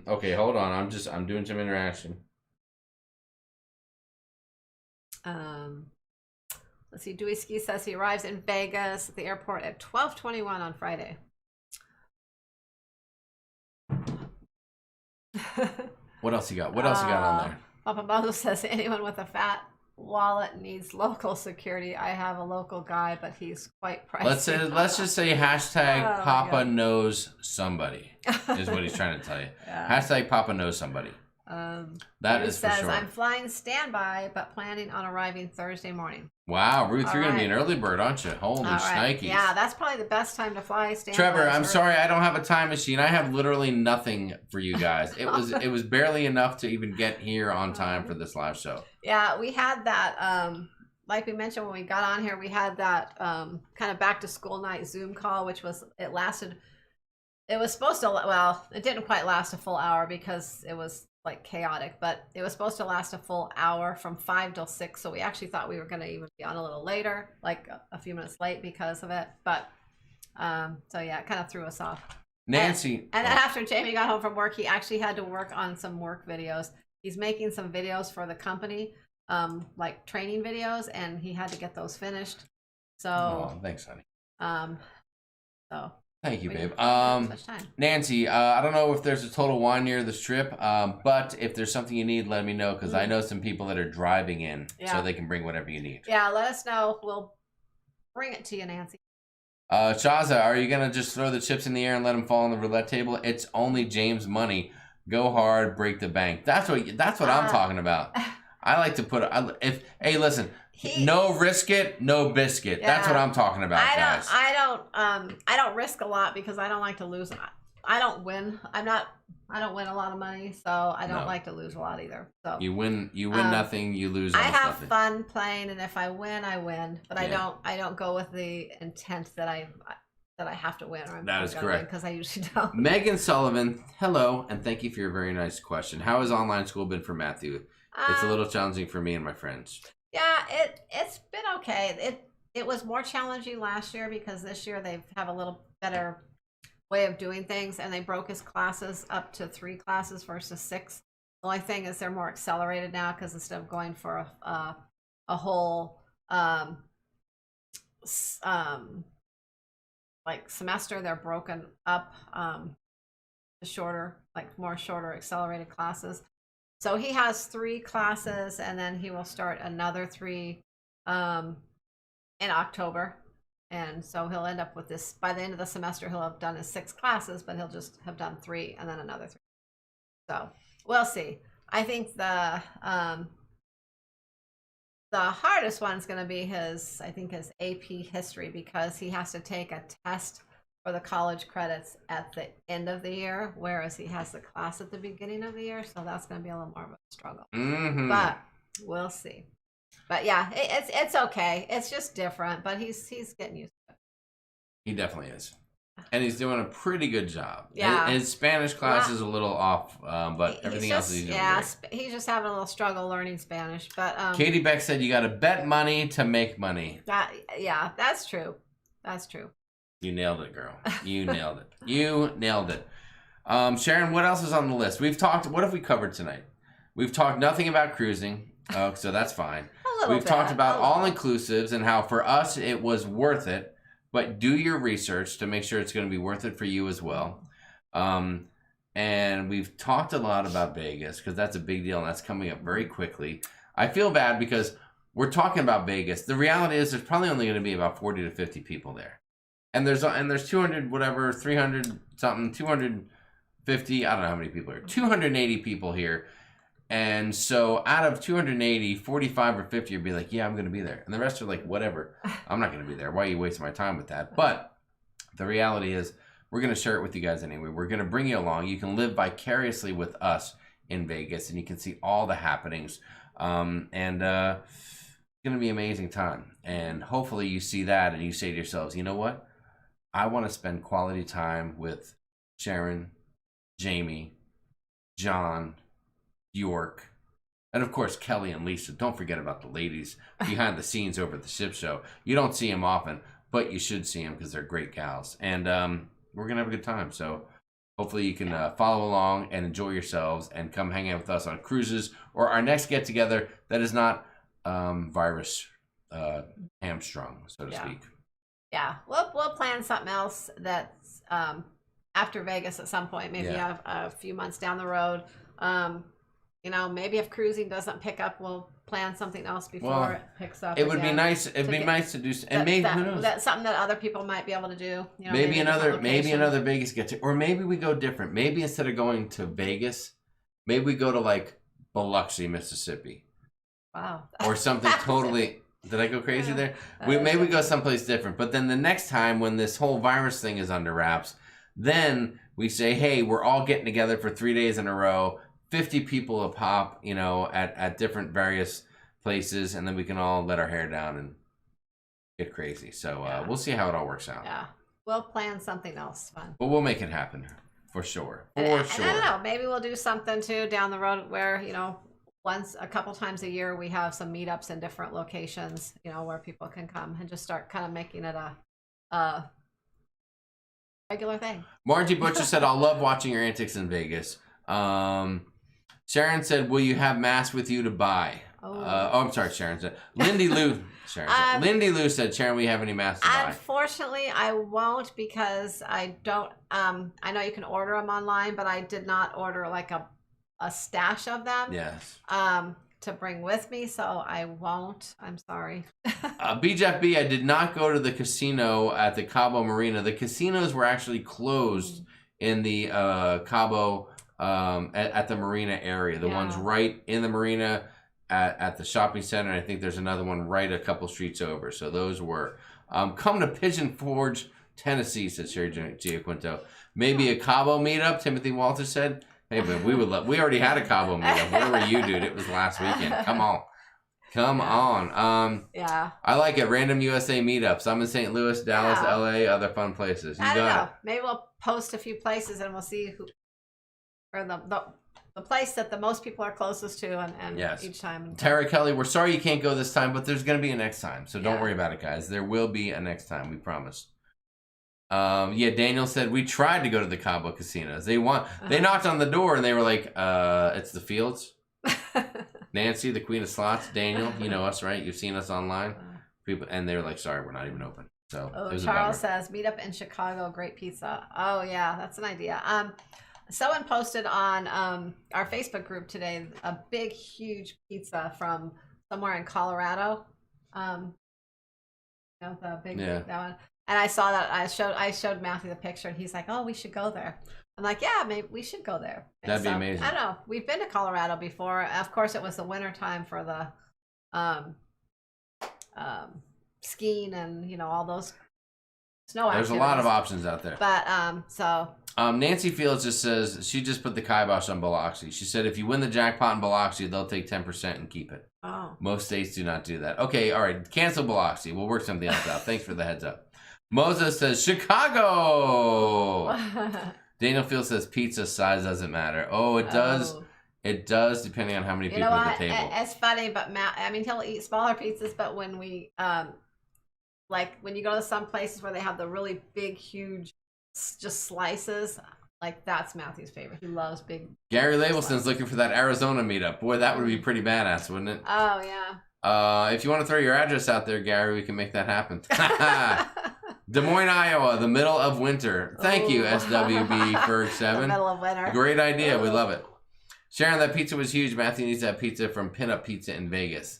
Okay, hold on. I'm doing some interaction. Let's see. Dewey Ski says he arrives in Vegas at the airport at 12:21 on Friday. What else you got? What else you got on there? Papa Mozo says anyone with a fat wallet needs local security. I have a local guy, but he's quite pricey. Let's just say hashtag Papa knows somebody is what he's trying to tell you. Yeah. Hashtag Papa knows somebody. That is for sure. I'm flying standby, but planning on arriving Thursday morning. Wow, Ruth, you're going to be an early bird, aren't you? Holy shnikes. Yeah, that's probably the best time to fly standby. Trevor, I'm sorry I don't have a time machine. I have literally nothing for you guys. It was barely enough to even get here on time for this live show. Yeah, we had that, like we mentioned when we got on here, we had that kind of back to school night Zoom call, which was, it was supposed to, well, it didn't quite last a full hour because it was like chaotic, but it was supposed to last a full hour from 5 till 6. So we actually thought we were going to even be on a little later, like a few minutes late because of it. But so yeah, it kind of threw us off. Nancy. And then after Jamie got home from work, he actually had to work on some work videos. He's making some videos for the company, like training videos, and he had to get those finished. So thanks, honey. So thank you, babe. Nancy, I don't know if there's a Total Wine near the strip, but if there's something you need, let me know, because I know some people that are driving in, so they can bring whatever you need. Yeah, let us know. We'll bring it to you, Nancy. Shaza, are you going to just throw the chips in the air and let them fall on the roulette table? It's only James' money. Go hard, break the bank. That's what I'm talking about. I like to put hey, listen. No risk it, no biscuit. Yeah. That's what I'm talking about, guys. I don't risk a lot because I don't like to lose. I don't win. I don't win a lot of money, so I don't like to lose a lot either. So you win nothing, you lose almost nothing. I have fun playing, and if I win, I win. But I don't go with the intent that I have to win. Or that is correct, because I usually don't. Megan Sullivan, hello, and thank you for your very nice question. How has online school been for Matthew? It's a little challenging for me and my friends. Yeah, it's been okay. It was more challenging last year because this year they have a little better way of doing things, and they broke his classes up to 3 classes versus 6. The only thing is they're more accelerated now because instead of going for a whole like semester, they're broken up to shorter, like more shorter accelerated classes. So he has 3 classes, and then he will start another 3 in October. And so he'll end up with this, by the end of the semester, he'll have done his 6 classes, but he'll just have done 3 and then another 3. So we'll see. I think the hardest one's going to be his AP history, because he has to take a test for the college credits at the end of the year, whereas he has the class at the beginning of the year. So that's going to be a little more of a struggle. But we'll see. But yeah, it's okay. It's just different, but he's getting used to it. He definitely is. And he's doing a pretty good job. Yeah. His Spanish class is a little off, but everything else is doing great. He's just having a little struggle learning Spanish. But Katie Beck said you got to bet money to make money. Yeah, that's true. That's true. You nailed it, girl. You nailed it. You nailed it. Sharon, what else is on the list? What have we covered tonight? We've talked nothing about cruising, so that's fine. We've talked about all-inclusives and how for us it was worth it, but do your research to make sure it's going to be worth it for you as well. And we've talked a lot about Vegas, because that's a big deal, and that's coming up very quickly. I feel bad because we're talking about Vegas. The reality is there's probably only going to be about 40 to 50 people there. And there's 200, whatever, 300 something, 250, I don't know how many people are. 280 people here. And so out of 280, 45 or 50 would be like, yeah, I'm going to be there. And the rest are like, whatever, I'm not going to be there. Why are you wasting my time with that? But the reality is we're going to share it with you guys anyway. We're going to bring you along. You can live vicariously with us in Vegas, and you can see all the happenings. It's going to be an amazing time. And hopefully you see that and you say to yourselves, you know what? I want to spend quality time with Sharon, Jamie, John, York, and of course Kelly and Lisa. Don't forget about the ladies behind the scenes over at the ship show. You don't see them often, but you should see them because they're great gals. And we're going to have a good time. So hopefully you can follow along and enjoy yourselves and come hang out with us on cruises or our next get-together that is not virus hamstrung, so to speak. Yeah, we'll plan something else that's after Vegas at some point, maybe a few months down the road. Maybe if cruising doesn't pick up, we'll plan something else before it picks up. It would be nice. It'd be nice to do, and maybe who knows? That's something that other people might be able to do. Maybe another Vegas get to, or maybe we go different. Maybe instead of going to Vegas, maybe we go to like Biloxi, Mississippi. Wow. Or something totally. Did I go crazy there? Maybe we go someplace different. But then the next time when this whole virus thing is under wraps, then we say, hey, we're all getting together for 3 days in a row, 50 people a pop, at different various places, and then we can all let our hair down and get crazy. So we'll see how it all works out. Yeah. We'll plan something else fun. But we'll make it happen for sure. And I don't know, maybe we'll do something too down the road where, a couple times a year we have some meetups in different locations, where people can come and just start kind of making it a regular thing. Margie Butcher said, I'll love watching your antics in Vegas. Sharon said, will you have masks with you to buy? I'm sorry, Sharon said. Lindy Lou said, Sharon, will you have any masks to buy? Unfortunately, I won't, because I don't, I know you can order them online, but I did not order like a stash of them. Yes. To bring with me, so I won't. I'm sorry. BJFB, I did not go to the casino at the Cabo Marina. The casinos were actually closed in the Cabo at the marina area. The ones right in the marina at the shopping center. And I think there's another one right a couple streets over. So those were. Come to Pigeon Forge, Tennessee, said Sherry Giaquinto. Maybe a Cabo meetup, Timothy Walter said. Hey, but we already had a Cabo meetup. Where were you, dude? It was last weekend. Come on. Yeah. I like it. Random USA meetups. I'm in St. Louis, Dallas, LA, other fun places. I don't know. Maybe we'll post a few places and we'll see or the place that the most people are closest to, and each time. Tara Kelly, we're sorry you can't go this time, but there's going to be a next time. So don't worry about it, guys. There will be a next time. We promise. Daniel said we tried to go to the Cabo casinos. They knocked on the door and they were like, it's the Fields. Nancy, the Queen of Slots, Daniel, you know us, right? You've seen us online. People, and they were like, sorry, we're not even open. So Oh, it was Charles a bummer. says meet up in Chicago, great pizza. Oh yeah, that's an idea. Someone posted on our Facebook group today a big, huge pizza from somewhere in Colorado. The big that one. And I saw that. I showed Matthew the picture, and he's like, "Oh, we should go there." I'm like, "Yeah, maybe we should go there." And That'd be amazing. I don't know. We've been to Colorado before. Of course, it was the winter time for the skiing and all those snow activities. There's a lot of options out there. But Nancy Fields just says she just put the kibosh on Biloxi. She said if you win the jackpot in Biloxi, they'll take 10% and keep it. Oh. Most states do not do that. Okay, all right. Cancel Biloxi. We'll work something else out. Thanks for the heads up. Moses says Chicago. Daniel Field says pizza size doesn't matter. Oh, it does. Oh. It does, depending on how many people at the table. It's funny, but Matt, I mean, he'll eat smaller pizzas, but when we like when you go to some places where they have the really big, huge, just slices, like that's Matthew's favorite. He loves big. Gary Labelson's looking for that Arizona meetup. Boy, that would be pretty badass, wouldn't it? Oh yeah. If you want to throw your address out there, Gary, we can make that happen. Des Moines, Iowa, the middle of winter. Thank you, SWB Ferg 7. The middle of winter. Great idea. We love it. Sharon, that pizza was huge. Matthew needs that pizza from Pinup Pizza in Vegas.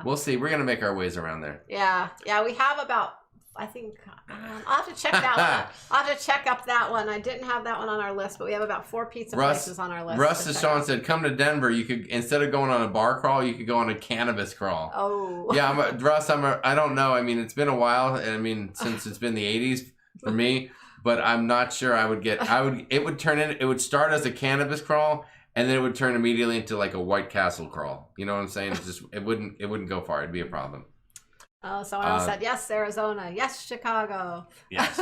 We'll see. We're going to make our ways around there. Yeah. We have about, I think, I'll have to check that one. I'll have to check up that one. I didn't have that one on our list, but we have about 4 pizza places on our list. Russ Deshawn said, come to Denver. You could, instead of going on a bar crawl, you could go on a cannabis crawl. Oh. Yeah, Russ, I don't know. I mean, it's been a while. I mean, since it's been the 80s for me, but I'm not sure it would start as a cannabis crawl, and then it would turn immediately into like a White Castle crawl. You know what I'm saying? It's just, it wouldn't go far. It'd be a problem. Oh, someone else said, yes, Arizona. Yes, Chicago. Yes.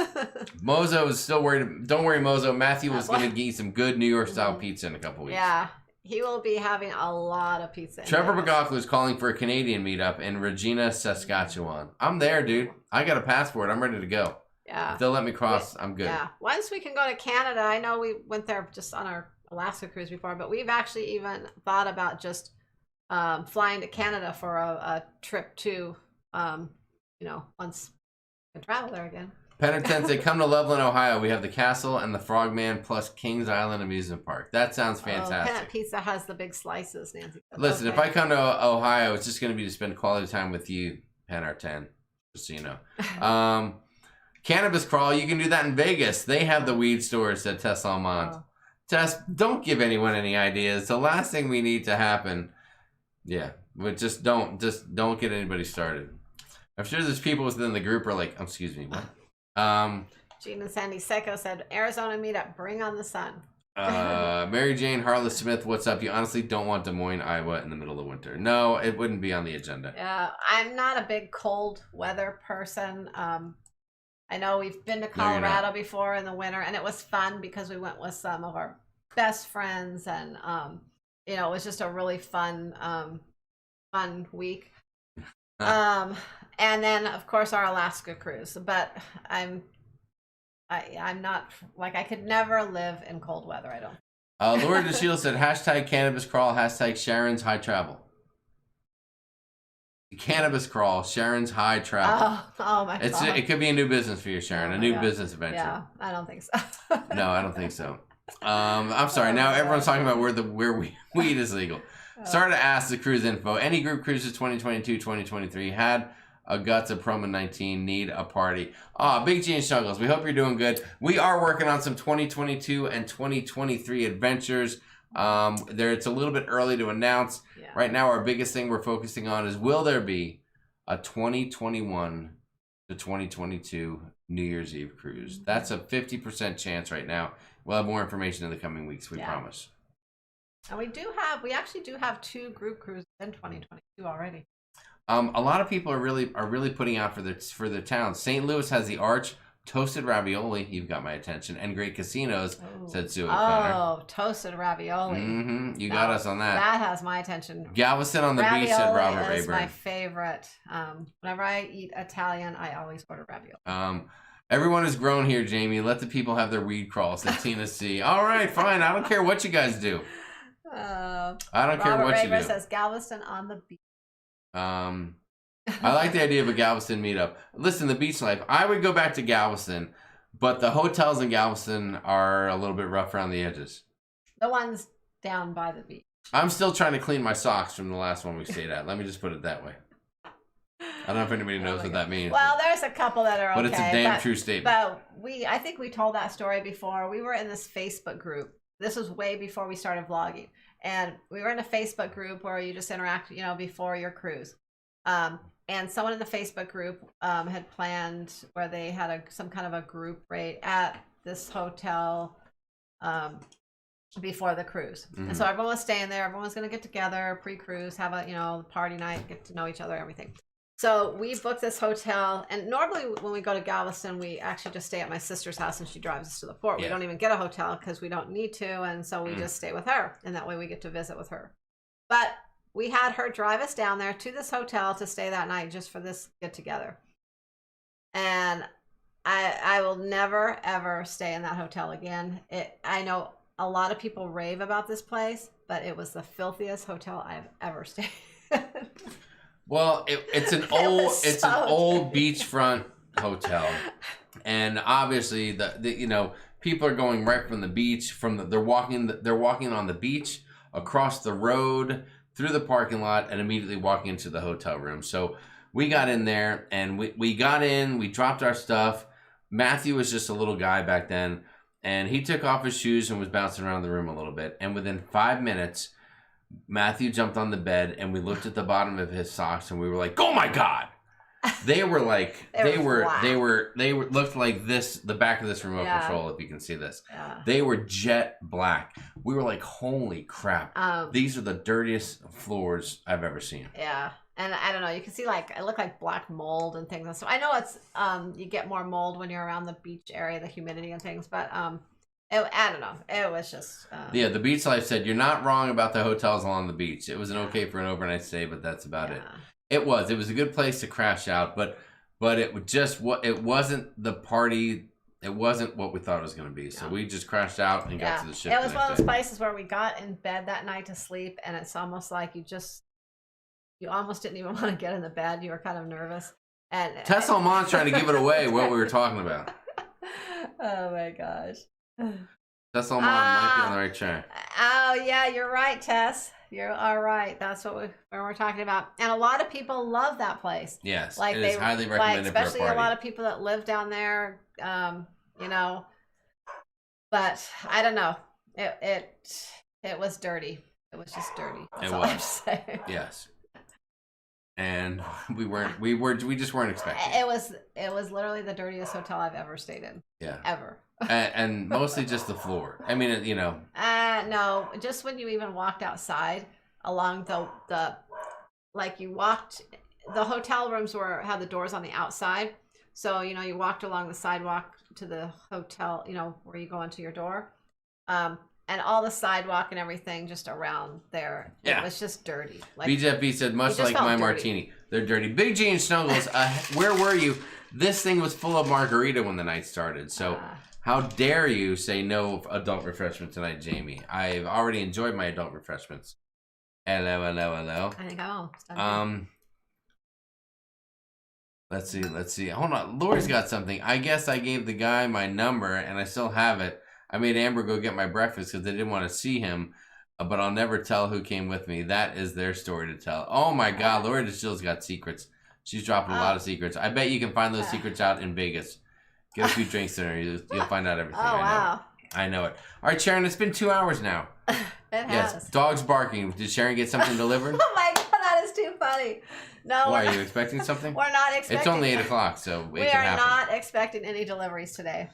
Mozo is still worried. Don't worry, Mozo. Matthew was going to get some good New York style pizza in a couple weeks. Yeah. He will be having a lot of pizza. Trevor Bogopoulos is calling for a Canadian meetup in Regina, Saskatchewan. I'm there, dude. I got a passport. I'm ready to go. Yeah. If they'll let me cross, I'm good. Yeah. Once we can go to Canada, I know we went there just on our Alaska cruise before, but we've actually even thought about just flying to Canada for a trip too. Once we can travel there again. Penitent said, come to Loveland, Ohio. We have the castle and the Frogman plus Kings Island Amusement Park. That sounds fantastic. Penitent Pizza has the big slices, Nancy. Listen, if I come to Ohio, it's just going to be to spend quality time with you, Pen or 10, just so you know. Cannabis crawl, you can do that in Vegas. They have the weed stores at Tess Almond. Tess, don't give anyone any ideas. The last thing we need to happen, but just don't get anybody started. I'm sure there's people within the group who are like, excuse me, what? Gene and Sandy Seco said, Arizona meetup, bring on the sun. Mary Jane Harless Smith, what's up? You honestly don't want Des Moines, Iowa in the middle of winter. No, it wouldn't be on the agenda. Yeah, I'm not a big cold weather person. I know we've been to Colorado before in the winter, and it was fun because we went with some of our best friends, and it was just a really fun week. And then of course our Alaska cruise. But I'm not like, I could never live in cold weather. I don't. Laura DeShield said hashtag cannabis crawl, hashtag Sharon's high travel. Cannabis crawl, Sharon's high travel. Oh my God. It could be a new business for you, Sharon. A new business venture. Yeah, I don't think so. No, I don't think so. I'm sorry. Now everyone's talking about where weed is legal. Started to ask the cruise info. Any group cruises 2022, 2023 had a guts of promo 19 need a party. Big G and Shuggles. We hope you're doing good. We are working on some 2022 and 2023 adventures. It's a little bit early to announce. Yeah. Right now, our biggest thing we're focusing on is, will there be a 2021 to 2022 New Year's Eve cruise? That's a 50% chance right now. We'll have more information in the coming weeks, we promise. And we actually do have 2 group cruises in 2022 already. A lot of people are really putting out for their towns. St. Louis has the Arch, Toasted Ravioli, you've got my attention, and Great Casinos, said Sue O'Connor. Oh, Toasted Ravioli. Mm-hmm. You got us on that. That has my attention. Galveston on the beach, said Robert Rayburn. Is my favorite. Whenever I eat Italian, I always order ravioli. Everyone is grown here, Jamie. Let the people have their weed crawls, said Tina C. All right, fine. I don't care what you guys do. I don't care what you do. Robert Rayburn says Galveston on the beach. I like the idea of a Galveston meetup. Listen, the beach life. I would go back to Galveston, but the hotels in Galveston are a little bit rough around the edges. The ones down by the beach. I'm still trying to clean my socks from the last one we stayed at. Let me just put it that way. I don't know if anybody knows what that means. Well, there's a couple that are okay. But it's a damn true statement. But I think we told that story before. We were in this Facebook group. This was way before we started vlogging. And we were in a Facebook group where you just interact, before your cruise. And someone in the Facebook group had planned where they had some kind of a group rate at this hotel before the cruise. Mm-hmm. And so everyone was staying there. Everyone was going to get together pre-cruise, have a party night, get to know each other, everything. So we booked this hotel, and normally when we go to Galveston, we actually just stay at my sister's house, and she drives us to the port. Yeah. We don't even get a hotel because we don't need to, and so we just stay with her, and that way we get to visit with her. But we had her drive us down there to this hotel to stay that night just for this get-together. And I will never, ever stay in that hotel again. I know a lot of people rave about this place, but it was the filthiest hotel I've ever stayed in. Well, it's an old beachfront hotel, and obviously the people are going right from the beach they're walking on the beach across the road through the parking lot and immediately walking into the hotel room. So we got in there and we dropped our stuff. Matthew was just a little guy back then, and he took off his shoes and was bouncing around the room a little bit. And within 5 minutes, Matthew jumped on the bed and we looked at the bottom of his socks and we were like, "Oh my God!" They were like they looked like this, the back of this remote control, if you can see this. Yeah. They were jet black. We were like, "Holy crap! These are the dirtiest floors I've ever seen." Yeah. And I don't know, you can see it looked like black mold and things. So I know it's you get more mold when you're around the beach area, the humidity and things, but I don't know. It was just the beach life said you're not wrong about the hotels along the beach. It was okay for an overnight stay, but that's about it. It was a good place to crash out, but it wasn't the party. It wasn't what we thought it was going to be. So we just crashed out and got to the ship. It was one of those places where we got in bed that night to sleep, and it's almost like you almost didn't even want to get in the bed. You were kind of nervous. And Tess Almon's trying to give it away what we were talking about. Oh my gosh. Tess Almon might be on the right track. Oh yeah, you're right, Tess. You're all right. That's what we're talking about. And a lot of people love that place. Yes, it is highly recommended for a party. Especially a lot of people that live down there, But I don't know. It was dirty. It was just dirty. That's all I have to say. Yes. And we just weren't expecting. It was literally the dirtiest hotel I've ever stayed in. Yeah. Ever. and mostly just the floor. I mean, no, just when you even walked outside along the hotel rooms had the doors on the outside. So, you walked along the sidewalk to the hotel, where you go into your door. And all the sidewalk and everything just around there. Yeah. It was just dirty. BJP said, much like my martini. They're dirty. Big G and Snuggles, where were you? This thing was full of margarita when the night started. So how dare you say no adult refreshment tonight, Jamie? I've already enjoyed my adult refreshments. Hello. I think I'm Let's see. Hold on. Lori's got something. I guess I gave the guy my number and I still have it. I made Amber go get my breakfast because they didn't want to see him, but I'll never tell who came with me. That is their story to tell. Oh my God, Lori DeShill's got secrets. She's dropping a lot of secrets. I bet you can find those secrets out in Vegas. Get a few drinks in her. You'll find out everything. Oh, wow. I know it. All right, Sharon, it's been 2 hours now. It has. Yes, dogs barking. Did Sharon get something delivered? Oh my God, that is too funny. No. Why, are you expecting something? We're not expecting. It's only 8 o'clock, so we are not expecting any deliveries today.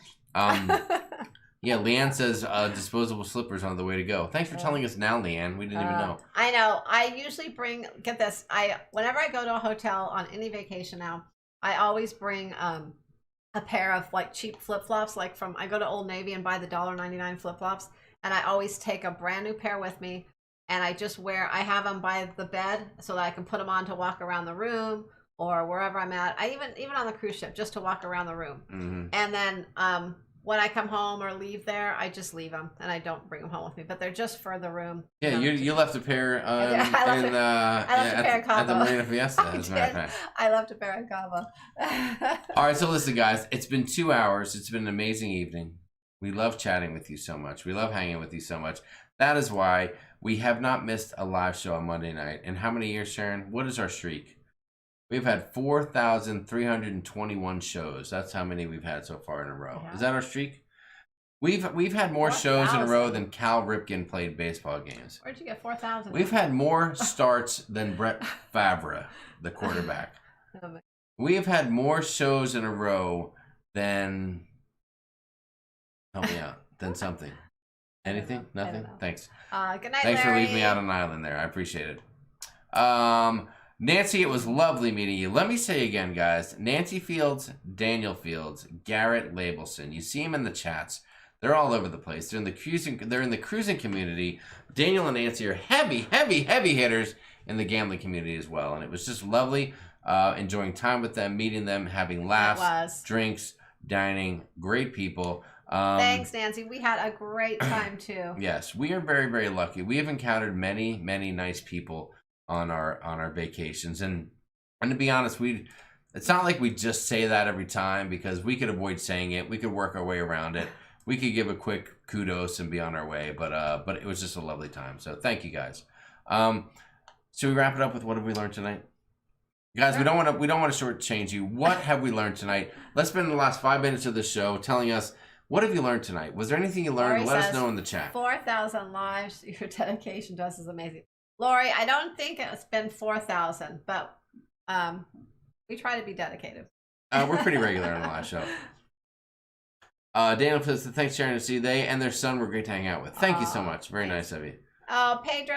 Yeah, Leanne says disposable slippers on the way to go. Thanks for telling us now, Leanne. We didn't even know. I know. I usually get this. Whenever I go to a hotel on any vacation now, I always bring a pair of cheap flip-flops. I go to Old Navy and buy the $1.99 flip-flops, and I always take a brand new pair with me, and I have them by the bed so that I can put them on to walk around the room or wherever I'm at. I even on the cruise ship just to walk around the room. Mm-hmm. And then when I come home or leave there, I just leave them and I don't bring them home with me. But they're just for the room. Yeah, you left a pair I left a pair in Cabo. at the Marina Fiesta, as a matter of fact. I left a pair in Cabo. All right, so listen, guys. It's been 2 hours. It's been an amazing evening. We love chatting with you so much. We love hanging with you so much. That is why we have not missed a live show on Monday night. In how many years, Sharon? What is our streak? We've had 4,321 shows. That's how many we've had so far in a row. Yeah. Is that our streak? We've had more 4, shows in a row than Cal Ripken played baseball games. Where'd you get 4,000? We've had more starts than Brett Favre, the quarterback. We have had more shows in a row than... Help me out. Than something. Anything? Nothing? Thanks. Good night, Thanks Larry. for leaving me out on an island there. I appreciate it. Nancy, it was lovely meeting you. Let me say again, guys. Nancy Fields, Daniel Fields, Garrett Labelson. You see them in the chats. They're all over the place. They're in the cruising community. Daniel and Nancy are heavy hitters in the gambling community as well. And it was just lovely enjoying time with them, meeting them, having laughs, drinks, dining. Great people. Thanks, Nancy. We had a great time too. Yes, we are very, very lucky. We have encountered many nice people on our vacations, and to be honest, it's not like we just say that every time, because we could avoid saying it. We could work our way around it. We could give a quick kudos and be on our way, but it was just a lovely time. So thank you guys. Should we wrap it up with what have we learned tonight? Guys, we don't want to shortchange you. What have we learned tonight? Let's spend the last 5 minutes of the show telling us, what have you learned tonight? Was there anything you learned? Let us know in the chat. 4,000 lives. Your dedication to us is amazing. Lori, I don't think it's been 4,000, but we try to be dedicated. We're pretty regular on the last show. Daniel says, thanks, Sharon, to see you. They and their son were great to hang out with. Thank you so much. Very nice of you. Oh, Pedro,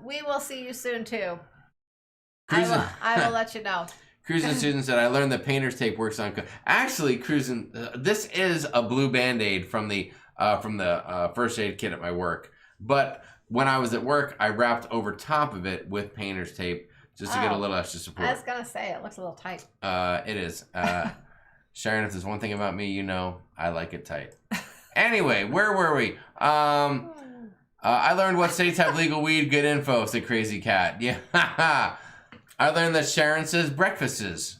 we will see you soon, too. I will let you know. Cruising student said, I learned that painter's tape works on... Actually, Cruising, this is a blue Band-Aid from the first aid kit at my work. But when I was at work, I wrapped over top of it with painter's tape just to get a little extra support. I was going to say, it looks a little tight. It is. Sharon, if there's one thing about me, you know, I like it tight. Anyway, where were we? I learned what states have legal weed. Good info, said Crazy Cat. Yeah. I learned that Sharon says breakfasts,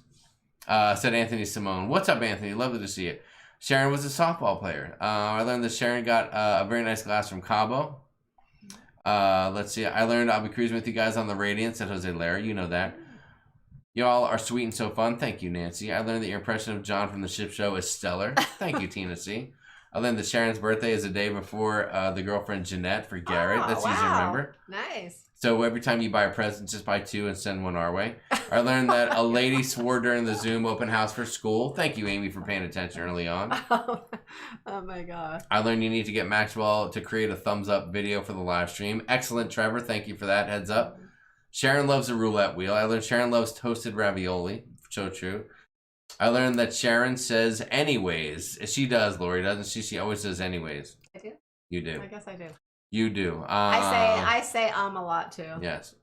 said Anthony Simone. What's up, Anthony? Lovely to see you. Sharon was a softball player. I learned that Sharon got a very nice glass from Cabo. Let's see. I learned I'll be cruising with you guys on the Radiant, said Jose Larry. You know that. Y'all are sweet and so fun. Thank you, Nancy. I learned that your impression of John from the Ship Show is stellar. Thank you, Tina C. I learned that Sharon's birthday is the day before the girlfriend Jeanette for Garrett. Oh, that's easy to remember. Nice. So every time you buy a present, just buy 2 and send one our way. I learned that a lady swore during the Zoom open house for school. Thank you, Amy, for paying attention early on. Oh my God. I learned you need to get Maxwell to create a thumbs up video for the live stream. Excellent, Trevor. Thank you for that. Heads up. Sharon loves a roulette wheel. I learned Sharon loves toasted ravioli. So true. I learned that Sharon says anyways. She does, Lori, doesn't she? She always says anyways. I do? You do. I guess I do. You do. I say a lot too. Yes.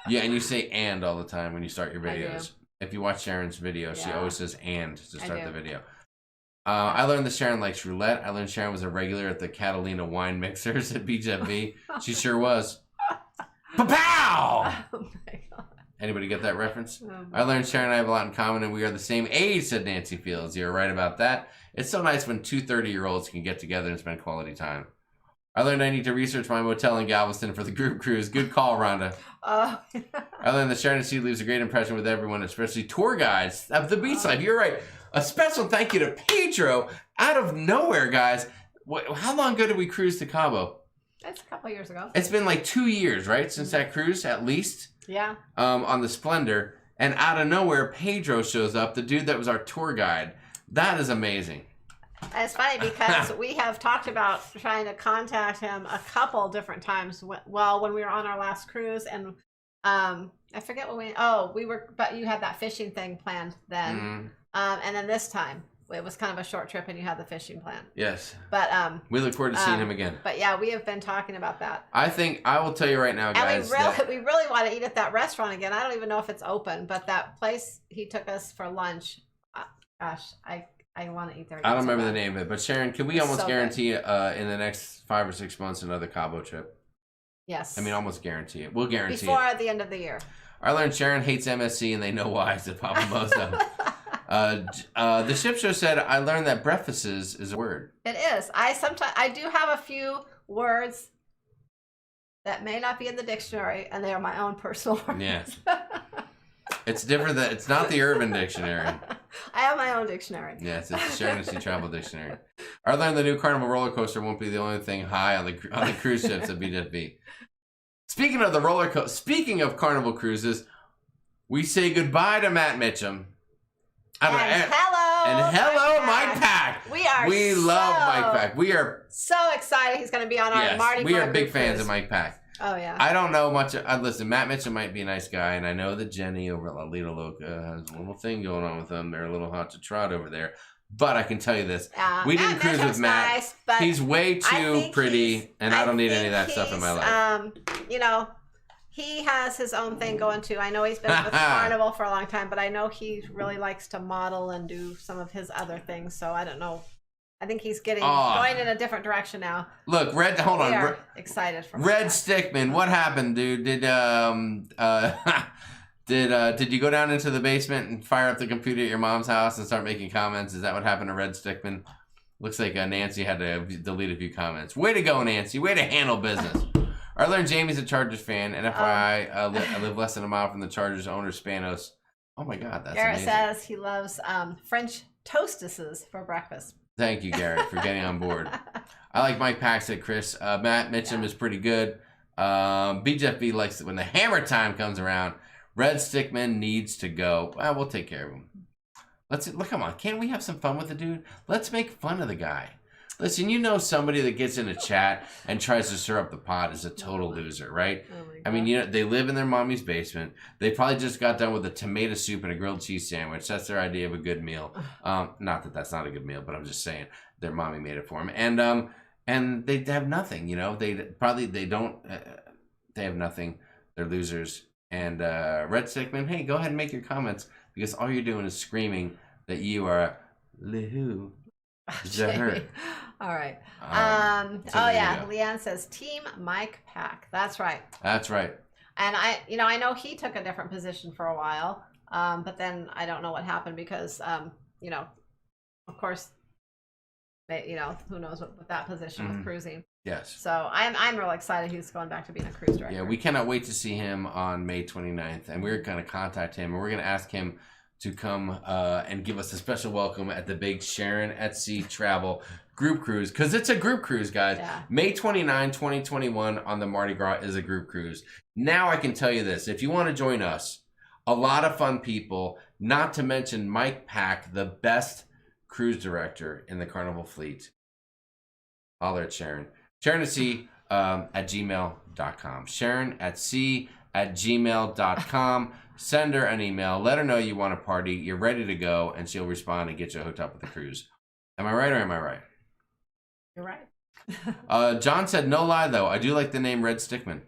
Yeah, and you say and all the time when you start your videos. If you watch Sharon's video, she always says and to start the video. I learned that Sharon likes roulette. I learned Sharon was a regular at the Catalina wine mixers at BJB. She sure was. Pa-pow! Oh my God. Anybody get that reference? I learned Sharon and I have a lot in common and we are the same age, said Nancy Fields. You're right about that. It's so nice when 2 30-year-olds can get together and spend quality time. I learned I need to research my motel in Galveston for the group cruise. Good call, Rhonda. I learned that Sharon C leaves a great impression with everyone, especially tour guides of the beach life. You're right. A special thank you to Pedro out of nowhere, guys. How long ago did we cruise to Cabo? That's a couple years ago. It's been like 2 years, right? Since that cruise, at least. Yeah. On the Splendor. And out of nowhere, Pedro shows up, the dude that was our tour guide. That is amazing. It's funny because we have talked about trying to contact him a couple different times when we were on our last cruise, and I forget what but you had that fishing thing planned then. And then this time it was kind of a short trip and you had the fishing plan. Yes. But we look forward to seeing him again. But yeah, we have been talking about that. I will tell you right now, guys. And we really want to eat at that restaurant again. I don't even know if it's open, but that place he took us for lunch, gosh, I want to eat there. I don't remember the name of it, but Sharon, can we almost so guarantee in the next 5 or 6 months another Cabo trip? Yes. I mean, almost guarantee it. We'll guarantee before it. the end of the year. I learned Sharon hates MSC, and they know why, said Papa Bozo. The Ship Show said, I learned that breakfasts is a word. It is. I do have a few words that may not be in the dictionary, and they are my own personal words. Yes. It's different. It's not the Urban Dictionary. I have my own dictionary. Yes, it's the Sharon Travel Dictionary. I learned the new Carnival roller coaster won't be the only thing high on the cruise ships at BWB. Speaking of the roller coaster, speaking of Carnival cruises, we say goodbye to Matt Mitchum. Hello, Mike Pack. We love Mike Pack. We are so excited he's going to be on our Mardi Gras. We are big fans of Mike Pack. Oh, yeah. I don't know much. Listen, Matt Mitchum might be a nice guy, and I know that Jenny over at La Lita Loca has a little thing going on with them. They're a little hot to trot over there. But I can tell you this. We didn't cruise with Matt. Nice, but he's way too pretty, and I don't need any of that stuff in my life. You know, he has his own thing going too. I know he's been with Carnival for a long time, but I know he really likes to model and do some of his other things. So I don't know. I think he's going in a different direction now. Look, hold on. We are excited for Red Stickman. What happened, dude? Did you go down into the basement and fire up the computer at your mom's house and start making comments? Is that what happened to Red Stickman? Looks like Nancy had to delete a few comments. Way to go, Nancy. Way to handle business. I learned Jamie's a Chargers fan, and FYI, I live less than a mile from the Chargers owner, Spanos. Oh my God, that's Garrett amazing. says he loves French toastesses for breakfast. Thank you, Garrett, for getting on board. I like Mike Pack, said Chris. Matt Mitchum is pretty good. BJFB likes it when the hammer time comes around. Red Stickman needs to go. Well, we'll take care of him. Come on. Can't we have some fun with the dude? Let's make fun of the guy. Listen, you know somebody that gets in a chat and tries to stir up the pot is a total loser, right? Oh my God. I mean, they live in their mommy's basement. They probably just got done with a tomato soup and a grilled cheese sandwich. That's their idea of a good meal. Not that that's not a good meal, but I'm just saying their mommy made it for them. And they have nothing, they have nothing. They're losers. And Red Stickman, hey, go ahead and make your comments because all you're doing is screaming that you are Lihu. All right. So Leanne says Team Mike Pack. That's right. That's right. And I know he took a different position for a while, but then I don't know what happened because of course, who knows what with that position with cruising. Yes. So I'm really excited he's going back to being a cruise director. Yeah, we cannot wait to see him on May 29th, and we're going to contact him, and we're going to ask him to come and give us a special welcome at the big sharonatsea Travel group cruise, because it's a group cruise, guys. Yeah. May 29, 2021 on the Mardi Gras is a group cruise. Now I can tell you this. If you want to join us, a lot of fun people, not to mention Mike Pack, the best cruise director in the Carnival fleet. Holler at Sharon. sharonatsea at gmail.com. sharonatsea@gmail.com. Send her an email. Let her know you want to party. You're ready to go, and she'll respond and get you hooked up with the cruise. Am I right or am I right? You're right. John said, no lie though. I do like the name Red Stickman.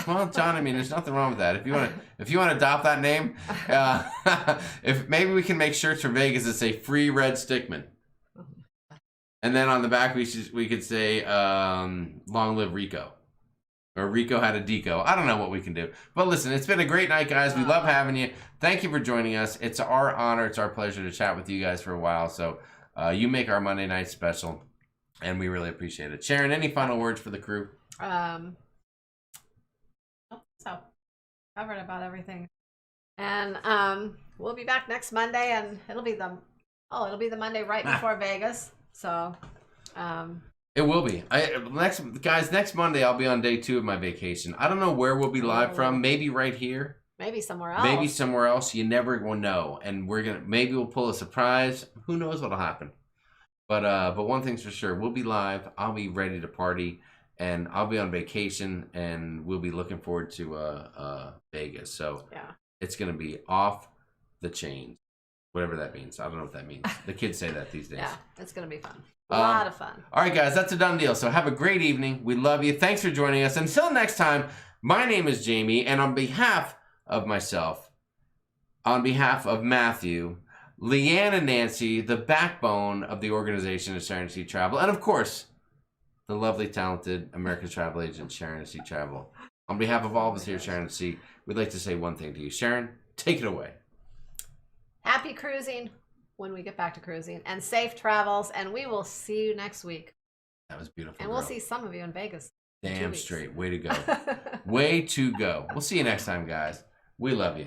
Well, John, I mean, there's nothing wrong with that. If you want to adopt that name, if maybe we can make shirts for Vegas that say "Free Red Stickman," and then on the back we could say "Long Live Rico," or "Rico had a deco." I don't know what we can do, but listen, it's been a great night, guys. We love having you. Thank you for joining us. It's our honor. It's our pleasure to chat with you guys for a while. So you make our Monday night special, and we really appreciate it. Sharon, any final words for the crew? So covered about everything, and we'll be back next Monday, and it'll be the Monday right before Vegas. So it will be next Monday. I'll be on day 2 of my vacation. I don't know where we'll be live from. Maybe right here. Maybe somewhere else. You never will know, and maybe we'll pull a surprise. Who knows what'll happen? But one thing's for sure, we'll be live. I'll be ready to party. And I'll be on vacation, and we'll be looking forward to Vegas. So yeah, it's going to be off the chain, whatever that means. I don't know what that means. The kids say that these days. Yeah, it's going to be fun. A lot of fun. All right, guys, that's a done deal. So have a great evening. We love you. Thanks for joining us. Until next time, my name is Jamie, and on behalf of myself, on behalf of Matthew, Leanne and Nancy, the backbone of the organization of Sharonatsea Travel, and of course, the lovely, talented American travel agent, Sharonatsea Travel. On behalf of all of us here at Sharonatsea, we'd like to say one thing to you. Sharon, take it away. Happy cruising when we get back to cruising, and safe travels, and we will see you next week. That was beautiful. And we'll see some of you in Vegas. Damn straight. Way to go. Way to go. We'll see you next time, guys. We love you.